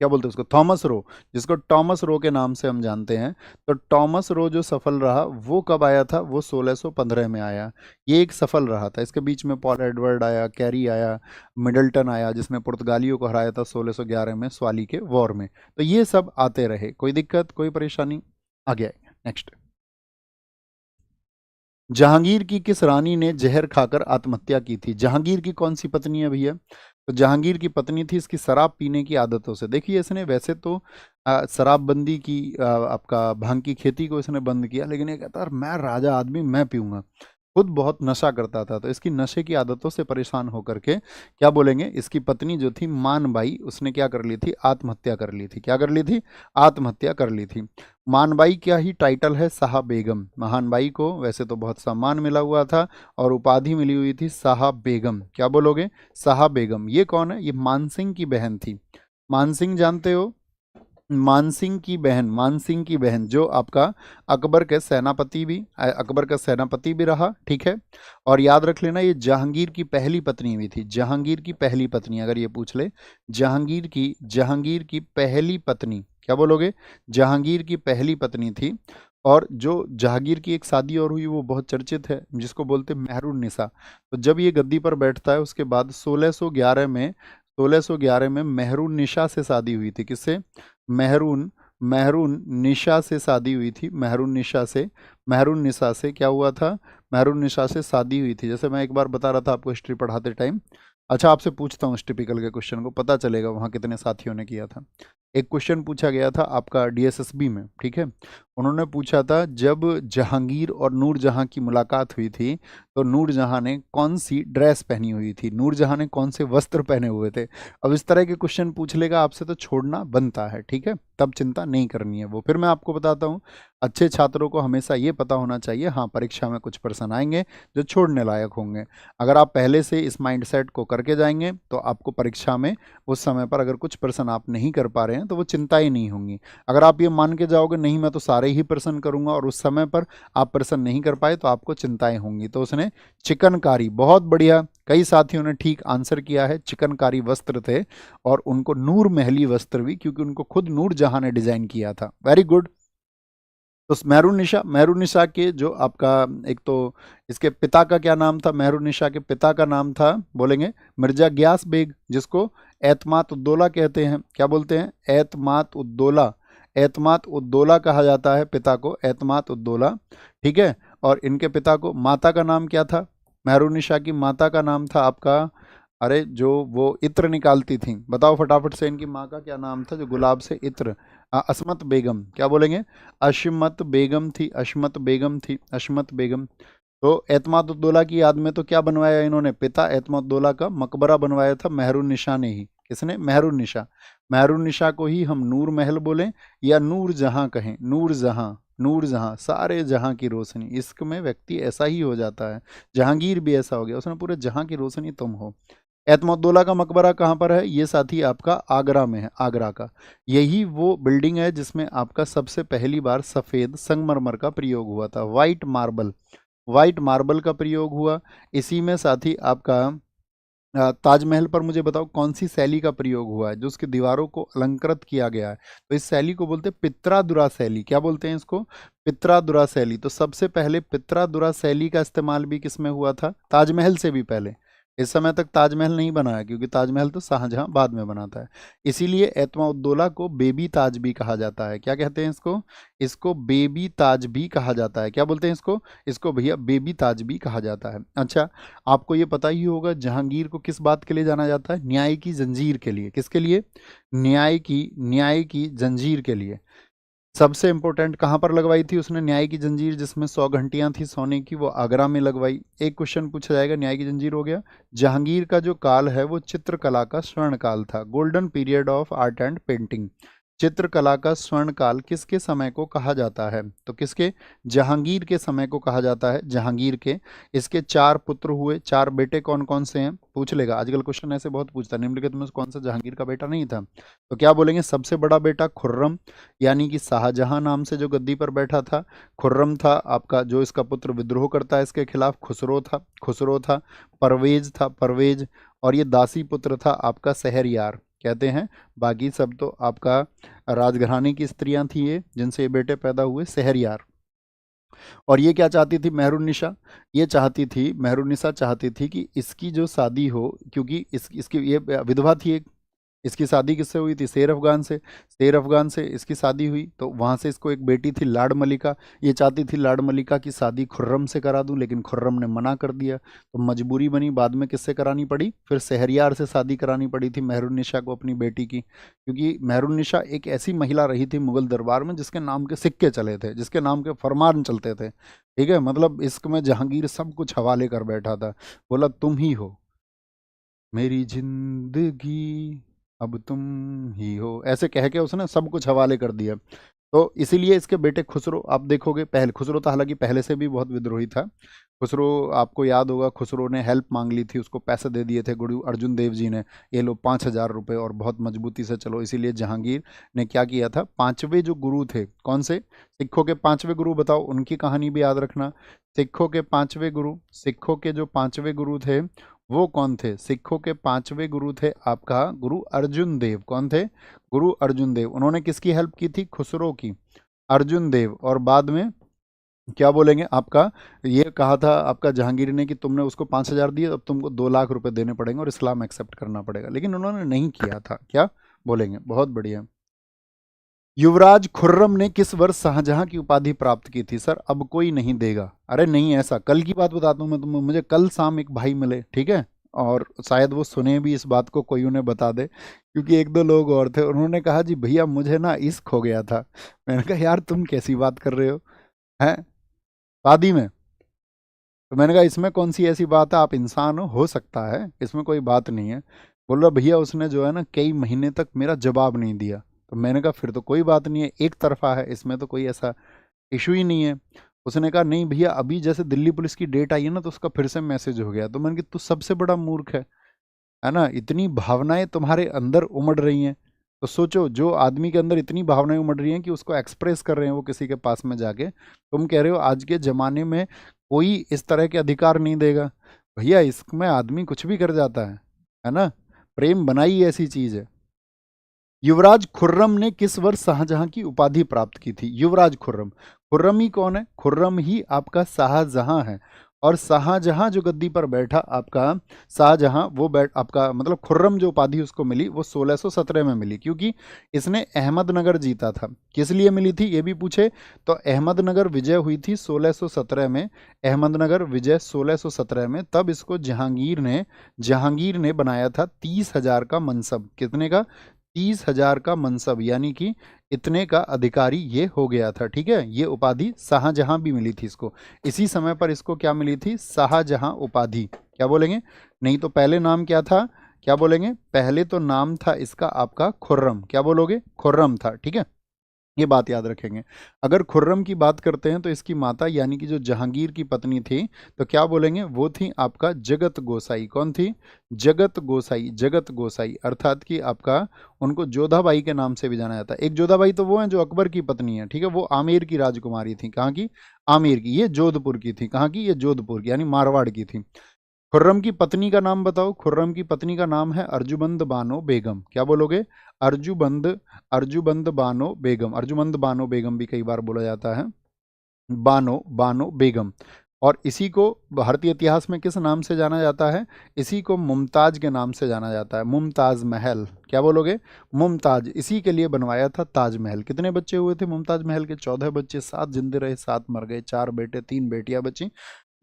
क्या बोलते हैं उसको, थॉमस रो, जिसको टॉमस रो के नाम से हम जानते हैं। तो टॉमस रो जो सफल रहा वो कब आया था? वो 1615 में आया। ये एक सफल रहा था। इसके बीच में पॉल एडवर्ड आया, कैरी आया, मिडल्टन आया, जिसने पुर्तगालियों को हराया था 1611 में स्वाली के वॉर में। तो ये सब आते रहे, कोई दिक्कत, कोई परेशानी? आगे आएंगे। नेक्स्ट। जहांगीर की किस रानी ने जहर खाकर आत्महत्या की थी? जहांगीर की कौन सी पत्नी है भैया? तो जहांगीर की पत्नी थी, इसकी शराब पीने की आदतों से। देखिए, इसने वैसे तो शराबबंदी की, आपका भांग की खेती को इसने बंद किया, लेकिन ये कहता है मैं राजा आदमी, मैं पीऊंगा। खुद बहुत नशा करता था, तो इसकी नशे की आदतों से परेशान होकर के क्या बोलेंगे, इसकी पत्नी जो थी मानबाई, उसने क्या कर ली थी? आत्महत्या कर ली थी। क्या कर ली थी? आत्महत्या कर ली थी। मानबाई क्या ही टाइटल है? शाह बेगम। महानबाई को वैसे तो बहुत सम्मान मिला हुआ था और उपाधि मिली हुई थी शाह बेगम। क्या बोलोगे? शाह बेगम। ये कौन है? ये मानसिंह की बहन थी। मानसिंह जानते हो? मानसिंह की बहन, मानसिंह की बहन जो आपका अकबर का सेनापति भी रहा, ठीक है। और याद रख लेना ये जहांगीर की पहली पत्नी हुई थी, जहांगीर की पहली पत्नी, अगर ये पूछ ले जहांगीर की पहली पत्नी, क्या बोलोगे? जहांगीर की पहली पत्नी थी। और जो जहांगीर की एक शादी और हुई वो बहुत चर्चित है, जिसको बोलते हैं मेहरुन्निसा। तो जब ये गद्दी पर बैठता है उसके बाद 1611 में मेहरुन्निसा से शादी हुई थी। किससे? मेहरून मेहरून निशा से शादी हुई थी, मेहरून निशा से क्या हुआ था? मेहरून निशा से शादी हुई थी। जैसे मैं एक बार बता रहा था आपको हिस्ट्री पढ़ाते टाइम। अच्छा, आपसे पूछता हूँ इस टिपिकल के क्वेश्चन को, पता चलेगा वहाँ कितने साथियों ने किया था। एक क्वेश्चन पूछा गया था आपका डीएसएसबी में, ठीक है। उन्होंने पूछा था जब जहांगीर और नूरजहां की मुलाकात हुई थी तो नूरजहां ने कौन सी ड्रेस पहनी हुई थी, नूरजहां ने कौन से वस्त्र पहने हुए थे। अब इस तरह के क्वेश्चन पूछ लेगा आपसे तो छोड़ना बनता है, ठीक है, तब चिंता नहीं करनी है। वो फिर मैं आपको बताता हूँ, अच्छे छात्रों को हमेशा ये पता होना चाहिए, हाँ परीक्षा में कुछ प्रश्न आएंगे जो छोड़ने लायक होंगे। अगर आप पहले से इस माइंडसेट को करके जाएंगे तो आपको परीक्षा में उस समय पर अगर कुछ प्रश्न आप नहीं कर पा रहे हैं तो वो चिंता ही नहीं होंगी। अगर आप ये मान के जाओगे नहीं मैं तो सारे ही प्रश्न करूंगा और उस समय पर आप प्रश्न नहीं कर पाए तो आपको चिंताएं होंगी। तो उसने चिकनकारी, बहुत बढ़िया, कई साथियों ने ठीक आंसर किया है, चिकनकारी वस्त्र थे और उनको नूर महली वस्त्र भी, क्योंकि उनको खुद नूर जहां ने डिजाइन किया था। Very good. तो मेहरुन्निसा के जो आपका, एक तो इसके पिता का क्या नाम था? मेहरुन्निसा के पिता का नाम था, बोलेंगे मिर्जा ग्यास बेग, जिसको एतमात उद्दौला कहते हैं। क्या बोलते हैं? एतमात उद्दौला। एतमात उद्दौला कहा जाता है पिता को, एतमात उद्दौला, ठीक है। और इनके पिता को, माता का नाम क्या था? मेहरुन्निसा की माता का नाम था आपका, अरे जो वो इत्र निकालती थी, बताओ फटाफट से, इनकी माँ का क्या नाम था जो गुलाब से इत्र? अस्मत बेगम। क्या बोलेंगे? अशमत बेगम थी, अशमत बेगम थी, अशमत बेगम। तो एतमादुद्दौला की याद में तो क्या बनवाया इन्होंने? पिता एतमादुद्दौला का मकबरा बनवाया था मेहरुन्निसा ने ही। किसने? मेहरुन्निसा। मेहरुन्निसा को ही हम नूर महल बोलें या नूर जहां कहें, नूर जहां, नूर जहां, सारे जहां की रोशनी। इश्क में व्यक्ति ऐसा ही हो जाता है, जहांगीर भी ऐसा हो गया, उसने पूरे जहां की रोशनी तुम हो। एतमोद्दौला का मकबरा कहाँ पर है? ये साथी आपका आगरा में है, आगरा का। यही वो बिल्डिंग है जिसमें आपका सबसे पहली बार सफ़ेद संगमरमर का प्रयोग हुआ था, वाइट मार्बल, वाइट मार्बल का प्रयोग हुआ। इसी में साथी आपका ताजमहल पर मुझे बताओ कौन सी शैली का प्रयोग हुआ है जो उसकी दीवारों को अलंकृत किया गया है? तो इस शैली को बोलते हैं पित्रादुरा शैली। क्या बोलते हैं इसको? पित्रादुरा शैली। तो सबसे पहले पित्रादुरा शैली का इस्तेमाल भी किसमें हुआ था? ताजमहल से भी पहले। इस समय तक ताजमहल नहीं बना है क्योंकि ताजमहल तो शाहजहां बाद में बनाता है। इसीलिए एतमाउद्दौला को बेबी ताज भी कहा जाता है। क्या कहते हैं इसको? इसको बेबी ताज भी कहा जाता है। क्या बोलते हैं इसको? इसको भैया बेबी ताज भी कहा जाता है। अच्छा, आपको ये पता ही होगा जहांगीर को किस बात के लिए जाना जाता है? न्याय की जंजीर के लिए। किसके लिए? न्याय की जंजीर के लिए। सबसे इंपॉर्टेंट कहाँ पर लगवाई थी उसने न्याय की जंजीर, जिसमें 100 घंटियां थी सोने की, वो आगरा में लगवाई। एक क्वेश्चन पूछा जाएगा, न्याय की जंजीर हो गया। जहांगीर का जो काल है वो चित्रकला का स्वर्ण काल था, golden period of art and painting. चित्रकला का स्वर्ण काल किसके समय को कहा जाता है? तो किसके? जहांगीर के समय को कहा जाता है, जहांगीर के। इसके 4 पुत्र हुए, 4 बेटे कौन कौन से हैं पूछ लेगा आजकल, क्वेश्चन ऐसे बहुत पूछता है, निम्नलिखित में से कौन सा जहांगीर का बेटा नहीं था? तो क्या बोलेंगे? सबसे बड़ा बेटा खुर्रम, यानी कि शाहजहां नाम से जो गद्दी पर बैठा था, खुर्रम था आपका। जो इसका पुत्र विद्रोह करता है इसके खिलाफ, खुसरो था, खुसरो था। परवेज था, परवेज। और ये दासी पुत्र था आपका शहरयार, कहते हैं। बाकी सब तो आपका राजघराने की स्त्रियां थी ये, जिनसे ये बेटे पैदा हुए, शहरयार। और ये क्या चाहती थी मेहरुन्निसा? ये चाहती थी, मेहरुन्निसा चाहती थी कि इसकी जो शादी हो, क्योंकि इसकी ये विधवा थी एक। इसकी शादी किससे हुई थी? शेर अफगान से। शेर अफगान से इसकी शादी हुई, तो वहाँ से इसको एक बेटी थी लाड़ मलिका। ये चाहती थी लाड़ मलिका की शादी खुर्रम से करा दूं, लेकिन खुर्रम ने मना कर दिया। तो मजबूरी बनी, बाद में किससे करानी पड़ी? फिर शहरयार से शादी करानी पड़ी थी मेहरुन्निसा को अपनी बेटी की, क्योंकि मेहरुन्निसा एक ऐसी महिला रही थी मुगल दरबार में जिसके नाम के सिक्के चले थे, जिसके नाम के फरमान चलते थे, ठीक है। मतलब इश्क में जहांगीर सब कुछ हवाले कर बैठा था, बोला तुम ही हो मेरी जिंदगी, अब तुम ही हो, ऐसे कह के उसने सब कुछ हवाले कर दिया। तो इसीलिए इसके बेटे खुसरो आप देखोगे, पहले खुसरो था, हालांकि पहले से भी बहुत विद्रोही था। खुसरो, आपको याद होगा, खुसरो ने हेल्प मांग ली थी, उसको पैसे दे दिए थे गुरु अर्जुन देव जी ने, ये लो 5,000 रुपये और बहुत मजबूती से चलो। इसीलिए जहांगीर ने क्या किया था, पांचवे जो गुरु थे, कौन से, सिखों के पांचवे गुरु बताओ, उनकी कहानी भी याद रखना। सिखों के पांचवे गुरु, सिखों के जो पांचवे गुरु थे वो कौन थे, सिखों के पांचवे गुरु थे आपका गुरु अर्जुन देव। कौन थे, गुरु अर्जुन देव। उन्होंने किसकी हेल्प की थी, खुसरो की, अर्जुन देव। और बाद में क्या बोलेंगे आपका, ये कहा था आपका जहांगीर ने कि तुमने उसको 5,000 दिए, अब तुमको 2 लाख रुपए देने पड़ेंगे और इस्लाम एक्सेप्ट करना पड़ेगा, लेकिन उन्होंने नहीं किया था। क्या बोलेंगे, बहुत बढ़िया। युवराज खुर्रम ने किस वर्ष शाहजहां की उपाधि प्राप्त की थी, सर अब कोई नहीं देगा, अरे नहीं, ऐसा कल की बात बताता हूँ मैं तुम्हें, मुझे कल शाम एक भाई मिले, ठीक है, और शायद वो सुने भी इस बात को, कोई उन्हें बता दे, क्योंकि एक दो लोग और थे, उन्होंने कहा जी भैया मुझे ना इश्क हो गया था। मैंने कहा यार तुम कैसी बात कर रहे हो, हैं, शादी में? तो मैंने कहा इसमें कौन सी ऐसी बात है, आप इंसान हो सकता है, इसमें कोई बात नहीं है। बोल रहा भैया उसने जो है ना कई महीने तक मेरा जवाब नहीं दिया। तो मैंने कहा फिर तो कोई बात नहीं है, एक तरफा है, इसमें तो कोई ऐसा इशू ही नहीं है। उसने कहा नहीं भैया, अभी जैसे दिल्ली पुलिस की डेट आई है ना तो उसका फिर से मैसेज हो गया। तो मैंने कहा तू सबसे बड़ा मूर्ख है ना, इतनी भावनाएं तुम्हारे अंदर उमड़ रही हैं, तो सोचो जो आदमी के अंदर इतनी भावनाएं उमड़ रही हैं कि उसको एक्सप्रेस कर रहे हैं वो किसी के पास में जाके, तुम कह रहे हो आज के ज़माने में कोई इस तरह के अधिकार नहीं देगा। भैया इसमें आदमी कुछ भी कर जाता है ना, प्रेम बनाई ऐसी चीज़ है। युवराज खुर्रम ने किस वर्ष शाहजहां की उपाधि प्राप्त की थी, युवराज खुर्रम, खुर्रम ही कौन है, खुर्रम ही आपका शाहजहां है। और शाहजहां जो गद्दी पर बैठा आपका, शाहजहां वो बैठ आपका मतलब खुर्रम जो उपाधि उसको मिली वो 1617 में मिली, क्योंकि इसने अहमदनगर जीता था। किस लिए मिली थी ये भी पूछे तो अहमदनगर विजय हुई थी 1617 में, अहमदनगर विजय 1617 में, तब इसको जहांगीर ने बनाया था 30,000 का मनसब, कितने का, 30,000 का मनसब, यानी कि इतने का अधिकारी ये हो गया था। ठीक है, ये उपाधि शाहजहां भी मिली थी इसको, इसी समय पर इसको क्या मिली थी, शाहजहां उपाधि। क्या बोलेंगे, नहीं तो पहले नाम क्या था, क्या बोलेंगे, पहले तो नाम था इसका आपका खुर्रम, क्या बोलोगे, खुर्रम था। ठीक है, ये बात याद रखेंगे। अगर खुर्रम की बात करते हैं तो इसकी माता यानी कि जो जहांगीर की पत्नी थी तो क्या बोलेंगे, वो थी आपका जगत गोसाई। कौन थी, जगत गोसाई, जगत गोसाई, अर्थात कि आपका उनको जोधाबाई के नाम से भी जाना जाता है। एक जोधाबाई तो वो है जो अकबर की पत्नी है, ठीक है, वो आमेर की राजकुमारी थी, कहाँ की, आमेर की, ये जोधपुर की थी, कहाँ की, ये जोधपुर की यानी मारवाड़ की थी। खुर्रम की पत्नी का नाम बताओ, खुर्रम की पत्नी का नाम है अर्जुमंद बानो बेगम। क्या बोलोगे, अर्जुबंद, अर्जुबंद बानो बेगम, अर्जुमंद बानो बेगम भी कई बार बोला जाता है, बानो, बानो बेगम। और इसी को भारतीय इतिहास में किस नाम से जाना जाता है, इसी को मुमताज के नाम से जाना जाता है, मुमताज महल। क्या बोलोगे, मुमताज, इसी के लिए बनवाया था ताजमहल। कितने बच्चे हुए थे मुमताज महल के, 14 बच्चे, 7 जिंदे रहे, 7 मर गए, 4 बेटे 3 बेटियां बची,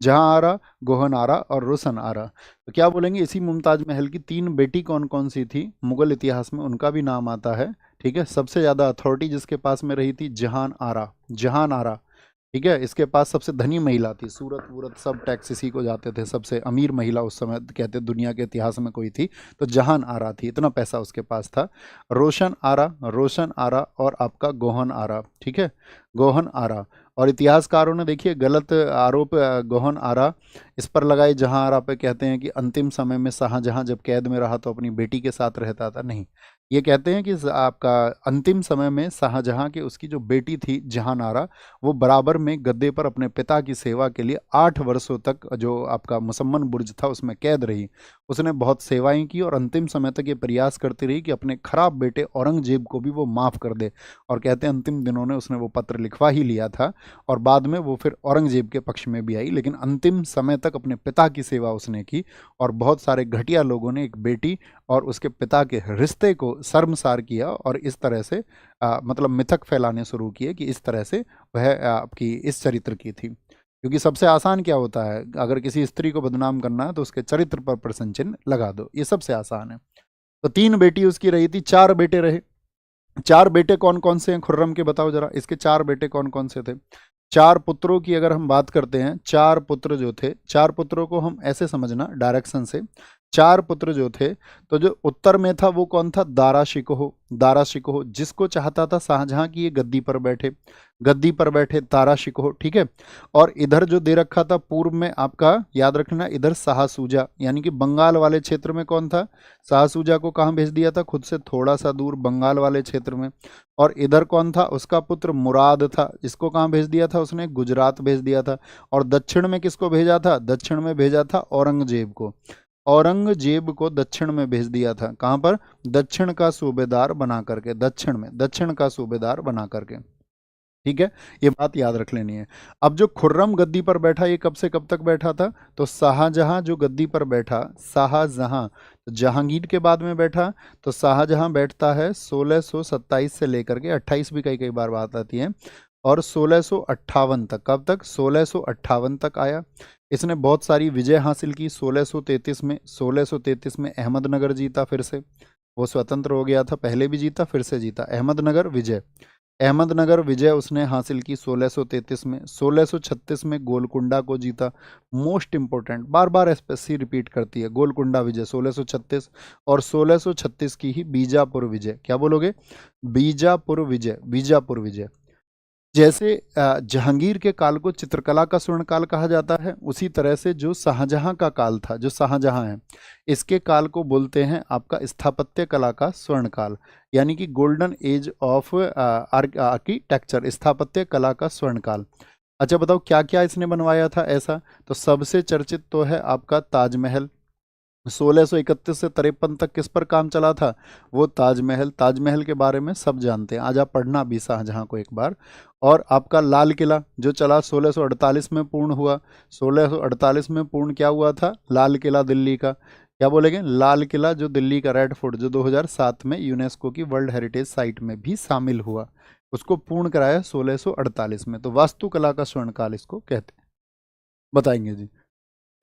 जहां आरा, गोहन आरा और रोशन आरा। तो क्या बोलेंगे, इसी मुमताज महल की 3 बेटी कौन कौन सी थी, मुगल इतिहास में उनका भी नाम आता है। ठीक है, सबसे ज़्यादा अथॉरिटी जिसके पास में रही थी, जहान आरा, जहान आरा। ठीक है, इसके पास सबसे धनी महिला थी, सूरत वूरत सब टैक्स इसी को जाते थे, सबसे अमीर महिला उस समय कहते दुनिया के इतिहास में कोई थी तो जहान आरा थी, इतना पैसा उसके पास था। रोशन आरा, रोशन आरा और आपका गोहन आरा। ठीक है, गोहन आरा। और इतिहासकारों ने देखिए गलत आरोप गोहन आरा इस पर लगाए, जहां आरा पे कहते हैं कि अंतिम समय में शाहजहां जब कैद में रहा तो अपनी बेटी के साथ रहता था, नहीं, ये कहते हैं कि आपका अंतिम समय में शाहजहां की उसकी जो बेटी थी जहान आरा, वो बराबर में गद्दे पर अपने पिता की सेवा के लिए 8 वर्षों तक जो आपका मुसम्मन बुर्ज था उसमें कैद रही। उसने बहुत सेवाएं की और अंतिम समय तक ये प्रयास करती रही कि अपने खराब बेटे औरंगजेब को भी वो माफ़ कर दे। और कहते हैं अंतिम दिनों ने उसने वो पत्र लिखवा ही लिया था और बाद में वो फिर औरंगजेब के पक्ष में भी आई, लेकिन अंतिम समय तक अपने पिता की सेवा उसने की। और बहुत सारे घटिया लोगों ने एक बेटी और उसके पिता के रिश्ते को शर्मसार किया और इस तरह से मतलब मिथक फैलाने शुरू किए कि इस तरह से वह आपकी इस चरित्र की थी। क्योंकि सबसे आसान क्या होता है, अगर किसी स्त्री को बदनाम करना है तो उसके चरित्र पर प्रश्न चिन्ह लगा दो, ये सबसे आसान है। तो 3 बेटी उसकी रही थी, 4 बेटे रहे। 4 बेटे कौन कौन से हैं खुर्रम के, बताओ जरा, इसके 4 बेटे कौन कौन से थे। 4 पुत्रों की अगर हम बात करते हैं, 4 पुत्र जो थे, 4 पुत्रों को हम ऐसे समझना डायरेक्शन से, चार पुत्र जो थे, तो जो उत्तर में था वो कौन था? दारा शिकोह। दारा शिकोह जिसको चाहता था शाहजहां की ये गद्दी पर बैठे, गद्दी पर बैठे दारा शिकोह, ठीक है। और इधर जो दे रखा था पूर्व में आपका, याद रखना, इधर शाह सूजा, यानी कि बंगाल वाले क्षेत्र में कौन था? शाह सूजा को कहाँ भेज दिया था? खुद से थोड़ा सा दूर बंगाल वाले क्षेत्र में। और इधर कौन था? उसका पुत्र मुराद था, इसको कहाँ भेज दिया था उसने? गुजरात भेज दिया था। और दक्षिण में किसको भेजा था? दक्षिण में भेजा था औरंगजेब को। औरंगजेब को दक्षिण में भेज दिया था, कहां पर? दक्षिण का सूबेदार बना करके, दक्षिण में, दक्षिण का सूबेदार बना करके, ठीक है। ये बात याद रख लेनी है। अब जो खुर्रम गद्दी पर बैठा, ये कब से कब तक बैठा था? तो शाहजहां जो गद्दी पर बैठा, शाहजहां, तो जहांगीर के बाद में बैठा, तो शाहजहां बैठता है 1627 से लेकर के 28 भी कई कई बार बात आती है, और 1658 तक। कब तक? 1658 तक आया। इसने बहुत सारी विजय हासिल की। 1633 में अहमदनगर जीता फिर से, वो स्वतंत्र हो गया था, पहले भी जीता फिर से जीता। अहमदनगर विजय, अहमदनगर विजय उसने हासिल की 1633 में। 1636 में गोलकुंडा को जीता। मोस्ट इंपॉर्टेंट, बार बार एसपीएससी रिपीट करती है, गोलकुंडा विजय 1636। और 1636 की ही बीजापुर विजय, क्या बोलोगे? बीजापुर विजय, बीजापुर विजय। जैसे जहांगीर के काल को चित्रकला का स्वर्ण काल कहा जाता है, उसी तरह से जो शाहजहां का काल था, जो शाहजहां है, इसके काल को बोलते हैं आपका स्थापत्य कला का स्वर्ण काल, यानी कि गोल्डन एज ऑफ आर्किटेक्चर, स्थापत्य कला का स्वर्ण काल। अच्छा बताओ क्या क्या इसने बनवाया था ऐसा? तो सबसे चर्चित तो है आपका ताजमहल। 1631 से 53 तक किस पर काम चला था? वो ताजमहल। ताजमहल के बारे में सब जानते हैं, आज आप पढ़ना भी शाहजहां को एक बार। और आपका लाल किला जो चला 1648 में पूर्ण हुआ। 1648 में पूर्ण क्या हुआ था? लाल किला दिल्ली का, क्या बोलेंगे? लाल किला जो दिल्ली का, रेड फोर्ट, जो 2007 में यूनेस्को की वर्ल्ड हेरिटेज साइट में भी शामिल हुआ, उसको पूर्ण कराया 1648 में। तो वास्तुकला का स्वर्णकाल इसको कहते हैं। बताएंगे जी।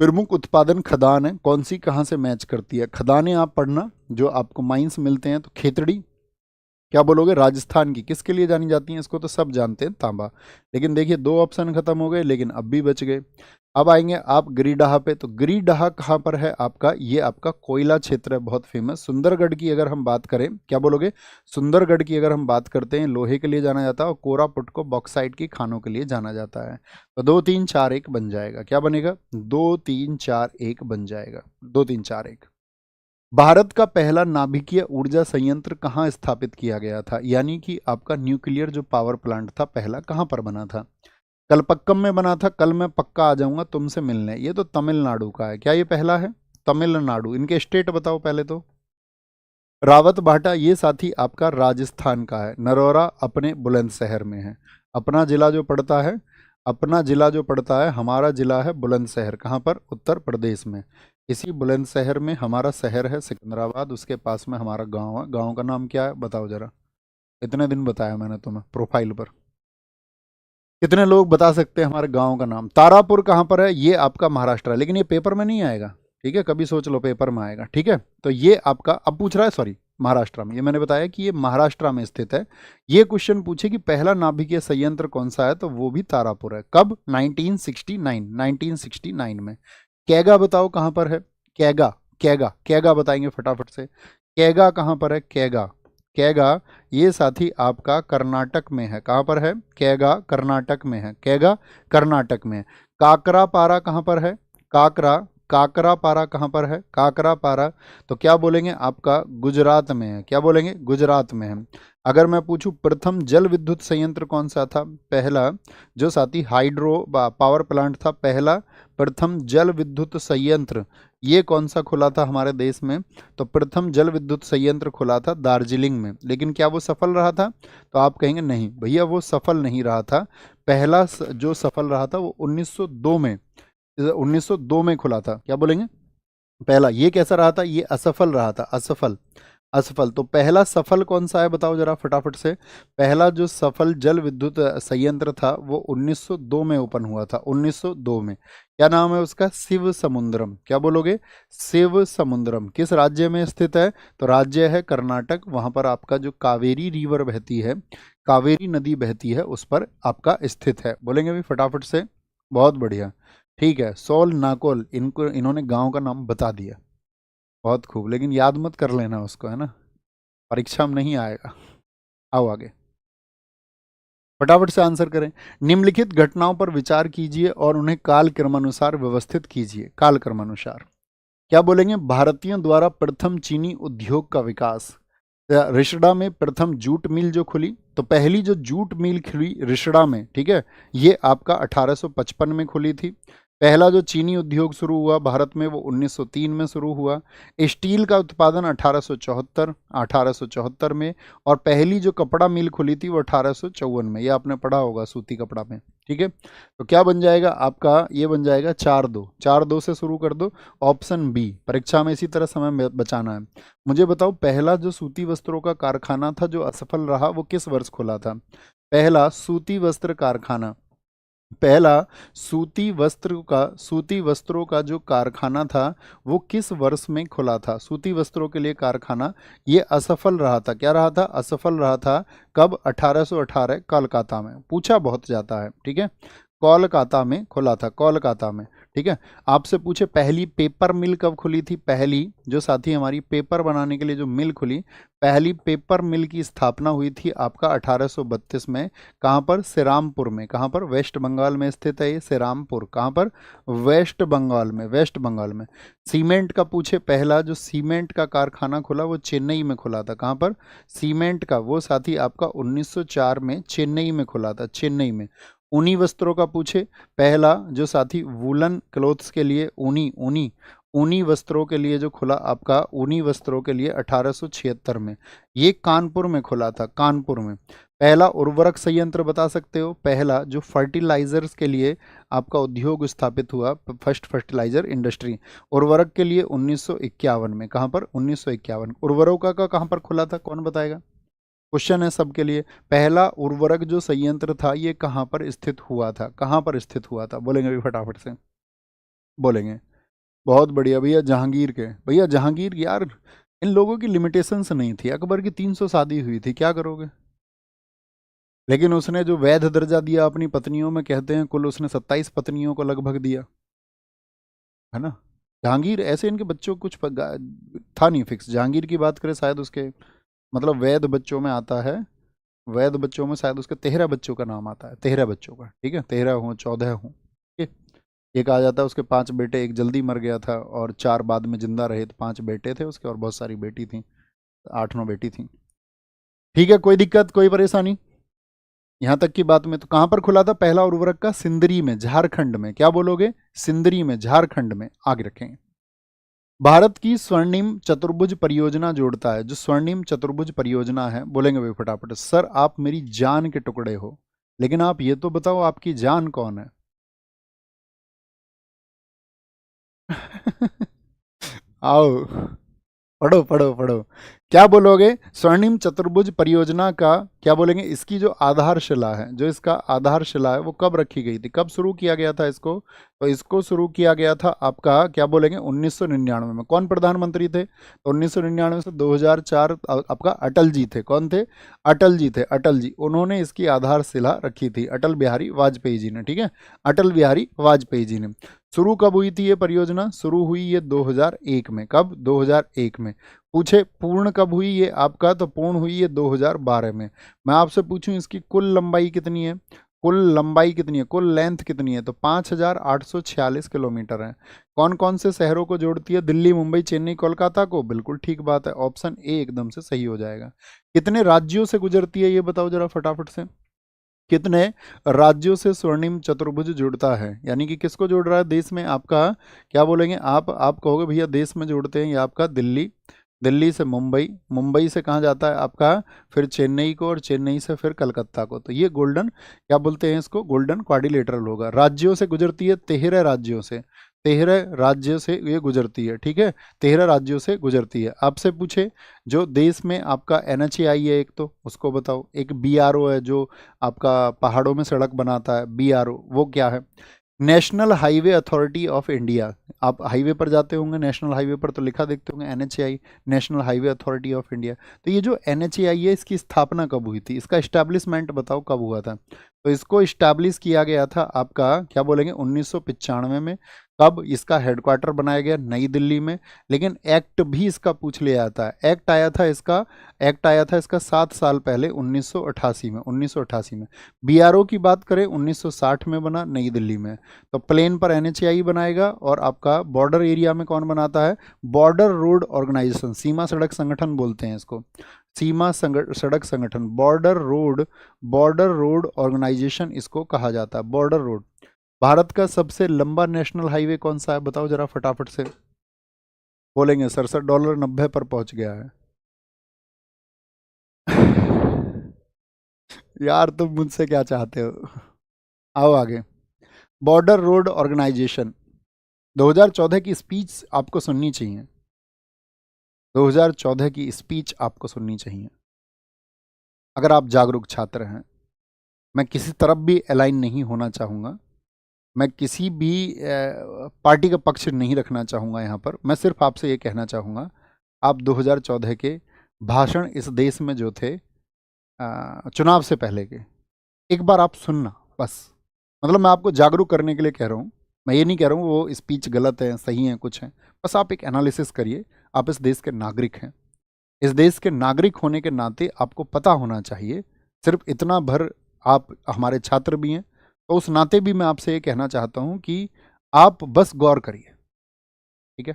प्रमुख उत्पादन खदान है, कौन सी कहाँ से मैच करती है? खदानें आप पढ़ना, जो आपको माइंस मिलते हैं, तो खेतड़ी, क्या बोलोगे? राजस्थान की। किसके लिए जानी जाती हैं? इसको तो सब जानते हैं, तांबा। लेकिन देखिए दो ऑप्शन खत्म हो गए, लेकिन अब भी बच गए। अब आएंगे आप गिरिडीह पे। तो गिरिडीह कहाँ पर है आपका? ये आपका कोयला क्षेत्र है, बहुत फेमस। सुंदरगढ़ की अगर हम बात करें, क्या बोलोगे? सुंदरगढ़ की अगर हम बात करते हैं, लोहे के लिए जाना जाता है, और कोरापुट को बॉक्साइट की खानों के लिए जाना जाता है। तो 2 3 4 1 बन जाएगा, क्या बनेगा? 2 3 4 1 बन जाएगा, 2 3 4 1। भारत का पहला नाभिकीय ऊर्जा संयंत्र कहाँ स्थापित किया गया था? यानी कि आपका न्यूक्लियर जो पावर प्लांट था पहला, कहाँ पर बना था? कलपक्कम में बना था। कल मैं पक्का आ जाऊंगा तुमसे मिलने। ये तो तमिलनाडु का है, क्या ये पहला है? तमिलनाडु। इनके स्टेट बताओ पहले तो। रावत भाटा ये साथी आपका राजस्थान का है। नरौरा अपने बुलंदशहर में है। अपना जिला जो पड़ता है, अपना जिला जो पड़ता है, हमारा जिला है बुलंदशहर, कहाँ पर? उत्तर प्रदेश में। इसी बुलंदशहर में हमारा शहर है सिकंदराबाद, उसके पास में हमारा गांव है। गांव का नाम क्या है बताओ जरा? इतने दिन बताया मैंने तुम्हें प्रोफाइल पर। कितने लोग बता सकते हैं हमारे गांव का नाम? तारापुर कहाँ पर है? ये आपका महाराष्ट्र है, लेकिन ये पेपर में नहीं आएगा, ठीक है, कभी सोच लो पेपर में आएगा, ठीक है। तो ये आपका अब पूछ रहा है, सॉरी, महाराष्ट्र में। ये मैंने बताया कि ये महाराष्ट्र में स्थित है। ये क्वेश्चन पूछे कि पहला नाभिकीय संयंत्र कौन सा है, तो वो भी तारापुर है। कब? 1969, 1969 में। कैगा बताओ कहाँ पर है? कैगा, कैगा, कैगा बताएंगे फटाफट से। कैगा कहाँ पर है? कैगा, कैगा ये साथी आपका कर्नाटक में है। कहाँ पर है? कैगा कर्नाटक में है। कैगा कर्नाटक में है। काकरापारा कहाँ पर है? काकरा, काकरापारा कहाँ पर है? काकरापारा तो क्या बोलेंगे आपका? गुजरात में है। क्या बोलेंगे? गुजरात में है। अगर मैं पूछूं प्रथम जल विद्युत संयंत्र कौन सा था? पहला जो साथी हाइड्रो पावर प्लांट था, पहला प्रथम जल विद्युत संयंत्र, ये कौन सा खुला था हमारे देश में? तो प्रथम जल विद्युत संयंत्र खुला था दार्जिलिंग में। लेकिन क्या वो सफल रहा था? तो आप कहेंगे नहीं भैया वो सफल नहीं रहा था। पहला जो सफल रहा था वो 1902 में, 1902 में खुला था। क्या बोलेंगे? पहला। ये कैसा रहा था? ये असफल रहा था, असफल, असफल। तो पहला सफल कौन सा है बताओ जरा फटाफट से? पहला जो सफल जल विद्युत संयंत्र था वो 1902 में ओपन हुआ था, 1902 में। क्या नाम है उसका? शिव समुद्रम। क्या बोलोगे? शिव समुद्रम। किस राज्य में स्थित है? तो राज्य है कर्नाटक। वहां पर आपका जो कावेरी रिवर बहती है, कावेरी नदी बहती है, उस पर आपका स्थित है। बोलेंगे भी फटाफट से? बहुत बढ़िया, ठीक है। सोल नाकोल, इनको इन्होंने गांव का नाम बता दिया। बहुत खूब, लेकिन याद मत कर लेना उसको, है ना, परीक्षा में नहीं आएगा। आओ आगे, फटाफट से आंसर करें। निम्नलिखित घटनाओं पर विचार कीजिए और उन्हें काल क्रमानुसार व्यवस्थित कीजिए। काल क्रमानुसार क्या बोलेंगे? भारतीयों द्वारा प्रथम चीनी उद्योग का विकास। रिषड़ा में प्रथम जूट मिल जो खुली, तो पहली जो जूट मिल खुली रिषड़ा में, ठीक है, ये आपका 1855 में खुली थी। पहला जो चीनी उद्योग शुरू हुआ भारत में वो 1903 में शुरू हुआ। स्टील का उत्पादन 1874 में, और पहली जो कपड़ा मिल खुली थी वो 1854 में, ये आपने पढ़ा होगा सूती कपड़ा में, ठीक है। तो क्या बन जाएगा आपका? ये बन जाएगा 4-2, 4-2 से शुरू कर दो। ऑप्शन बी, परीक्षा में इसी तरह समय बचाना है। मुझे बताओ, पहला जो सूती वस्त्रों का कारखाना था जो असफल रहा वो किस वर्ष खुला था? पहला सूती वस्त्र कारखाना, पहला सूती वस्त्रों का जो कारखाना था वो किस वर्ष में खुला था? सूती वस्त्रों के लिए कारखाना ये असफल रहा था। क्या रहा था? असफल रहा था। कब? 1818 कोलकाता में। पूछा बहुत जाता है, ठीक है। कोलकाता में खुला था, कोलकाता में, ठीक है। आपसे पूछे पहली पेपर मिल कब खुली थी? पहली जो साथी हमारी पेपर बनाने के लिए जो मिल खुली, पहली पेपर मिल की स्थापना हुई थी आपका 1832 में। कहाँ पर? श्रीरामपुर में। कहाँ पर? वेस्ट बंगाल में स्थित है ये श्रीरामपुर। कहाँ पर? वेस्ट बंगाल में, वेस्ट बंगाल में। सीमेंट का पूछे, पहला जो सीमेंट का कारखाना खुला वो चेन्नई में खुला था। कहाँ पर? सीमेंट का वो साथी आपका 1904 में चेन्नई में खुला था, चेन्नई में। ऊनी वस्त्रों का पूछे, पहला जो साथी वुलन क्लोथ्स के लिए ऊनी ऊनी ऊनी वस्त्रों के लिए जो खुला आपका, ऊनी वस्त्रों के लिए 1876 में, ये कानपुर में खुला था, कानपुर में। पहला उर्वरक संयंत्र बता सकते हो? पहला जो फर्टिलाइजर्स के लिए आपका उद्योग स्थापित हुआ, फर्स्ट फर्टिलाइजर इंडस्ट्री, उर्वरक के लिए 1951 में। कहाँ पर? 1951। उर्वरकों का कहाँ पर खुला था? कौन बताएगा? क्वेश्चन है सबके लिए। पहला उर्वरक जो संयंत्र था ये कहाँ पर स्थित हुआ था? कहाँ पर स्थित हुआ था? बोलेंगे अभी फटाफट से, बोलेंगे। बहुत बढ़िया भैया, जहांगीर के। भैया जहांगीर यार, इन लोगों की लिमिटेशंस नहीं थी। अकबर की 300 शादी हुई थी, क्या करोगे। लेकिन उसने जो वैध दर्जा दिया अपनी पत्नियों में, कहते हैं कुल उसने 27 पत्नियों को लगभग दिया, है ना। जहांगीर ऐसे, इनके बच्चों को कुछ था नहीं फिक्स। जहांगीर की बात करें शायद उसके मतलब वैध बच्चों में आता है, वैध बच्चों में शायद उसके 13 बच्चों का नाम आता है, 13 बच्चों का, ठीक है। 13 हूँ, 14 हूँ, ठीक है। एक आ जाता है उसके 5 बेटे, एक जल्दी मर गया था और 4 बाद में जिंदा रहे, तो 5 बेटे थे उसके और बहुत सारी बेटी थी, 8-9 बेटी थी, ठीक है। कोई दिक्कत, कोई परेशानी यहाँ तक की बात में? तो कहाँ पर खुला था पहला उर्वरक का? सिंदरी में, झारखंड में। क्या बोलोगे? सिंदरी में, झारखंड में। आगे रखेंगे। भारत की स्वर्णिम चतुर्भुज परियोजना जोड़ता है, जो स्वर्णिम चतुर्भुज परियोजना है, बोलेंगे भाई फटाफट। सर आप मेरी जान के टुकड़े हो, लेकिन आप ये तो बताओ आपकी जान कौन है? आओ, पढ़ो पढ़ो पढ़ो। क्या बोलोगे? स्वर्णिम चतुर्भुज परियोजना का क्या बोलेंगे? इसकी जो आधारशिला है, जो इसका आधारशिला है वो कब रखी गई थी? कब शुरू किया गया था इसको? तो इसको शुरू किया गया था आपका क्या बोलेंगे 1999 में। कौन प्रधानमंत्री थे? तो 1999 से 2004 आपका अटल जी थे। कौन थे? अटल जी थे, अटल जी। उन्होंने इसकी आधारशिला रखी थी, अटल बिहारी वाजपेयी जी ने, ठीक है, अटल बिहारी वाजपेयी जी ने। शुरू कब हुई थी ये परियोजना? शुरू हुई ये 2001 में। कब? 2001 में। पूछे पूर्ण कब हुई ये आपका? तो पूर्ण हुई ये 2012 में। मैं आपसे पूछूं इसकी कुल लंबाई कितनी है? कुल लंबाई कितनी है? कुल लेंथ कितनी है? तो 5846 किलोमीटर है। कौन कौन से शहरों को जोड़ती है? दिल्ली, मुंबई, चेन्नई, कोलकाता को। बिल्कुल ठीक बात है, ऑप्शन ए एकदम से सही हो जाएगा। कितने राज्यों से गुजरती है ये बताओ जरा फटाफट से। कितने राज्यों से स्वर्णिम चतुर्भुज जुड़ता है? यानी कि किसको जोड़ रहा है देश में आपका? क्या बोलेंगे आप कहोगे भैया देश में जोड़ते हैं ये आपका दिल्ली, दिल्ली से मुंबई, मुंबई से कहाँ जाता है आपका? फिर चेन्नई को, और चेन्नई से फिर कलकत्ता को। तो ये गोल्डन क्या बोलते हैं इसको? गोल्डन क्वाड्रिलेटरल होगा। राज्यों से गुजरती है, 13 राज्यों से, 13 राज्यों से ये गुजरती है, ठीक है। 13 राज्यों से गुजरती है। आपसे पूछे जो देश में आपका NHAI है एक, तो उसको बताओ। एक BRO है जो आपका पहाड़ों में सड़क बनाता है, BRO, वो क्या है? National highway authority of India. आप हाईवे पर जाते होंगे, नेशनल हाईवे पर तो लिखा देखते होंगे NHAI, national highway authority of India. तो ये जो NHAI है इसकी स्थापना कब हुई थी? इसका इस्टेब्लिशमेंट बताओ कब हुआ था? तो इसको इस्टेब्लिश किया गया था आपका क्या बोलेंगे 1995 में। कब इसका हेडक्वार्टर बनाया गया? नई दिल्ली में। लेकिन एक्ट भी इसका पूछ लिया जाता है। एक्ट आया था इसका 7 साल पहले 1988 में। 1988 में। बीआरओ की बात करें 1960 में बना, नई दिल्ली में। तो प्लेन पर एनएचएआई बनाएगा। और आपका बॉर्डर एरिया में कौन बनाता है? बॉर्डर रोड ऑर्गेनाइजेशन, सीमा सड़क संगठन बोलते हैं इसको। सड़क संगठन, बॉर्डर रोड ऑर्गेनाइजेशन इसको कहा जाता है, बॉर्डर रोड। भारत का सबसे लंबा नेशनल हाईवे कौन सा है? बताओ जरा फटाफट से। बोलेंगे $67 90 पर पहुंच गया है। यार तुम मुझसे क्या चाहते हो? आओ आगे। बॉर्डर रोड ऑर्गेनाइजेशन 2014 की स्पीच आपको सुननी चाहिए। 2014 की स्पीच आपको सुननी चाहिए अगर आप जागरूक छात्र हैं। मैं किसी तरफ भी अलाइन नहीं होना चाहूँगा। मैं किसी भी पार्टी का पक्ष नहीं रखना चाहूँगा यहाँ पर। मैं सिर्फ आपसे ये कहना चाहूँगा, आप 2014 के भाषण इस देश में जो थे चुनाव से पहले के, एक बार आप सुनना बस। मतलब मैं आपको जागरूक करने के लिए कह रहा हूँ। मैं ये नहीं कह रहा हूँ वो स्पीच गलत है, सही है, कुछ है। बस आप एक एनालिसिस करिए। आप इस देश के नागरिक हैं। इस देश के नागरिक होने के नाते आपको पता होना चाहिए। सिर्फ इतना भर, आप हमारे छात्र भी हैं, तो उस नाते भी मैं आपसे ये कहना चाहता हूँ कि आप बस गौर करिए, ठीक है?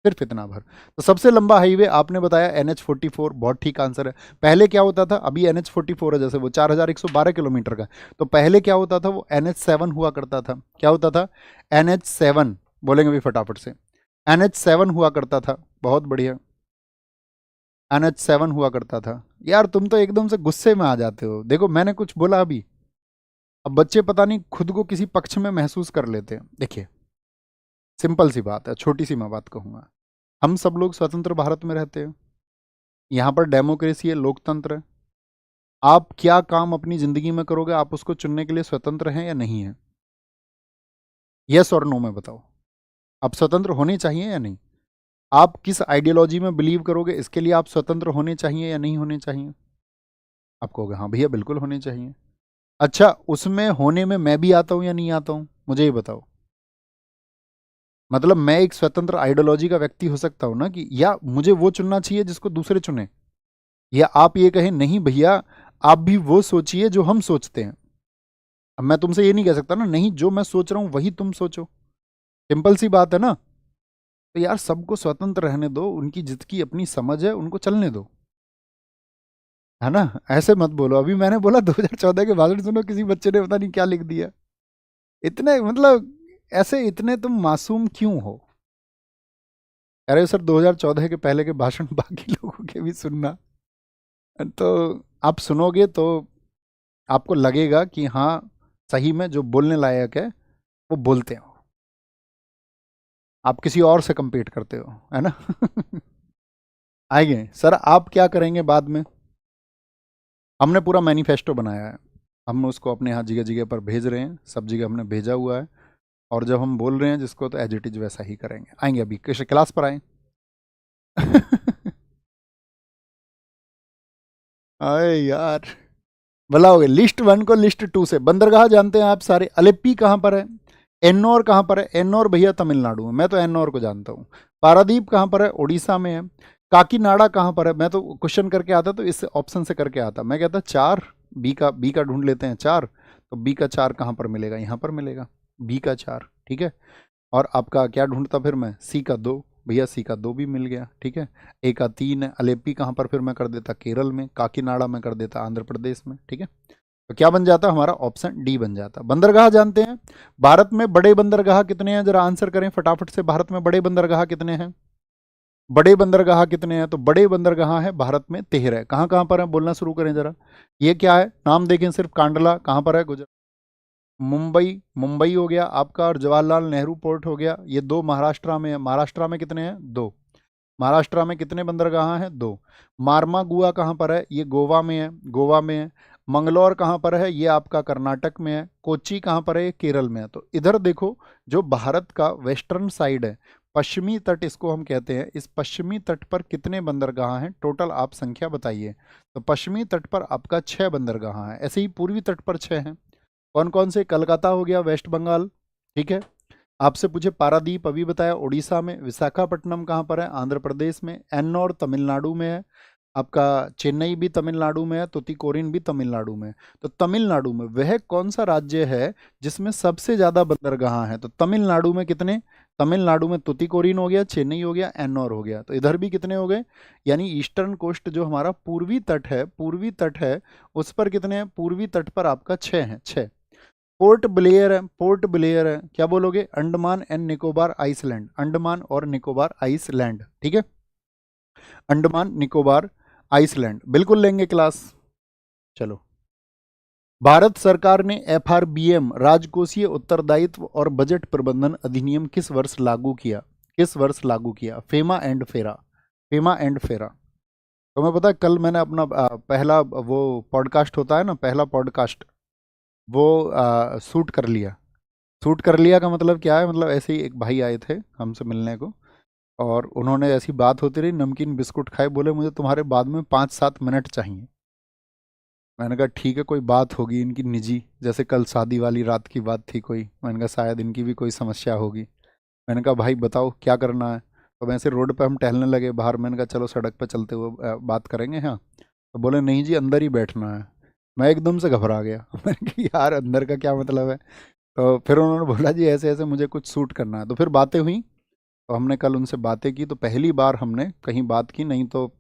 सिर्फ इतना भर। तो सबसे लंबा हाईवे आपने बताया NH44, बहुत ठीक आंसर है। पहले क्या होता था? अभी NH44 है, जैसे वो 4112 किलोमीटर का। तो पहले क्या होता था? वो NH7 हुआ करता था। क्या होता था? NH7 बोलेंगे भी फटाफट से। NH7 हुआ करता था। बहुत बढ़िया। NH7 हुआ करता था। यार तुम तो एकदम से गुस्से में आ जाते हो। देखो मैंने कुछ बोला अभी, अब बच्चे पता नहीं खुद को किसी पक्ष में महसूस कर लेते हैं। देखिए सिंपल सी बात है, छोटी सी मैं बात कहूँगा। हम सब लोग स्वतंत्र भारत में रहते हैं। यहाँ पर डेमोक्रेसी है, लोकतंत्र है। आप क्या काम अपनी जिंदगी में करोगे, आप उसको चुनने के लिए स्वतंत्र हैं या नहीं है? यस और नो में बताओ। आप स्वतंत्र होने चाहिए या नहीं? आप किस आइडियोलॉजी में बिलीव करोगे, इसके लिए आप स्वतंत्र होने चाहिए या नहीं होने चाहिए? आप कहोगे हाँ भैया बिल्कुल होने चाहिए। अच्छा, उसमें होने में मैं भी आता हूं या नहीं आता हूं, मुझे ये बताओ। मतलब मैं एक स्वतंत्र आइडियोलॉजी का व्यक्ति हो सकता हूं ना, कि या मुझे वो चुनना चाहिए जिसको दूसरे चुने, या आप ये कहें नहीं भैया आप भी वो सोचिए जो हम सोचते हैं। अब मैं तुमसे ये नहीं कह सकता ना, नहीं जो मैं सोच रहा हूं वही तुम सोचो। सिंपल सी बात है ना। तो यार सबको स्वतंत्र रहने दो, उनकी जितकी अपनी समझ है उनको चलने दो, है ना? ऐसे मत बोलो। अभी मैंने बोला 2014 के भाषण सुनो, किसी बच्चे ने पता नहीं क्या लिख दिया। इतने मतलब ऐसे इतने तुम मासूम क्यों हो? अरे सर 2014 के पहले के भाषण बाकी लोगों के भी सुनना, तो आप सुनोगे तो आपको लगेगा कि हाँ सही में जो बोलने लायक है वो बोलते हो। आप किसी और से compete करते हो, है ना? आएंगे सर, आप क्या करेंगे बाद में? हमने पूरा मैनिफेस्टो बनाया है। हम उसको अपने यहाँ जगह जगह पर भेज रहे हैं, सब जगह हमने भेजा हुआ है। और जब हम बोल रहे हैं जिसको, तो एज इट इज वैसा ही करेंगे। आएंगे अभी क्लास पर आए। अरे यार बुलाओगे लिस्ट 1 को लिस्ट 2 से। बंदरगाह जानते हैं आप सारे। अलेप्पी कहाँ पर है? एन्नौर कहाँ पर है? एन्नौर भैया तमिलनाडु में, मैं तो एन्नौर को जानता हूँ। पारादीप कहाँ पर है? उड़ीसा में है। काकीनाडा कहाँ पर है? मैं तो क्वेश्चन करके आता तो इस ऑप्शन से करके आता, मैं कहता 4, बी का ढूंढ लेते हैं 4। तो बी का 4 कहाँ पर मिलेगा? यहाँ पर मिलेगा बी का 4, ठीक है। और आपका क्या ढूंढता फिर मैं? सी का 2, भैया सी का 2 भी मिल गया, ठीक है। ए का 3 है। अलेप्पी कहाँ पर फिर मैं कर देता? केरल में। काकीनाडा में कर देता आंध्र प्रदेश में, ठीक है। तो क्या बन जाता? हमारा ऑप्शन डी बन जाता। बंदरगाह जानते हैं? भारत में बड़े बंदरगाह कितने हैं? जरा आंसर करें फटाफट से। भारत में बड़े बंदरगाह कितने हैं? बड़े बंदरगाह कितने हैं? तो बड़े बंदरगाह है भारत में 13 है। कहाँ कहाँ पर है? बोलना शुरू करें जरा। ये क्या है? नाम देखें सिर्फ। कांडला कहाँ पर है? गुजरात। मुंबई, मुंबई हो गया आपका, और जवाहरलाल नेहरू पोर्ट हो गया। ये 2 महाराष्ट्र में है। महाराष्ट्र में कितने हैं? 2। महाराष्ट्र में कितने बंदरगाह हैं? 2। मारमागुआ कहाँ पर है? ये गोवा में है, गोवा में है। मंगलौर कहाँ पर है? ये आपका कर्नाटक में है। कोच्चि कहाँ पर है? ये केरल में है। तो इधर देखो, जो भारत का वेस्टर्न साइड है, पश्चिमी तट इसको हम कहते हैं, इस पश्चिमी तट पर कितने बंदरगाह हैं टोटल? आप संख्या बताइए। तो पश्चिमी तट पर आपका 6 बंदरगाह हैं। ऐसे ही पूर्वी तट पर 6 हैं। कौन कौन से? कलकत्ता हो गया, वेस्ट बंगाल, ठीक है। आपसे पूछे पारादीप अभी बताया उड़ीसा में, विशाखापट्टनम कहाँ पर है, आंध्र प्रदेश में, एन्नौर तमिलनाडु में है, आपका चेन्नई भी तमिलनाडु में है, तुतीकोरिन भी तमिलनाडु में है। तो तमिलनाडु में वह कौन सा राज्य है जिसमें सबसे ज्यादा बंदरगाह हैं? तो तमिलनाडु में कितने? तमिलनाडु में तुतीकोरिन हो गया, चेन्नई हो गया, एन्नौर हो गया। तो इधर भी कितने हो गए? यानी ईस्टर्न कोस्ट जो हमारा पूर्वी तट है, पूर्वी तट है, उस पर कितने हैं? पूर्वी तट पर आपका 6 हैं, 6। पोर्ट ब्लेयर है, पोर्ट ब्लेयर है, क्या बोलोगे? अंडमान एंड निकोबार आइसलैंड, अंडमान और निकोबार आइसलैंड, ठीक है, अंडमान निकोबार आइसलैंड, बिल्कुल लेंगे क्लास। चलो, भारत सरकार ने एफआरबीएम राजकोषीय उत्तरदायित्व और बजट प्रबंधन अधिनियम किस वर्ष लागू किया? किस वर्ष लागू किया? फेमा एंड फेरा, फेमा एंड फेरा। तुम्हें पता है कल मैंने अपना पहला वो पॉडकास्ट होता है ना, पहला पॉडकास्ट, वो शूट कर लिया। शूट कर लिया का मतलब क्या है? मतलब ऐसे ही एक भाई आए थे हमसे मिलने को, और उन्होंने ऐसी बात होती रही, नमकीन बिस्कुट खाए, बोले मुझे तुम्हारे बाद में 5-7 मिनट चाहिए। मैंने कहा ठीक है, कोई बात होगी इनकी निजी, जैसे कल शादी वाली रात की बात थी कोई, मैंने कहा शायद इनकी भी कोई समस्या होगी। मैंने कहा भाई बताओ क्या करना है? तो वैसे रोड पे हम टहलने लगे बाहर, मैंने कहा चलो सड़क पे चलते हुए बात करेंगे। हाँ, तो बोले नहीं जी अंदर ही बैठना है। मैं एकदम से घबरा गया मैंने कहा यार अंदर का क्या मतलब है? तो फिर उन्होंने बोला जी ऐसे ऐसे मुझे कुछ सूट करना है। तो फिर बातें हुई, तो हमने कल उनसे बातें की, तो पहली बार हमने कहीं बात की, नहीं तो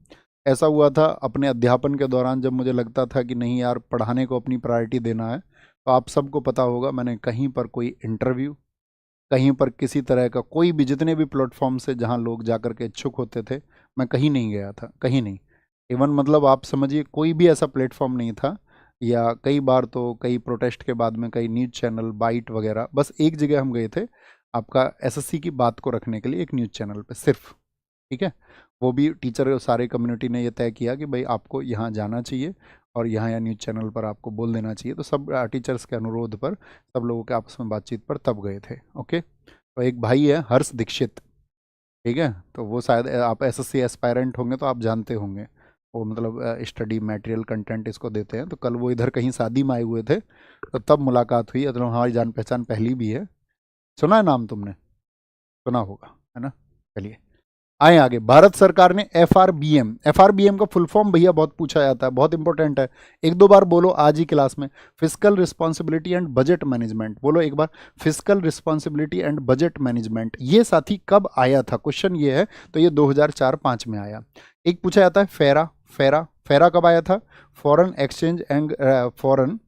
ऐसा हुआ था अपने अध्यापन के दौरान जब मुझे लगता था कि नहीं यार पढ़ाने को अपनी प्रायोरिटी देना है, तो आप सबको पता होगा मैंने कहीं पर कोई इंटरव्यू, कहीं पर किसी तरह का कोई भी, जितने भी प्लेटफॉर्म से जहाँ लोग जाकर के इच्छुक होते थे, मैं कहीं नहीं गया था, कहीं नहीं। इवन मतलब आप समझिए कोई भी ऐसा प्लेटफॉर्म नहीं था। या कई बार तो कई प्रोटेस्ट के बाद में कई न्यूज़ चैनल, बाइट वगैरह, बस एक जगह हम गए थे आपका एसएससी की बात को रखने के लिए, एक न्यूज़ चैनल पे सिर्फ, ठीक है। वो भी टीचर सारे कम्युनिटी ने ये तय किया कि भाई आपको यहाँ जाना चाहिए और यहाँ या न्यूज़ चैनल पर आपको बोल देना चाहिए। तो सब टीचर्स के अनुरोध पर, सब लोगों के आपस में बातचीत पर तब गए थे। ओके, तो एक भाई है हर्ष दीक्षित, ठीक है, तो वो शायद आप एसएससी एस्पायरेंट होंगे तो आप जानते होंगे। वो मतलब स्टडी मटेरियल कंटेंट इसको देते हैं। तो कल वो इधर कहीं शादी में आए हुए थे, तो तब मुलाकात हुई। मतलब हमारी जान पहचान पहली भी है। सुना है नाम तुमने? सुना होगा, है ना। चलिए आए आगे। भारत सरकार ने एफआरबीएम, एफआरबीएम का फुल फॉर्म भैया बहुत पूछा जाता है, बहुत इंपॉर्टेंट है, एक दो बार बोलो आज ही क्लास में। Physical responsibility and budget management, बोलो एक बार, physical responsibility and budget management. ये साथी कब आया था? क्वेश्चन ये है। तो ये 2004-05 में आया। एक पूछा जाता है फेरा, फेरा, फेरा कब आया था? Foreign exchange and foreign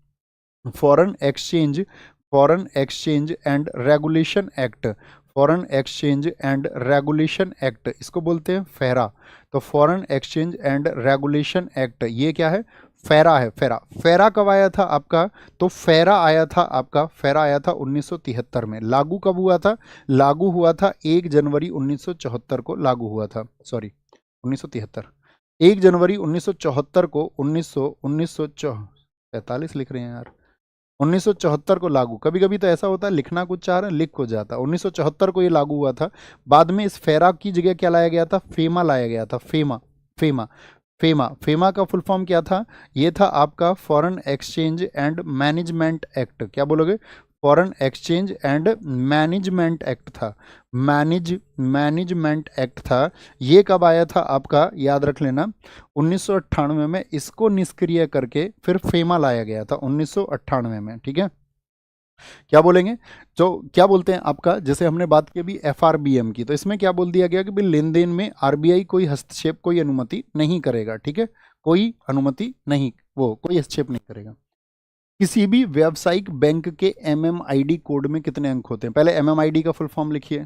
foreign exchange foreign exchange and regulation act, foreign exchange and regulation act, इसको बोलते हैं फेरा। तो foreign exchange and regulation act, ये क्या है? फेरा है, फेरा। फेरा कब आया था आपका? तो फेरा आया था आपका, फेरा आया था 1973 में। लागू कब हुआ था? लागू हुआ था 1 जनवरी 1974 को लागू हुआ था, सॉरी 1973, 1 जनवरी 1974 को, 1943 लिख रहे हैं यार, 1974 को लागू। कभी कभी तो ऐसा होता है लिखना कुछ चाह रहे हैं लिख हो जाता है। 1974 को ये लागू हुआ था। बाद में इस फेरा की जगह क्या लाया गया था? फेमा लाया गया था, फेमा, फेमा, फेमा। फेमा का फुल फॉर्म क्या था? ये था आपका foreign exchange and management act. क्या बोलोगे? Foreign exchange and management act था, मैनेजमेंट एक्ट था। ये कब आया था आपका? याद रख लेना, 1998 में इसको निष्क्रिय करके फिर फेमा लाया गया था 1998 में, ठीक है। क्या बोलेंगे? जो क्या बोलते हैं आपका, जैसे हमने बात की अभी एफआरबीएम की, तो इसमें क्या बोल दिया गया कि भाई लेन देन में आरबीआई कोई हस्तक्षेप, कोई अनुमति नहीं करेगा, ठीक है, कोई अनुमति नहीं, वो कोई हस्तक्षेप नहीं करेगा। किसी भी व्यावसायिक बैंक के एमएमआईडी कोड में कितने अंक होते हैं? पहले एमएमआईडी का फुल फॉर्म लिखिए,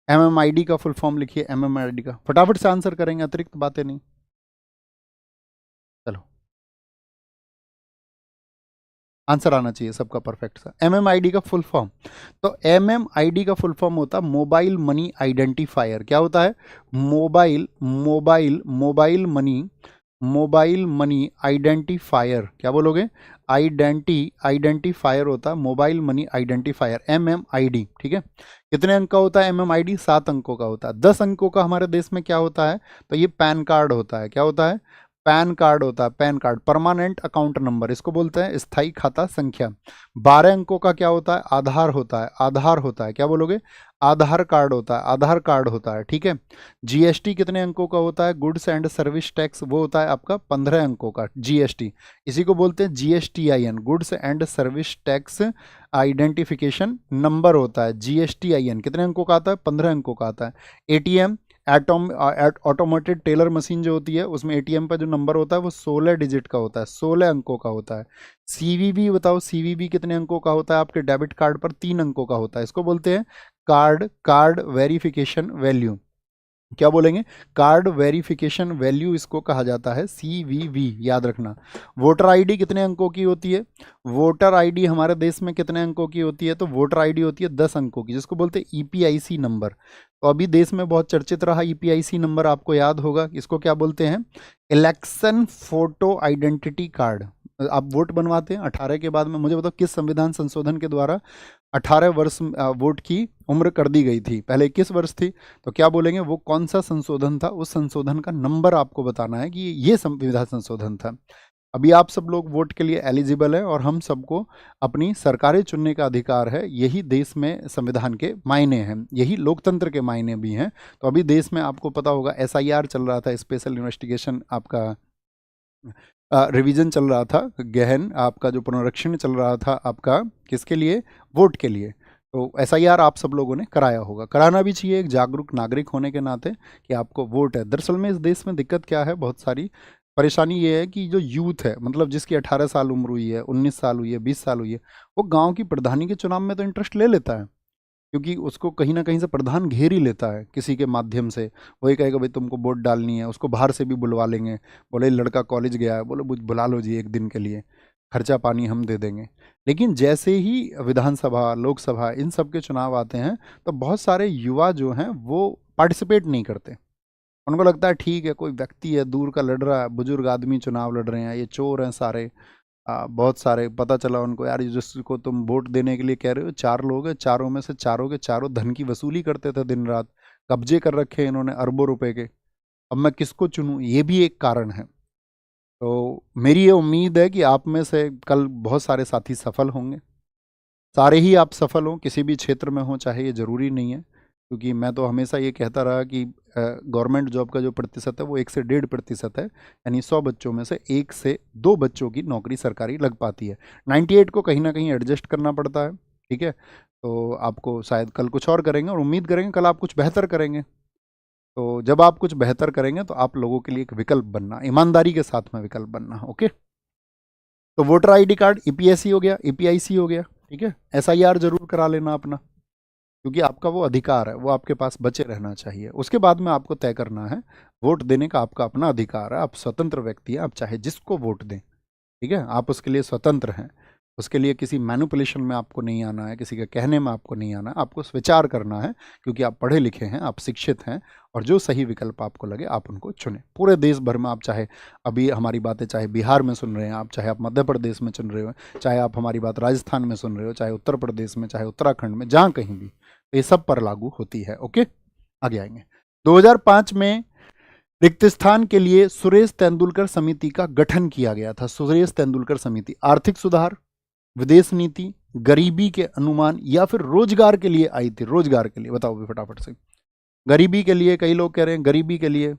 एमएमआईडी का फुल फॉर्म लिखिए, एमएमआईडी का, फटाफट से आंसर करेंगे, अतिरिक्त बातें नहीं। चलो आंसर आना चाहिए सबका परफेक्ट सा। एमएमआईडी का फुल फॉर्म, तो एमएमआईडी का फुल फॉर्म होता है मोबाइल मनी आइडेंटिफायर। क्या होता है? Mobile mobile mobile money, mobile money identifier. क्या बोलोगे? आइडेंटिफायर होता है मोबाइल मनी आइडेंटिफायर, एमएमआईडी, ठीक है। कितने अंक का होता है एमएमआईडी? 7 अंकों का होता है। 10 अंकों का हमारे देश में क्या होता है? तो ये पैन कार्ड होता है। क्या होता है? पैन कार्ड होता है, pan card, permanent account number, इसको बोलते हैं स्थायी खाता संख्या। 12 अंकों का क्या होता है? आधार होता है, आधार होता है, क्या बोलोगे? आधार कार्ड होता है, आधार कार्ड होता है, ठीक है। जीएसटी कितने अंकों का होता है? गुड्स एंड सर्विस टैक्स, वो होता है आपका 15 अंकों का जीएसटी। इसी को बोलते हैं GSTIN, goods and service tax identification number होता है। जीएसटीआईएन कितने अंकों का आता है? 15 अंकों का आता है। एटीएम, ऑटोमेटेड टेलर मशीन जो होती है, उसमें एटीएम का जो नंबर होता है वो 16 डिजिट का होता है, 16 अंकों का होता है। सीवीवी बताओ, सीवीवी कितने अंकों का होता है? आपके डेबिट कार्ड पर 3 अंकों का होता है, इसको बोलते हैं कार्ड वेरिफिकेशन वैल्यू। क्या बोलेंगे? कार्ड वेरिफिकेशन वैल्यू इसको कहा जाता है, सीवीवी, याद रखना। वोटर आईडी कितने अंकों की होती है? वोटर आईडी हमारे देश में कितने अंकों की होती है? तो वोटर आईडी होती है 10 अंकों की, जिसको बोलते हैं ईपीआईसी नंबर। तो अभी देश में बहुत चर्चित रहा ईपीआईसी नंबर, आपको याद होगा, इसको क्या बोलते हैं? Election photo identity card. आप वोट बनवाते हैं 18 के बाद में, मुझे बताओ किस संविधान संशोधन के द्वारा 18 वर्ष वोट की उम्र कर दी गई थी? पहले 21 वर्ष थी। तो क्या बोलेंगे? वो कौन सा संशोधन था? उस संशोधन का नंबर आपको बताना है कि ये संविधान संशोधन था। अभी आप सब लोग वोट के लिए एलिजिबल है और हम सबको अपनी सरकारें चुनने का अधिकार है। यही देश में संविधान के मायने हैं, यही लोकतंत्र के मायने भी हैं। तो अभी देश में आपको पता होगा एसआईआर चल रहा था, स्पेशल इन्वेस्टिगेशन, आपका रिवीजन चल रहा था, गहन आपका जो पुनरीक्षण चल रहा था आपका, किसके लिए? वोट के लिए। तो एसआईआर आप सब लोगों ने कराया होगा, कराना भी चाहिए एक जागरूक नागरिक होने के नाते कि आपको वोट है। दरअसल में इस देश में दिक्कत क्या है? बहुत सारी परेशानी ये है कि जो यूथ है, मतलब जिसकी 18 साल उम्र हुई है, 19 साल हुई है, 20 साल हुई है, वो गांव की प्रधानी के चुनाव में तो इंटरेस्ट ले लेता है, क्योंकि उसको कहीं ना कहीं से प्रधान घेर ही लेता है किसी के माध्यम से। वही कहेगा भाई तुमको वोट डालनी है, उसको बाहर से भी बुलवा लेंगे, बोले लड़का कॉलेज गया है, बोलो बुला लो जी एक दिन के लिए, खर्चा पानी हम दे देंगे। लेकिन जैसे ही विधानसभा, लोकसभा, इन सब के चुनाव आते हैं तो बहुत सारे युवा जो हैं वो पार्टिसिपेट नहीं करते। उनको लगता है ठीक है, कोई व्यक्ति है दूर का लड़ रहा है, बुजुर्ग आदमी चुनाव लड़ रहे हैं, ये चोर हैं सारे। बहुत सारे पता चला उनको, यार जिसको तुम वोट देने के लिए कह रहे हो 4 लोग हैं, चारों में से चारों के चारों धन की वसूली करते थे दिन रात, कब्जे कर रखे हैं इन्होंने अरबों रुपए के, अब मैं किसको चुनूं? ये भी एक कारण है। तो मेरी ये उम्मीद है कि आप में से कल बहुत सारे साथी सफल होंगे, सारे ही आप सफल हों, किसी भी क्षेत्र में हों, चाहे ये ज़रूरी नहीं है। क्योंकि मैं तो हमेशा ये कहता रहा कि गवर्नमेंट जॉब का जो प्रतिशत है वो 1 से 1.5% है, यानी 100 बच्चों में से 1 से 2 बच्चों की नौकरी सरकारी लग पाती है। 98 को कहीं ना कहीं एडजस्ट करना पड़ता है, ठीक है। तो आपको शायद कल कुछ और करेंगे और उम्मीद करेंगे कल आप कुछ बेहतर करेंगे। तो जब आप कुछ बेहतर करेंगे तो आप लोगों के लिए एक विकल्प बनना, ईमानदारी के साथ में विकल्प बनना, ओके। तो वोटर आईडी कार्ड ईपीएससी हो गया, ईपीआईसी हो गया, ठीक है। एसआईआर जरूर करा लेना अपना, क्योंकि आपका वो अधिकार है, वो आपके पास बचे रहना चाहिए। उसके बाद में आपको तय करना है, वोट देने का आपका अपना अधिकार है, आप स्वतंत्र व्यक्ति हैं, आप चाहे जिसको वोट दें, ठीक है, आप उसके लिए स्वतंत्र हैं। उसके लिए किसी मैनिपुलेशन में आपको नहीं आना है, किसी के कहने में आपको नहीं आना है, आपको विचार करना है, क्योंकि आप पढ़े लिखे हैं, आप शिक्षित हैं, और जो सही विकल्प आपको लगे आप उनको चुनें। पूरे देश भर में आप, चाहे अभी हमारी बातें चाहे बिहार में सुन रहे हैं आप, चाहे आप मध्य प्रदेश में सुन रहे हो, चाहे आप हमारी बात राजस्थान में सुन रहे हो, चाहे उत्तर प्रदेश में, चाहे उत्तराखंड में, जहाँ कहीं भी, तो ये सब पर लागू होती है, ओके। आगे आएंगे। 2005 में रिक्त स्थान के लिए सुरेश तेंदुलकर समिति का गठन किया गया था। सुरेश तेंदुलकर समिति आर्थिक सुधार, विदेश नीति, गरीबी के अनुमान, या फिर रोजगार के लिए आई थी? रोजगार के लिए बताओ भी फटाफट से। गरीबी के लिए, कई लोग कह रहे हैं गरीबी के लिए,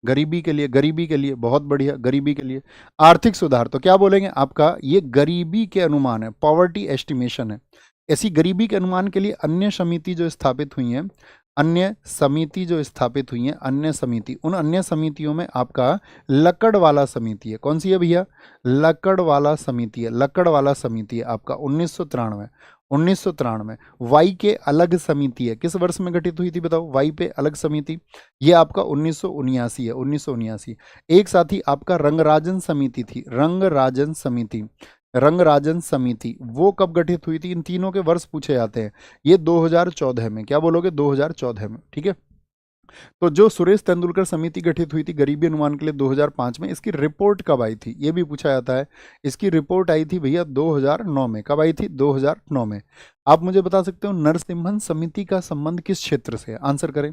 गरीबी के लिए, गरीबी के लिए, बहुत बढ़िया, गरीबी के लिए। आर्थिक सुधार, तो क्या बोलेंगे आपका? ये गरीबी के अनुमान है, पॉवर्टी एस्टिमेशन है। ऐसी गरीबी के अनुमान के लिए अन्य समिति जो स्थापित हुई हैं, अन्य समिति जो स्थापित हुई हैं, अन्य समिति, उन अन्य समितियों में आपका लकड़वाला समिति है। कौन सी है भैया? लकड़वाला समिति है, लकड़वाला समिति है आपका 1993। 1993 वाई के अलग समिति है, किस वर्ष में गठित हुई थी बताओ? वाई पे अलग समिति, ये आपका 1979 है, 1979। एक साथ ही आपका रंगराजन समिति थी, रंगराजन समिति, रंगराजन समिति, वो कब गठित हुई थी? इन तीनों के वर्ष पूछे जाते हैं। ये 2014 में, क्या बोलोगे? 2014 में, ठीक है। तो जो सुरेश तेंदुलकर समिति गठित हुई थी गरीबी अनुमान के लिए 2005 में, इसकी रिपोर्ट कब आई थी? ये भी पूछा जाता है। इसकी रिपोर्ट आई थी भैया 2009 में। कब आई थी? 2009 में। आप मुझे बता सकते हो नरसिम्हन समिति का संबंध किस क्षेत्र से है? आंसर करें।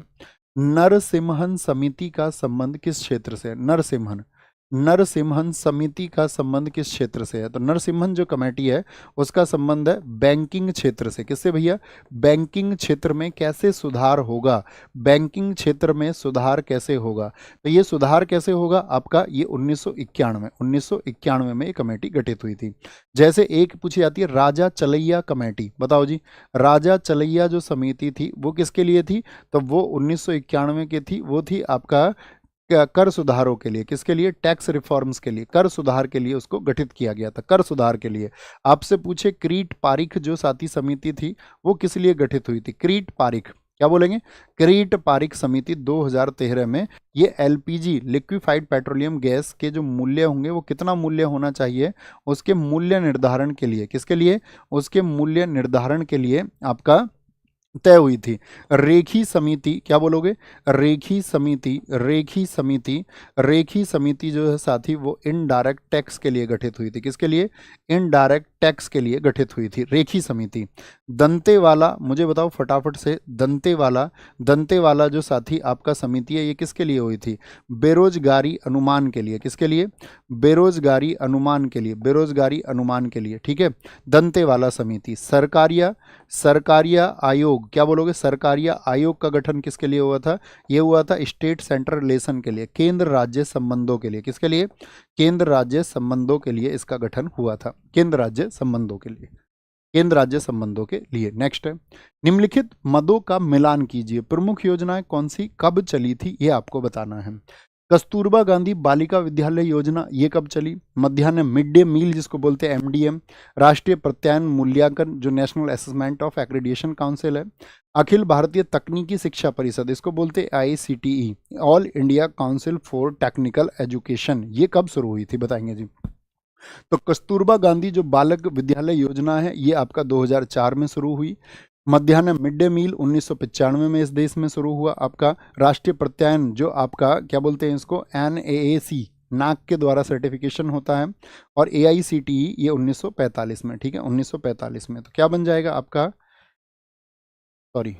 नरसिम्हन समिति का संबंध किस क्षेत्र से है? नरसिम्हन, नरसिम्हन समिति का संबंध किस क्षेत्र से है? तो नरसिम्हन जो कमेटी है उसका संबंध है बैंकिंग क्षेत्र से। किससे भैया? बैंकिंग क्षेत्र में कैसे सुधार होगा, बैंकिंग क्षेत्र में सुधार कैसे होगा। तो ये सुधार कैसे होगा आपका, ये 1991 में ये कमेटी गठित हुई थी। जैसे एक पूछी जाती है राजा चलैया कमेटी, बताओ जी राजा चलैया जो समिति थी वो किसके लिए थी? तो वो 1991 की थी, वो थी आपका कर सुधारों के लिए। किसके लिए? टैक्स रिफॉर्म्स के लिए, कर सुधार के लिए उसको गठित किया गया था, कर सुधार के लिए। आपसे पूछे क्रीट पारिख जो साथी समिति थी वो किस लिए गठित हुई थी? क्रीट पारिख, क्या बोलेंगे? क्रीट पारिख समिति 2013 में ये एलपीजी लिक्विफाइड पेट्रोलियम गैस के जो मूल्य होंगे वो कितना मूल्य होना चाहिए उसके मूल्य निर्धारण के लिए, किसके लिए? उसके मूल्य निर्धारण के लिए आपका तय हुई थी। रेखी समिति, क्या बोलोगे? रेखी समिति, रेखी समिति, रेखी समिति जो है साथी वो इनडायरेक्ट टैक्स के लिए गठित हुई थी। किसके लिए? इनडायरेक्ट टैक्स के लिए गठित हुई थी रेखी समिति। दंतेवाला, मुझे बताओ फटाफट से, दंतेवाला, दंतेवाला जो साथी आपका समिति है ये किसके लिए हुई थी? बेरोजगारी अनुमान के लिए। किसके लिए? बेरोजगारी अनुमान के लिए, बेरोजगारी अनुमान के लिए, ठीक है। दंतेवाला समिति। सरकारिया, सरकारिया आयोग, क्या बोलोगे? सरकारिया आयोग का गठन किसके लिए हुआ था? ये हुआ था स्टेट सेंट्रल रिलेशन के लिए, केंद्र राज्य संबंधों के लिए। किसके लिए? केंद्र राज्य संबंधों के लिए इसका गठन हुआ था, केंद्र राज्य संबंधों के लिए, केंद्र राज्य संबंधों के लिए। नेक्स्ट है निम्नलिखित मदों का मिलान कीजिए। प्रमुख योजनाएं कौन सी कब चली थी ये आपको बताना है। कस्तूरबा गांधी बालिका विद्यालय योजना ये कब चली? मध्याह्न मिड डे मील जिसको बोलते हैं एमडीएम। राष्ट्रीय प्रत्यायन मूल्यांकन जो national assessment of accreditation council है। अखिल भारतीय तकनीकी शिक्षा परिषद इसको बोलते हैं ICTE, all India council for technical education, ये कब शुरू हुई थी बताएंगे जी। तो कस्तूरबा गांधी जो बालक विद्यालय योजना है ये आपका 2004 में शुरू हुई। मध्याह्न मिड डे मील 1995 में इस देश में शुरू हुआ आपका। राष्ट्रीय प्रत्यायन जो आपका क्या बोलते हैं इसको, NAAC, नाक के द्वारा सर्टिफिकेशन होता है। और AICTE ये 1945 में, ठीक है 1945 में। तो क्या बन जाएगा आपका, सॉरी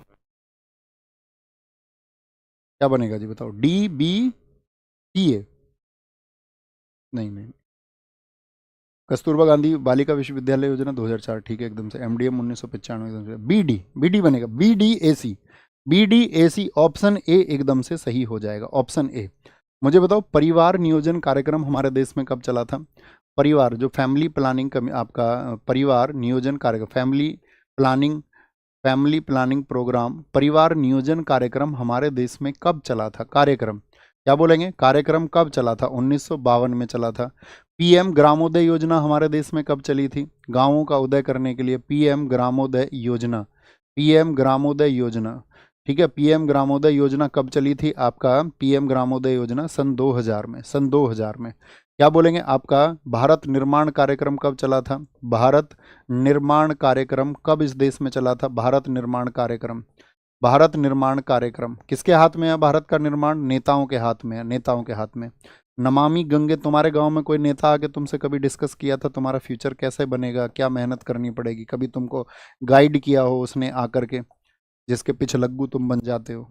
क्या बनेगा जी बताओ? DBTA, नहीं, कस्तूरबा गांधी बालिका विश्वविद्यालय योजना 2004, ठीक है एकदम से। MDM 1995 एकदम से। BD बनेगा, BDAC ऑप्शन ए एकदम से सही हो जाएगा, ऑप्शन ए। मुझे बताओ परिवार नियोजन कार्यक्रम हमारे देश में कब चला था? परिवार जो फैमिली प्लानिंग आपका परिवार नियोजन कार्यक्रम, फैमिली प्लानिंग प्रोग्राम, परिवार नियोजन कार्यक्रम हमारे देश में कब चला था? कार्यक्रम, क्या बोलेंगे? कार्यक्रम कब चला था? 1952 में चला था। PM ग्रामोदय योजना हमारे देश में कब चली थी? गांवों का उदय करने के लिए PM ग्रामोदय योजना, PM ग्रामोदय योजना, ठीक है। PM ग्रामोदय योजना कब चली थी आपका? PM ग्रामोदय योजना सन 2000 में, सन 2000 में। क्या बोलेंगे आपका भारत निर्माण कार्यक्रम कब चला था? भारत निर्माण कार्यक्रम कब इस देश में चला था? भारत निर्माण कार्यक्रम, भारत निर्माण कार्यक्रम किसके हाथ में है? भारत का निर्माण नेताओं के हाथ में है, नेताओं के हाथ में। नमामि गंगे, तुम्हारे गांव में कोई नेता आके तुमसे कभी डिस्कस किया था तुम्हारा फ्यूचर कैसे बनेगा, क्या मेहनत करनी पड़ेगी? कभी तुमको गाइड किया हो उसने आकर के, जिसके पीछे लग्गू तुम बन जाते हो?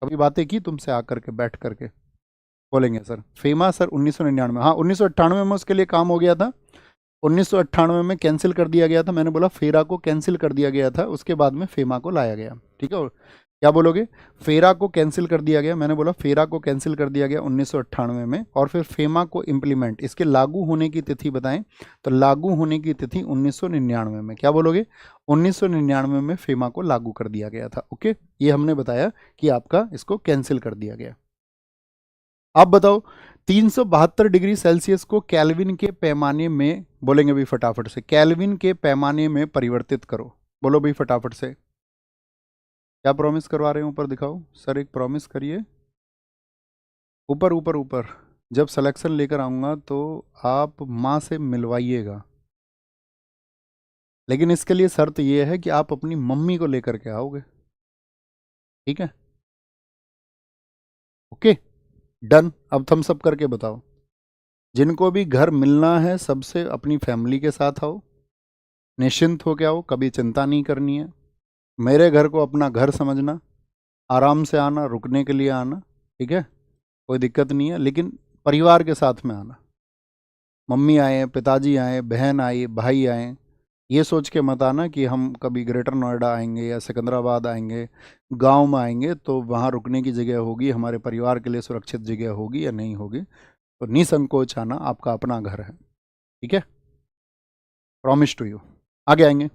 कभी बातें की तुमसे आकर के बैठ करके? बोलेंगे सर फेमा सर 1999, हाँ 1998 में उसके लिए काम हो गया था। 1998 में कैंसिल कर दिया गया था, मैंने बोला फेरा को कैंसिल कर दिया गया था, उसके बाद में फेमा को लाया गया, ठीक है। और क्या बोलोगे? फेरा को कैंसिल कर दिया गया, मैंने बोला फेरा को कैंसिल कर दिया गया 1998 में, और फिर फेमा को इम्प्लीमेंट, इसके लागू होने की तिथि बताएं। तो लागू होने की तिथि 1999 में, क्या बोलोगे? 1999 में फेमा को लागू कर दिया गया था, ओके। ये हमने बताया कि आपका इसको कैंसिल कर दिया गया। आप बताओ 372 डिग्री सेल्सियस को केल्विन के पैमाने में, बोलेंगे भी फटाफट से, केल्विन के पैमाने में परिवर्तित करो। बोलो भाई फटाफट से, क्या प्रॉमिस करवा रहे हैं? ऊपर दिखाओ सर, एक प्रॉमिस करिए ऊपर ऊपर ऊपर। जब सिलेक्शन लेकर आऊँगा तो आप माँ से मिलवाइएगा, लेकिन इसके लिए शर्त ये है कि आप अपनी मम्मी को लेकर के आओगे, ठीक है? Okay done. अब थम्स अप करके बताओ, जिनको भी घर मिलना है सबसे अपनी फैमिली के साथ आओ, निश्चिंत हो के आओ, कभी चिंता नहीं करनी है। मेरे घर को अपना घर समझना, आराम से आना, रुकने के लिए आना, ठीक है, कोई दिक्कत नहीं है। लेकिन परिवार के साथ में आना, मम्मी आए, पिताजी आए, बहन आई, भाई आए, ये सोच के मत आना कि हम कभी ग्रेटर नोएडा आएंगे या सिकंदराबाद आएंगे, गांव में आएंगे तो वहाँ रुकने की जगह होगी, हमारे परिवार के लिए सुरक्षित जगह होगी या नहीं होगी। तो निसंकोच आना, आपका अपना घर है, ठीक है, प्रॉमिस टू यू। आगे आएंगे,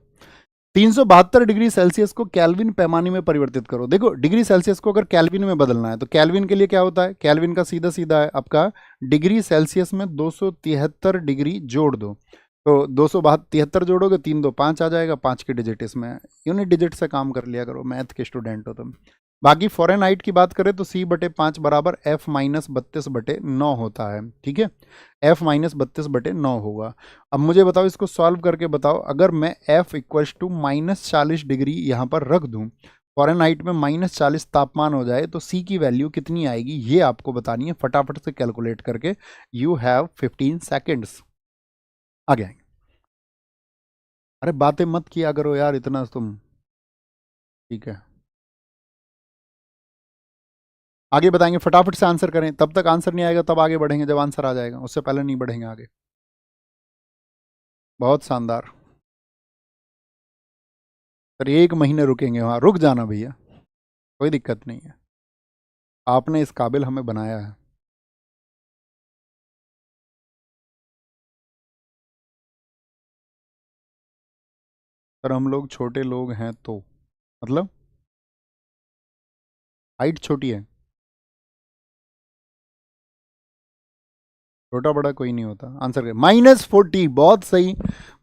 372 डिग्री सेल्सियस को केल्विन पैमाने में परिवर्तित करो। देखो डिग्री सेल्सियस को अगर केल्विन में बदलना है तो केल्विन के लिए क्या होता है, केल्विन का सीधा सीधा है आपका डिग्री सेल्सियस में 273 डिग्री जोड़ दो, तो 273 जोड़ोगे 3 2 5 आ जाएगा, 5 के डिजिट इसमें, यूनिट डिजिट से काम कर लिया करो, मैथ के स्टूडेंट हो तुम। बाकी फ़ारेनहाइट की बात करें तो C/5 बराबर F-32/9 होता है, ठीक है, F-32/9 होगा। अब मुझे बताओ, इसको सॉल्व करके बताओ, अगर मैं F = -40 डिग्री यहाँ पर रख दूँ, फ़ारेनहाइट में -40 तापमान हो जाए तो C की वैल्यू कितनी आएगी ये आपको बतानी है, फटाफट से कैलकुलेट करके। You have 15 seconds. आगे आएंगे, अरे बातें मत किया करो यार इतना तुम, ठीक है, आगे बताएंगे, फटाफट से आंसर करें, तब तक आंसर नहीं आएगा तब आगे बढ़ेंगे, जब आंसर आ जाएगा उससे पहले नहीं बढ़ेंगे आगे। बहुत शानदार, सर 1 महीने रुकेंगे वहाँ, रुक जाना भैया, कोई दिक्कत नहीं है, आपने इस काबिल हमें बनाया है। सर हम लोग छोटे लोग हैं तो मतलब हाइट छोटी है, छोटा बड़ा कोई नहीं होता, आंसर कर -40, बहुत सही,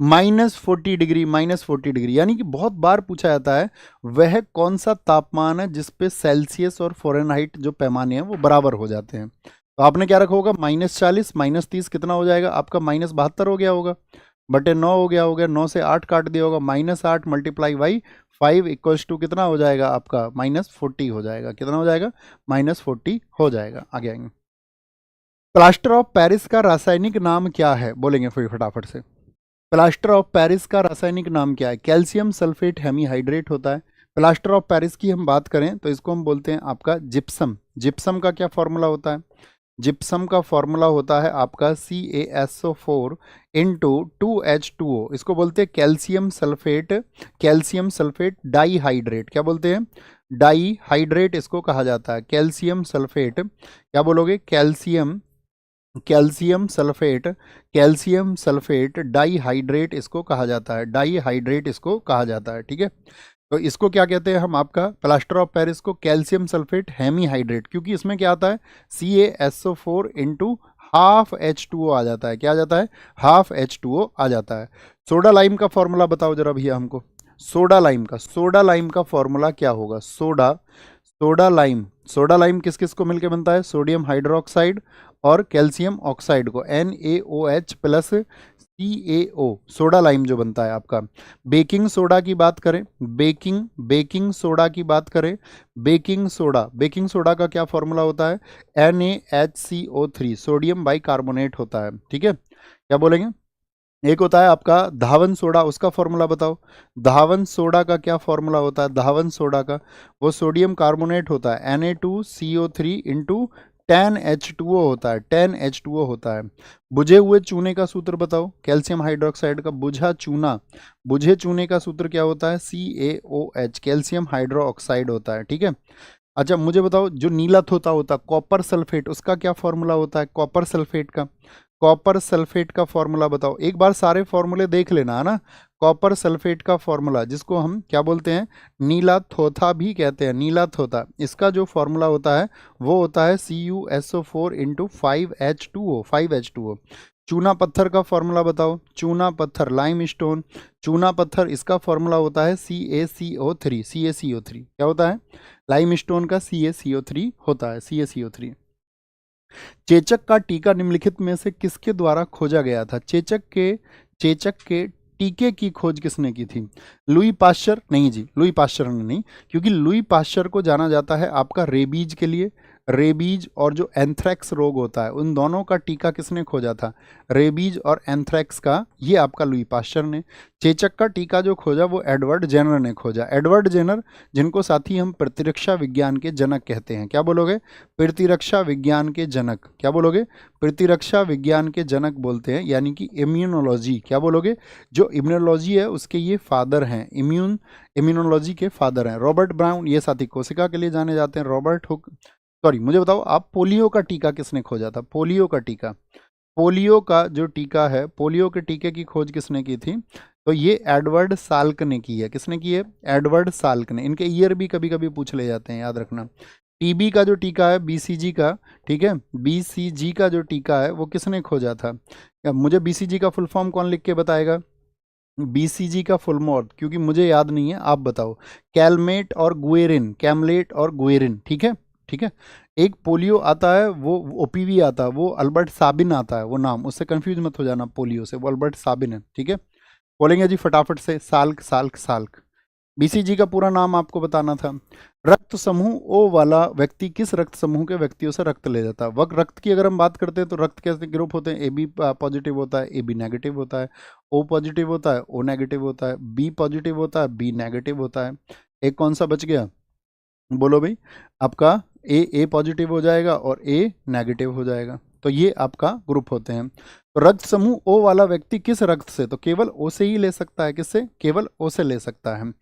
-40 डिग्री, -40 डिग्री, यानी कि बहुत बार पूछा जाता है वह कौन सा तापमान है जिसपे सेल्सियस और फ़ारेनहाइट जो पैमाने हैं वो बराबर हो जाते हैं। तो आपने क्या रखा होगा, -40 -30 कितना हो जाएगा आपका, -72 हो गया होगा, बटे 9 हो गया होगा, 9 से 8 काट दिया होगा, -8 × 5 = कितना हो जाएगा आपका, -40 हो जाएगा, कितना हो जाएगा, -40 हो जाएगा। आगे आएंगे, प्लास्टर ऑफ पेरिस का रासायनिक नाम क्या है, बोलेंगे फिर फटाफट से, प्लास्टर ऑफ पेरिस का रासायनिक नाम क्या है, कैल्शियम सल्फेट हेमीहाइड्रेट होता है। प्लास्टर ऑफ पेरिस की हम बात करें तो इसको हम बोलते हैं आपका जिप्सम। जिप्सम का क्या फॉर्मूला होता है, जिप्सम का फॉर्मूला होता है आपका CaSO4 इंटू 2H2O, इसको बोलते हैं calcium sulphate, calcium sulphate dihydrate, क्या बोलते हैं, डाईहाइड्रेट इसको कहा जाता है, कैल्शियम सल्फेट, क्या बोलोगे, calcium, calcium sulphate, calcium sulphate dihydrate इसको कहा जाता है, डाईहाइड्रेट इसको कहा जाता है, ठीक है। तो इसको क्या कहते हैं हम, आपका प्लास्टर ऑफ पेरिस को कैल्शियम सल्फेट हेमीहाइड्रेट, क्योंकि इसमें क्या आता है CaSO4 इंटू हाफ H2O आ जाता है, क्या आ जाता है, हाफ H2O आ जाता है। सोडा लाइम का फॉर्मूला बताओ जरा भैया हमको, सोडा लाइम का, सोडा लाइम का फॉर्मूला क्या होगा, soda, soda lime, soda lime किस किस को मिलकर बनता है, सोडियम हाइड्रोक्साइड और कैल्शियम ऑक्साइड को, NaOH plus CaO, soda lime जो बनता है आपका। बेकिंग सोडा की बात करें, बेकिंग सोडा की बात करें, बेकिंग सोडा, बेकिंग सोडा का क्या फॉर्मूला होता है, NaHCO3, सोडियम बाइकार्बोनेट होता है, ठीक है। क्या बोलेंगे, एक होता है आपका धावन सोडा, उसका फॉर्मूला बताओ, धावन सोडा का क्या फॉर्मूला होता है, धावन सोडा का, वो सोडियम कार्बोनेट होता है, Na2CO3 इंटू 10H2O होता है, 10H2O होता है। बुझे हुए चूने का सूत्र बताओ, कैल्शियम हाइड्रोक्साइड का बुझा चूना, बुझे चूने का सूत्र क्या होता है, CaOH, कैल्शियम हाइड्रोक्साइड होता है, ठीक है। अच्छा मुझे बताओ, जो नीला थोथा होता है कॉपर सल्फेट, उसका क्या फॉर्मूला होता है, कॉपर सल्फेट का, कॉपर सल्फेट का फॉर्मूला बताओ, एक बार सारे फॉर्मूले देख लेना है ना। कॉपर सल्फेट का फॉर्मूला, जिसको हम क्या बोलते हैं, नीला थोथा भी कहते हैं, नीला थोथा, इसका जो फॉर्मूला होता है वो होता है CuSO4 इंटू 5H2O, 5H2O। चूना पत्थर का फॉर्मूला बताओ, चूना पत्थर, लाइम स्टोन, चूना पत्थर, इसका फॉर्मूला होता है CaCO3, CaCO3 क्या होता है, लाइम स्टोन का CaCO3 होता है, CaCO3। चेचक का टीका निम्नलिखित में से किसके द्वारा खोजा गया था, चेचक के टीके की खोज किसने की थी, लुई पाश्चर, नहीं जी लुई पाश्चर ने नहीं, क्योंकि लुई पाश्चर को जाना जाता है आपका रेबीज के लिए, रेबीज और जो एंथ्रेक्स रोग होता है, उन दोनों का टीका किसने खोजा था? रेबीज और एंथ्रेक्स का, ये आपका लुई पास्चर ने। चेचक का टीका जो खोजा वो एडवर्ड जेनर ने खोजा। एडवर्ड जेनर, जिनको साथ ही हम प्रतिरक्षा विज्ञान के जनक कहते हैं। क्या बोलोगे? प्रतिरक्षा विज्ञान के जनक। क्या बोलोगे? प्रतिरक्षा विज्ञान के जनक बोलते हैं, यानी कि इम्यूनोलॉजी। क्या बोलोगे? जो इम्यूनोलॉजी है उसके ये फादर हैं, इम्यूनोलॉजी के फादर हैं। रॉबर्ट ब्राउन, ये साथी कोशिका के लिए जाने जाते हैं। रॉबर्ट हुक, सॉरी मुझे बताओ आप, पोलियो का टीका किसने खोजा था? पोलियो का टीका, पोलियो का जो टीका है, पोलियो के टीके की खोज किसने की थी? तो ये एडवर्ड साल्क ने की है। किसने की है? एडवर्ड साल्क ने। इनके ईयर भी कभी कभी पूछ ले जाते हैं, याद रखना। टीबी का जो टीका है, बीसीजी का, ठीक है, बीसीजी का जो टीका है वो किसने खोजा था? या मुझे बीसीजी का फुल फॉर्म कौन लिख के बताएगा? बीसीजी का फुल फॉर्म, क्योंकि मुझे याद नहीं है, आप बताओ। कैलमेट और गुएरिन, कैमलेट और गुएरिन, ठीक है, ठीक है। एक पोलियो आता है, वो ओपीवी आता है, वो अल्बर्ट साबिन आता है वो नाम, उससे कंफ्यूज मत हो जाना पोलियो से, वो अल्बर्ट साबिन है, ठीक है। बोलेंगे जी फटाफट से, साल्क साल्क साल्क। बीसीजी का पूरा नाम आपको बताना था। रक्त समूह ओ वाला व्यक्ति किस रक्त समूह के व्यक्तियों से रक्त ले जाता है? वक्त रक्त की अगर हम बात करते हैं तो रक्त कैसे ग्रुप होते हैं? ए बी पॉजिटिव होता है, ए बी नेगेटिव होता है, ओ पॉजिटिव होता है, ओ नेगेटिव होता है, बी पॉजिटिव होता है, बी नेगेटिव होता है। एक कौन सा बच गया? बोलो भाई। आपका ए पॉजिटिव हो जाएगा और ए नेगेटिव हो जाएगा। तो ये आपका ग्रुप होते हैं। तो रक्त समूह ओ वाला व्यक्ति किस रक्त से? तो केवल ओ से ही ले सकता है। किससे? केवल ओ से ले सकता है।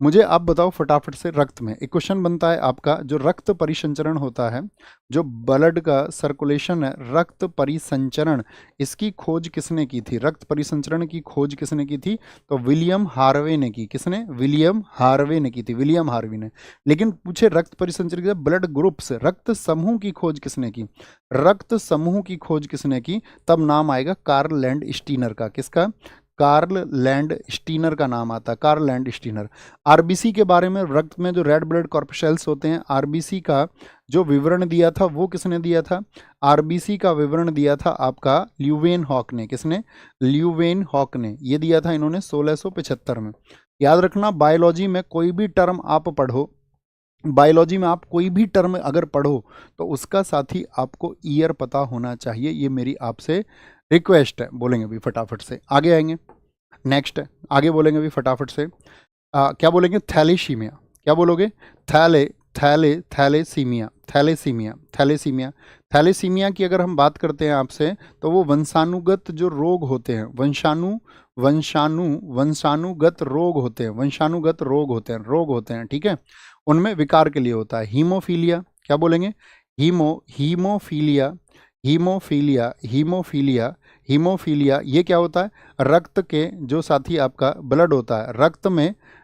मुझे आप बताओ फटाफट से, रक्त में एक क्वेश्चन बनता है आपका, जो रक्त परिसंचरण होता है, जो ब्लड का सर्कुलेशन है, रक्त परिसंचरण, इसकी खोज किसने की थी? रक्त परिसंचरण की खोज किसने की थी? तो विलियम हार्वे ने की। किसने? विलियम हार्वे ने की थी, विलियम हार्वे ने। लेकिन पूछे रक्त परिसंचरण के ब्लड ग्रुप से, रक्त समूह की खोज किसने की? रक्त समूह की खोज किसने की? तब नाम आएगा कार्ल लैंड स्टीनर का। किसका? कार्ल लैंड स्टीनर का नाम आता है, कार्ल लैंड स्टीनर। आरबीसी के बारे में, रक्त में जो रेड ब्लड कॉर्पसेल्स होते हैं, आरबीसी का जो विवरण दिया था वो किसने दिया था? आरबीसी का विवरण दिया था आपका ल्यूवेन हॉक ने। किसने? ल्यूवेन हॉक ने। ये दिया था इन्होंने 1675 में। याद रखना, बायोलॉजी में कोई भी टर्म आप पढ़ो, बायोलॉजी में आप कोई भी टर्म अगर पढ़ो तो उसका साथ ही आपको ईयर पता होना चाहिए। ये मेरी आपसे रिक्वेस्ट है। बोलेंगे भी फटाफट से, आगे आएंगे। नेक्स्ट आगे बोलेंगे भी फटाफट से। क्या बोलेंगे? थैलेसीमिया। क्या बोलोगे? Thalassaemia, thalassaemia, thalassaemia. थैलेसीमिया की अगर हम बात करते हैं आपसे, तो वो वंशानुगत जो रोग होते हैं, वंशानुगत रोग होते हैं, वंशानुगत रोग होते हैं, ठीक है। उनमें विकार के लिए होता है। हीमोफीलिया। क्या बोलेंगे? Haemophilia, haemophilia, haemophilia, haemophilia. ये क्या होता है? रक्त के जो साथी आपका ब्लड होता है,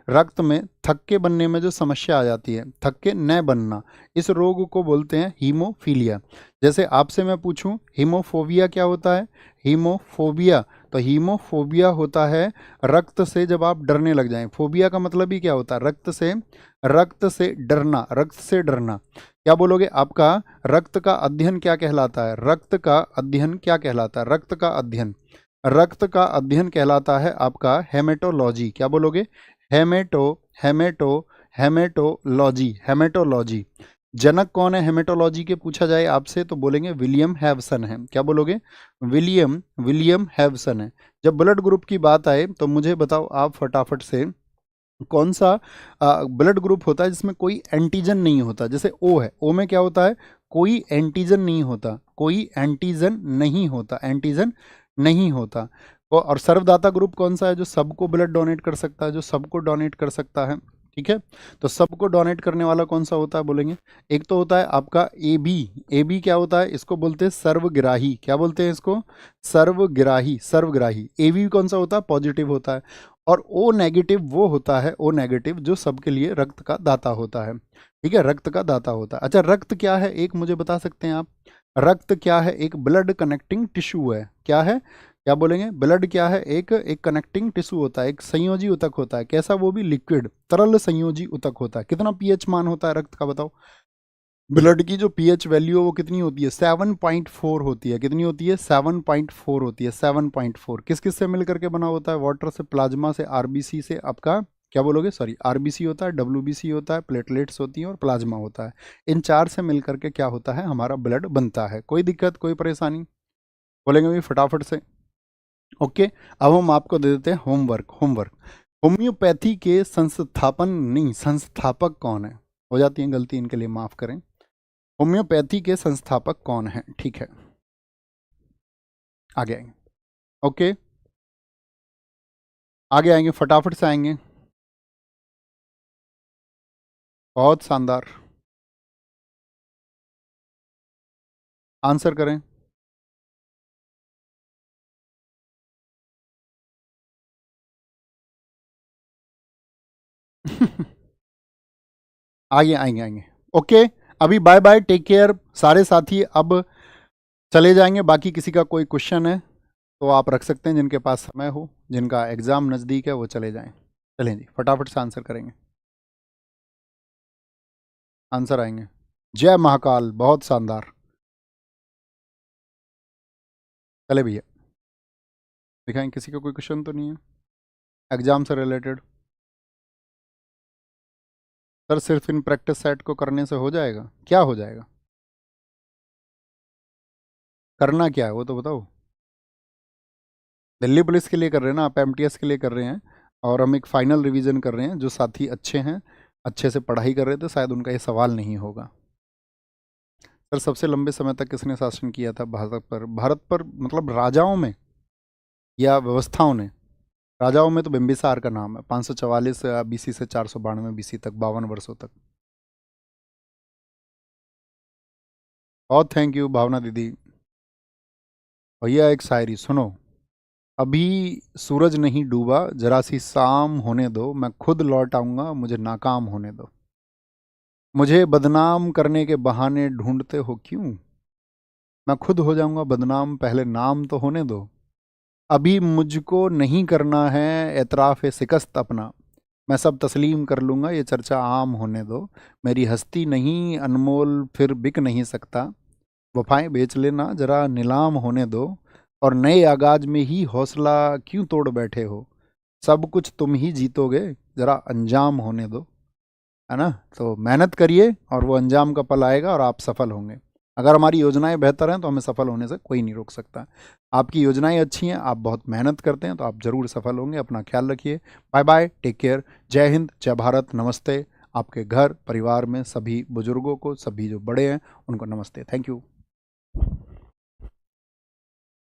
रक्त में थक्के बनने में जो समस्या आ जाती है, थक्के न बनना, इस रोग को बोलते हैं हीमोफीलिया। जैसे आपसे मैं पूछूं हीमोफोबिया क्या होता है? हीमोफोबिया, तो हीमोफोबिया होता है रक्त से जब आप डरने लग जाएं। फोबिया का मतलब ही क्या होता है? रक्त से डरना, रक्त से डरना। क्या बोलोगे? आपका रक्त का अध्ययन क्या कहलाता है? रक्त का अध्ययन क्या कहलाता है? रक्त का अध्ययन कहलाता है आपका हेमेटोलॉजी। क्या बोलोगे? हेमेटोलॉजी। जनक कौन है हेमेटोलॉजी के पूछा जाए आपसे तो बोलेंगे विलियम हैवसन है। क्या बोलोगे? विलियम हैवसन है। जब ब्लड ग्रुप की बात आए तो मुझे बताओ आप फटाफट से, कौन सा ब्लड ग्रुप होता है जिसमें कोई एंटीजन नहीं होता? जैसे ओ है, ओ में क्या होता है? कोई एंटीजन नहीं होता, कोई एंटीजन नहीं होता। और सर्वदाता ग्रुप कौन सा है? जो सबको ब्लड डोनेट कर सकता है, जो सबको डोनेट कर सकता है, ठीक है। तो सबको डोनेट करने वाला कौन सा होता है बोलेंगे? एक तो होता है आपका ए बी क्या होता है? इसको बोलते हैं सर्वग्राही। क्या बोलते हैं इसको? सर्वग्राही। ए बी कौन सा होता है? पॉजिटिव होता है। और ओ नेगेटिव वो होता है, ओ नेगेटिव जो सबके लिए रक्त का दाता होता है, ठीक है, रक्त का दाता होता है। अच्छा, रक्त क्या है एक मुझे बता सकते हैं आप? रक्त क्या है? एक ब्लड कनेक्टिंग टिश्यू है। क्या है? क्या बोलेंगे? ब्लड क्या है? एक कनेक्टिंग टिश्यू होता है, एक संयोजी ऊतक होता है। कैसा? वो भी लिक्विड, तरल संयोजी ऊतक होता है। कितना पीएच मान होता है रक्त का बताओ? ब्लड की जो पीएच वैल्यू है वो कितनी होती है? 7.4 होती है। कितनी होती है? 7.4 होती है, 7.4। किस किस से मिल करके बना होता है? वाटर से, प्लाज्मा से, आरबीसी से, आपका क्या बोलोगे, सॉरी, आरबीसी होता है, डब्ल्यूबीसी होता है, प्लेटलेट्स होती हैं और प्लाज्मा होता है। इन चार से मिलकर के क्या होता है, हमारा ब्लड बनता है। कोई दिक्कत, कोई परेशानी? बोलेंगे भाई फटाफट से। ओके, अब हम आपको दे देते हैं होमवर्क। होम्योपैथी के संस्थापन नहीं, संस्थापक कौन है? हो जाती है गलती, इनके लिए माफ करें। होम्योपैथी के संस्थापक कौन है? ठीक है, आगे आएंगे। ओके, आगे आएंगे, फटाफट से आएंगे। बहुत शानदार, आंसर करें। आगे आएंगे आएंगे। ओके, अभी बाय बाय, टेक केयर सारे साथी। अब चले जाएंगे, बाकी किसी का कोई क्वेश्चन है तो आप रख सकते हैं, जिनके पास समय हो, जिनका एग्जाम नज़दीक है वो चले जाएं। चलें जी, फटाफट से आंसर करेंगे, आंसर आएंगे। जय महाकाल, बहुत शानदार। चले भैया, दिखाएं, किसी का कोई क्वेश्चन तो नहीं है एग्जाम से रिलेटेड? सर सिर्फ इन प्रैक्टिस सेट को करने से हो जाएगा? क्या हो जाएगा? करना क्या है वो तो बताओ। दिल्ली पुलिस के लिए कर रहे हैं ना आप, एमटीएस के लिए कर रहे हैं, और हम एक फाइनल रिवीजन कर रहे हैं। जो साथी अच्छे हैं, अच्छे से पढ़ाई कर रहे थे, शायद उनका ये सवाल नहीं होगा। सर सबसे लंबे समय तक किसने शासन किया था भारत पर? भारत पर मतलब राजाओं में या व्यवस्थाओं ने? राजाओं में तो बिम्बिसार का नाम है, 544 बीसी से 492 बीसी तक, 52 वर्षों तक। बहुत थैंक यू भावना दीदी। भैया एक शायरी सुनो। अभी सूरज नहीं डूबा, जरा सी शाम होने दो, मैं खुद लौट आऊंगा, मुझे नाकाम होने दो। मुझे बदनाम करने के बहाने ढूंढते हो क्यों? मैं खुद हो जाऊंगा बदनाम, पहले नाम तो होने दो। अभी मुझको नहीं करना है एतराफ़ शिकस्त अपना, मैं सब तस्लीम कर लूँगा, ये चर्चा आम होने दो। मेरी हस्ती नहीं अनमोल फिर बिक नहीं सकता, वफ़ाएं बेच लेना ज़रा नीलाम होने दो। और नए आगाज में ही हौसला क्यों तोड़ बैठे हो, सब कुछ तुम ही जीतोगे, ज़रा अंजाम होने दो। है ना? तो मेहनत करिए और वो अंजाम का पल आएगा और आप सफल होंगे। अगर हमारी योजनाएं बेहतर हैं तो हमें सफल होने से कोई नहीं रोक सकता। आपकी योजनाएं अच्छी हैं, आप बहुत मेहनत करते हैं, तो आप ज़रूर सफल होंगे। अपना ख्याल रखिए। Bye bye, take care. जय हिंद, जय भारत, नमस्ते। आपके घर परिवार में सभी बुजुर्गों को, सभी जो बड़े हैं उनको नमस्ते। Thank you.